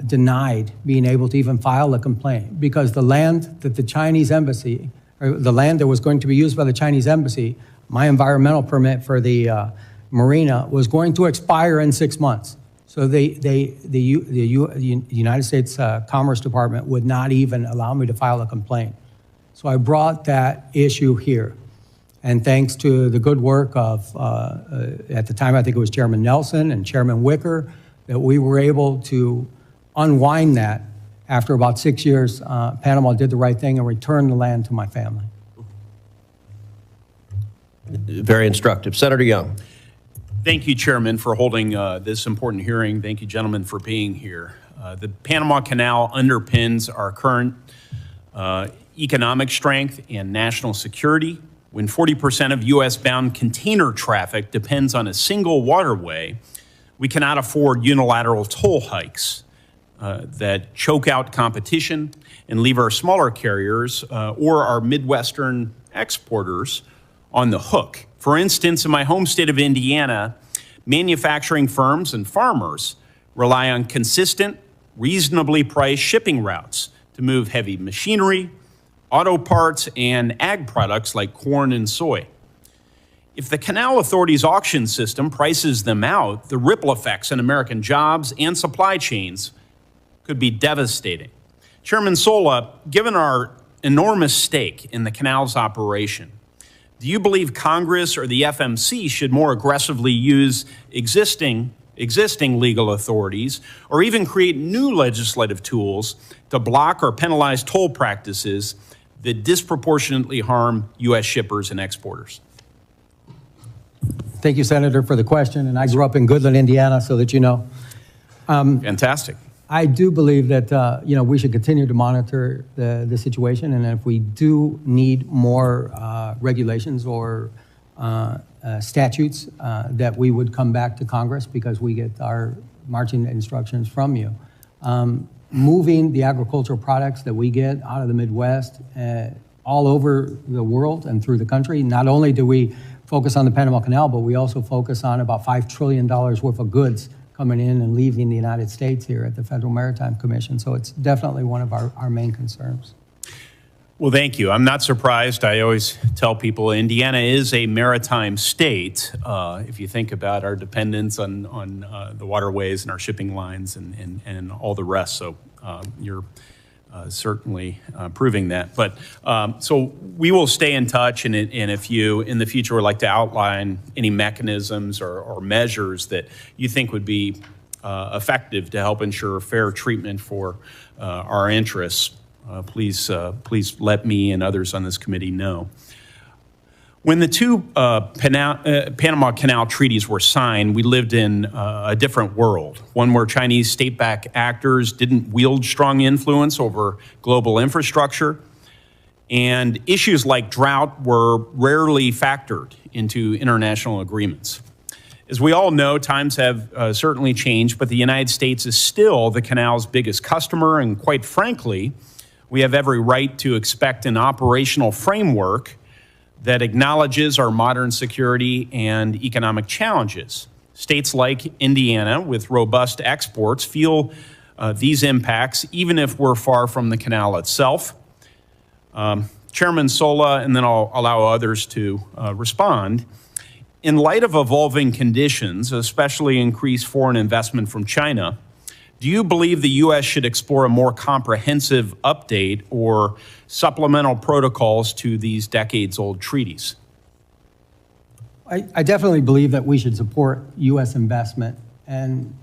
denied being able to even file a complaint, because the land that the Chinese embassy, or the land that was going to be used by the Chinese embassy, my environmental permit for the marina was going to expire in 6 months. So the United States Commerce Department would not even allow me to file a complaint. So I brought that issue here. And thanks to the good work of, at the time, I think it was Chairman Nelson and Chairman Wicker, that we were able to unwind that. After about 6 years, Panama did the right thing and returned the land to my family. Very instructive. Senator Young. Thank you, Chairman, for holding this important hearing. Thank you, gentlemen, for being here. The Panama Canal underpins our current economic strength and national security. When 40% of U.S.-bound container traffic depends on a single waterway, we cannot afford unilateral toll hikes that choke out competition and leave our smaller carriers or our Midwestern exporters on the hook. For instance, in my home state of Indiana, manufacturing firms and farmers rely on consistent, reasonably priced shipping routes to move heavy machinery, auto parts, and ag products like corn and soy. If the Canal Authority's auction system prices them out, the ripple effects on American jobs and supply chains could be devastating. Chairman Sola, given our enormous stake in the canal's operation, do you believe Congress or the FMC should more aggressively use existing legal authorities, or even create new legislative tools to block or penalize toll practices that disproportionately harm U.S. shippers and exporters? Thank you, Senator, for the question. And I grew up in Goodland, Indiana, so that you know. Fantastic. I do believe that we should continue to monitor the situation, and if we do need more regulations or statutes, that we would come back to Congress, because we get our marching instructions from you. moving the agricultural products that we get out of the Midwest all over the world and through the country. Not only do we focus on the Panama Canal, but we also focus on about $5 trillion worth of goods coming in and leaving the United States here at the Federal Maritime Commission. So it's definitely one of our main concerns. Well, thank you. I'm not surprised. I always tell people Indiana is a maritime state. If you think about our dependence on the waterways and our shipping lines and all the rest. So you're certainly proving that. But so we will stay in touch. And if you in the future would like to outline any mechanisms or measures that you think would be effective to help ensure fair treatment for our interests, please let me and others on this committee know. When the two Panama Canal treaties were signed, we lived in a different world, one where Chinese state-backed actors didn't wield strong influence over global infrastructure, and issues like drought were rarely factored into international agreements. As we all know, times have certainly changed, but the United States is still the canal's biggest customer, and quite frankly, we have every right to expect an operational framework that acknowledges our modern security and economic challenges. States like Indiana, with robust exports, feel these impacts, even if we're far from the canal itself. Chairman Sola, and then I'll allow others to respond. In light of evolving conditions, especially increased foreign investment from China, do you believe the U.S. should explore a more comprehensive update or supplemental protocols to these decades-old treaties? I definitely believe that we should support U.S. investment, and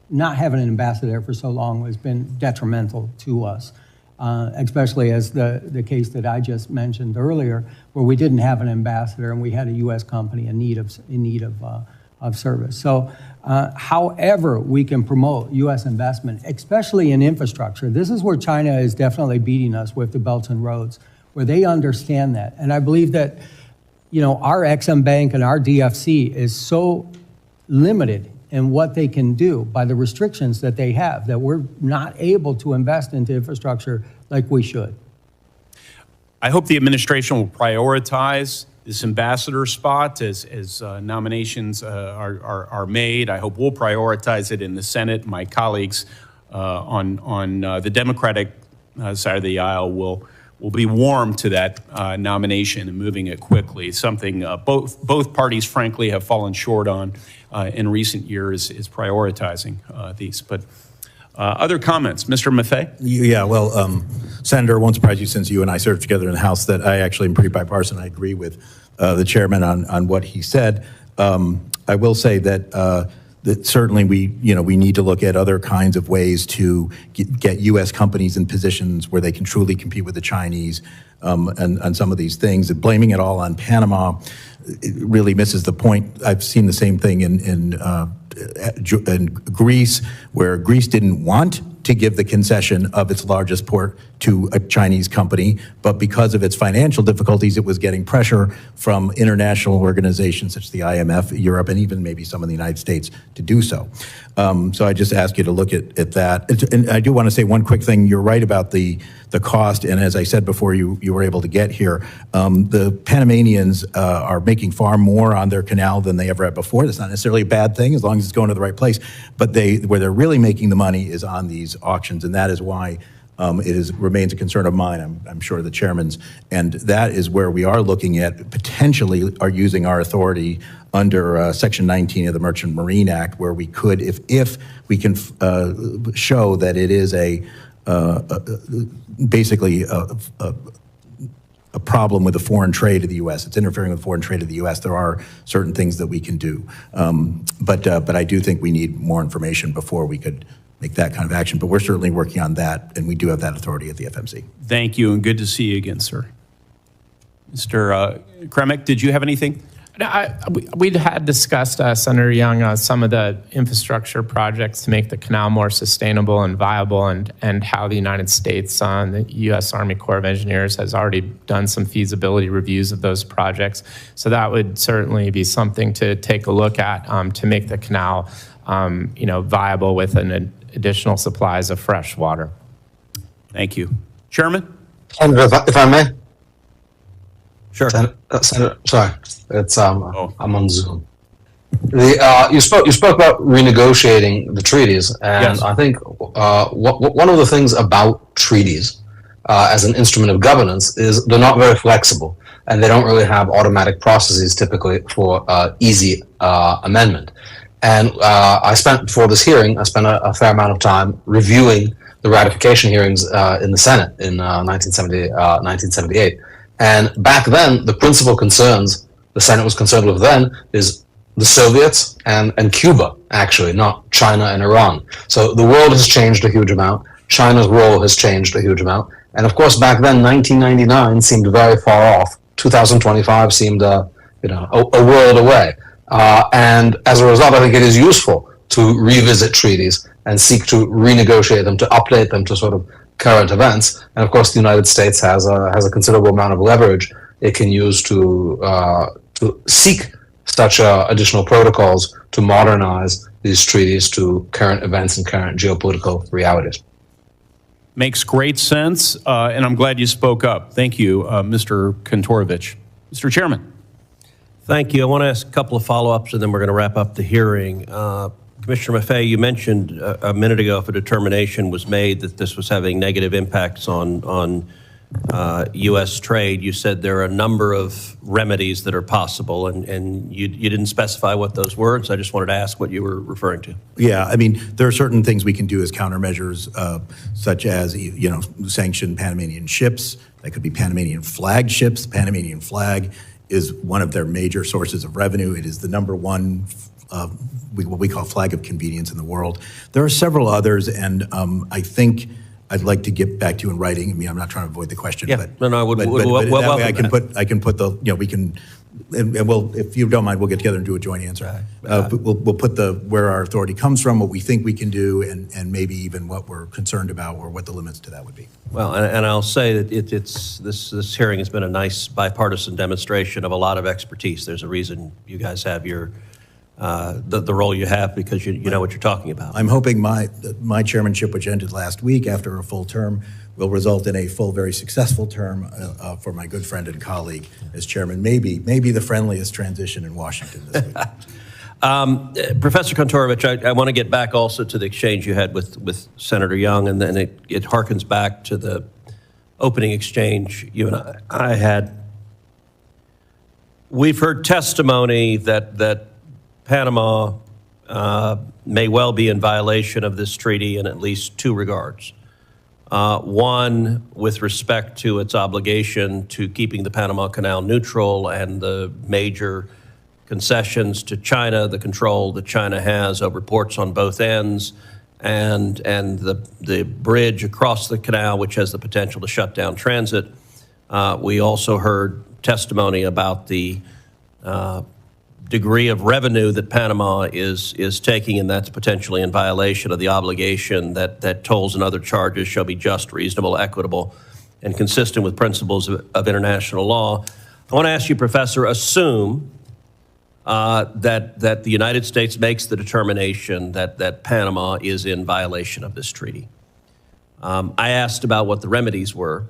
not having an ambassador for so long has been detrimental to us, especially as the case that I just mentioned earlier, where we didn't have an ambassador and we had a U.S. company in need of service. So however we can promote U.S. investment, especially in infrastructure, this is where China is definitely beating us with the Belt and Roads, where they understand that. And I believe that, our Ex-Im Bank and our DFC is so limited in what they can do by the restrictions that they have, that we're not able to invest into infrastructure like we should. I hope the administration will prioritize this ambassador spot as nominations are made. I hope we'll prioritize it in the Senate. My colleagues on the Democratic side of the aisle will be warm to that nomination and moving it quickly. Something both parties, frankly, have fallen short on in recent years is prioritizing these. But other comments, Mr. Maffei? Yeah, well, Senator, it won't surprise you since you and I served together in the House that I actually am pretty bipartisan. I agree with the chairman on what he said. I will say that certainly we need to look at other kinds of ways to get U.S. companies in positions where they can truly compete with the Chinese and some of these things. And blaming it all on Panama it really misses the point. I've seen the same thing in Greece, where Greece didn't want to give the concession of its largest port to a Chinese company, but because of its financial difficulties, it was getting pressure from international organizations such as the IMF, Europe, and even maybe some in the United States to do so. So I just ask you to look at that. And I do want to say one quick thing. You're right about the cost, and as I said before you were able to get here, the Panamanians are making far more on their canal than they ever had before. That's not necessarily a bad thing as long as it's going to the right place, but where they're really making the money is on these auctions, and that is why it remains a concern of mine, I'm sure the chairman's, and that is where we are looking at potentially are using our authority under Section 19 of the Merchant Marine Act, where we could, if we can show that it is basically a problem with the foreign trade of the U.S. It's interfering with foreign trade of the U.S. There are certain things that we can do, but I do think we need more information before we could make that kind of action. But we're certainly working on that, and we do have that authority at the FMC. Thank you, and good to see you again, sir. Mr. Kremick, did you have anything? We'd had discussed, Senator Young, some of the infrastructure projects to make the canal more sustainable and viable, and how the United States, the U.S. Army Corps of Engineers has already done some feasibility reviews of those projects. So that would certainly be something to take a look at to make the canal viable with an additional supplies of fresh water. Thank you. Chairman? Senator, if I may. Sure. Senator, sorry, it's I'm on Zoom. You spoke about renegotiating the treaties, and Yes. I think one of the things about treaties as an instrument of governance is they're not very flexible, and they don't really have automatic processes typically for easy amendment. And before this hearing, I spent a fair amount of time reviewing the ratification hearings in the Senate in 1978. And back then, the principal concerns the Senate was concerned with then is the Soviets and Cuba, actually, not China and Iran. So the world has changed a huge amount. China's role has changed a huge amount. And of course, back then, 1999 seemed very far off. 2025 seemed a world away. And as a result, I think it is useful to revisit treaties and seek to renegotiate them, to update them to sort of current events. And of course, the United States has a considerable amount of leverage it can use to seek such additional protocols to modernize these treaties to current events and current geopolitical realities. Makes great sense, and I'm glad you spoke up. Thank you, Mr. Kantorovich. Mr. Chairman. Thank you. I want to ask a couple of follow-ups, and then we're going to wrap up the hearing. Commissioner Maffei, you mentioned a minute ago if a determination was made that this was having negative impacts on U.S. trade. You said there are a number of remedies that are possible, and you didn't specify what those were, so I just wanted to ask what you were referring to. Yeah, I mean, there are certain things we can do as countermeasures, such as, sanction Panamanian ships. That could be Panamanian flag ships. The Panamanian flag is one of their major sources of revenue. It is the number one what we call flag of convenience in the world. There are several others, and I think I'd like to get back to you in writing. I mean, I'm not trying to avoid the question, but that way I can put the, we can, and we'll, if you don't mind, we'll get together and do a joint answer. We'll put where our authority comes from, what we think we can do, and maybe even what we're concerned about or what the limits to that would be. Well, and I'll say that this hearing has been a nice bipartisan demonstration of a lot of expertise. There's a reason you guys have your the role you have, because you know what you're talking about. I'm hoping my chairmanship, which ended last week after a full term, will result in a full, very successful term for my good friend and colleague as chairman. Maybe the friendliest transition in Washington this week. Professor Kantorovich, I want to get back also to the exchange you had with Senator Young, and then it harkens back to the opening exchange you and I had. We've heard testimony that Panama may well be in violation of this treaty in at least two regards. One, with respect to its obligation to keeping the Panama Canal neutral and the major concessions to China, the control that China has over ports on both ends, and the bridge across the canal, which has the potential to shut down transit. We also heard testimony about the degree of revenue that Panama is taking, and that's potentially in violation of the obligation that tolls and other charges shall be just, reasonable, equitable, and consistent with principles of international law. I want to ask you, Professor, assume that the United States makes the determination that Panama is in violation of this treaty. I asked about what the remedies were,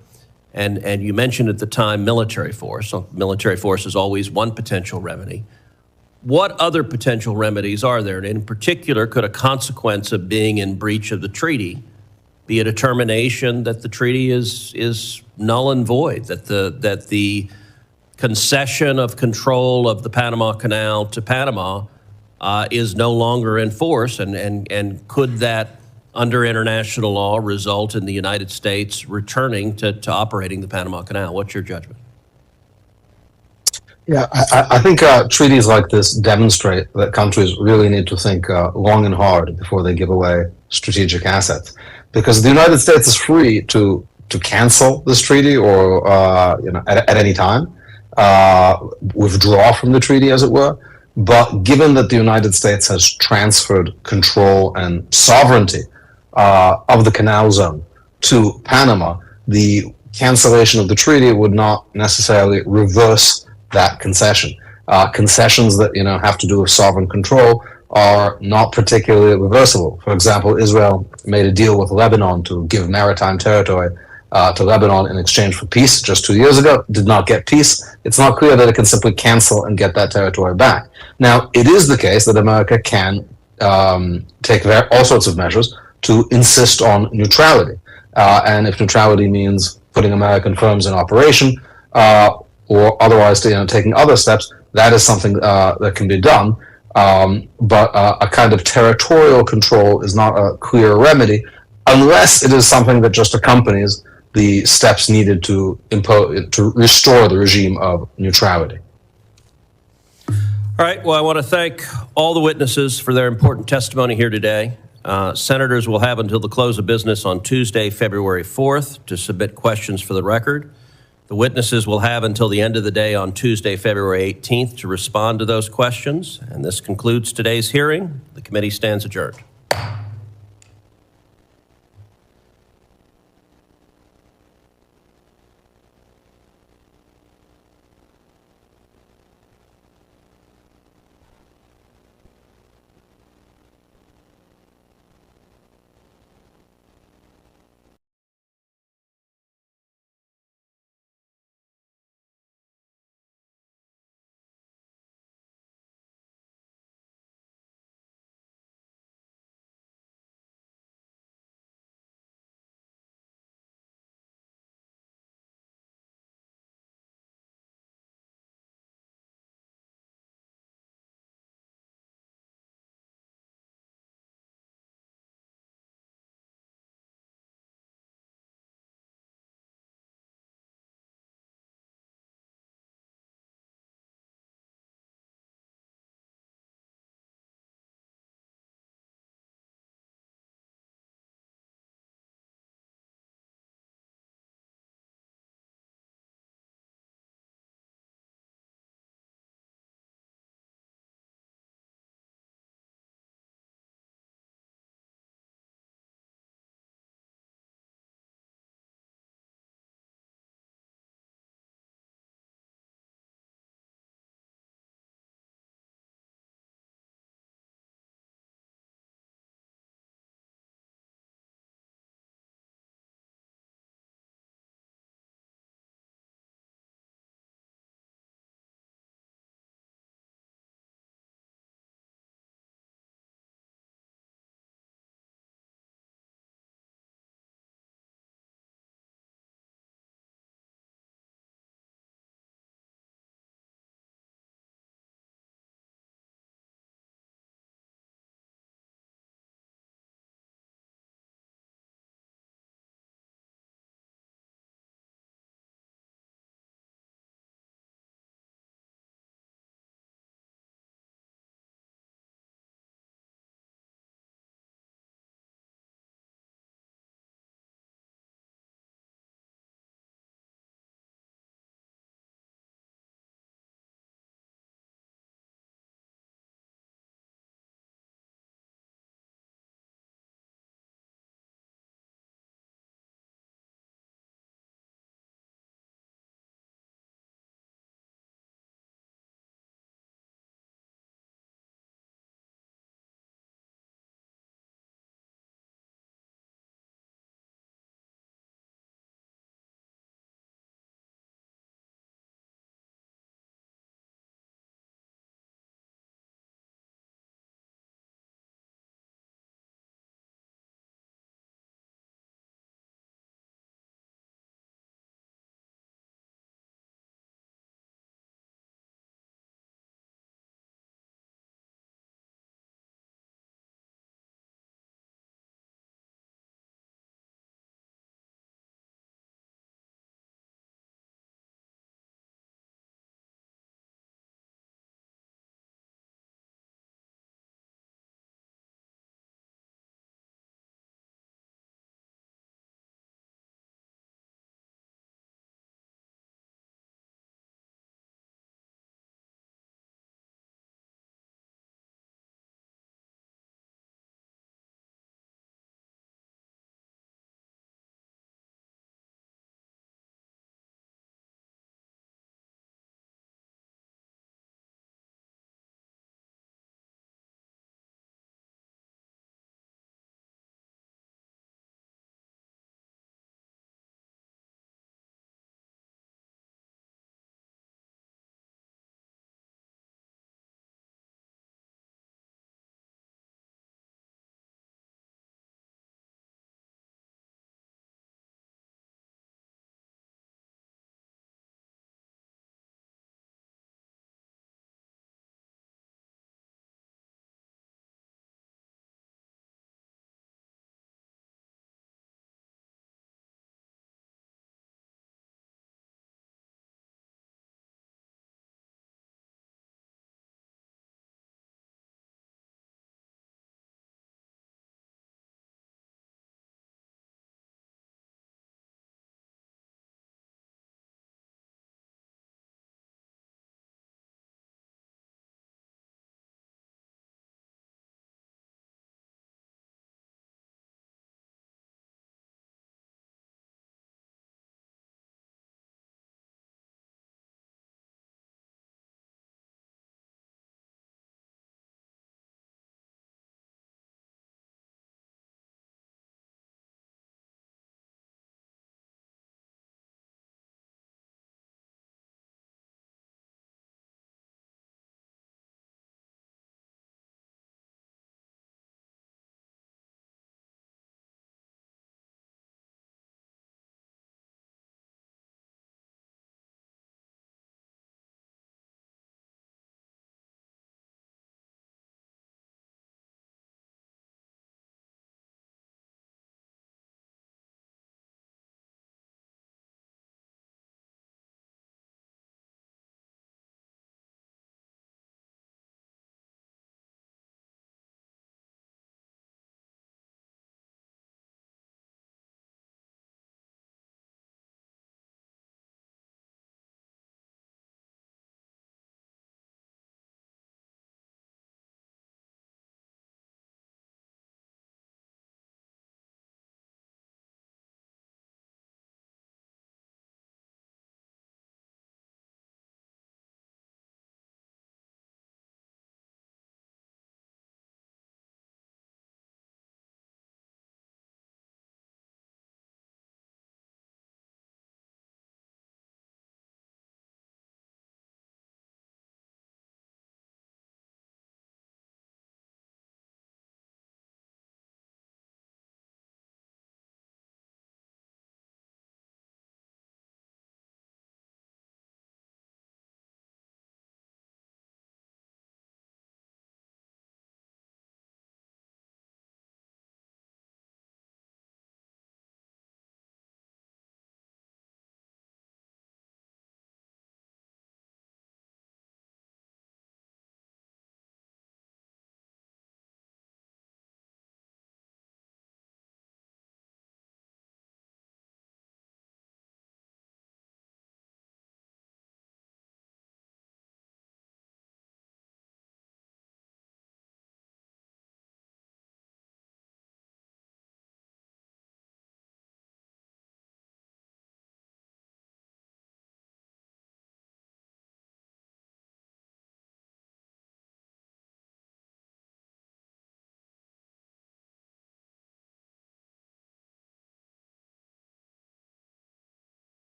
and you mentioned at the time military force. So military force is always one potential remedy. What other potential remedies are there? And in particular, could a consequence of being in breach of the treaty be a determination that the treaty is null and void, that the concession of control of the Panama Canal to Panama is no longer in force, and could that, under international law, result in the United States returning to operating the Panama Canal? What's your judgment? Yeah, I think treaties like this demonstrate that countries really need to think long and hard before they give away strategic assets, because the United States is free to cancel this treaty or at any time, withdraw from the treaty, as it were. But given that the United States has transferred control and sovereignty of the canal zone to Panama, the cancellation of the treaty would not necessarily reverse that concession. Concessions that have to do with sovereign control are not particularly reversible. For example, Israel made a deal with Lebanon to give maritime territory to Lebanon in exchange for peace just 2 years ago, did not get peace. It's not clear that it can simply cancel and get that territory back. Now, it is the case that America can take all sorts of measures to insist on neutrality. And if neutrality means putting American firms in operation or otherwise taking other steps, that is something that can be done. But a kind of territorial control is not a clear remedy unless it is something that just accompanies the steps needed to restore the regime of neutrality. All right. Well, I want to thank all the witnesses for their important testimony here today. Senators will have until the close of business on Tuesday, February 4th to submit questions for the record. The witnesses will have until the end of the day on Tuesday, February 18th to respond to those questions. And this concludes today's hearing. The committee stands adjourned.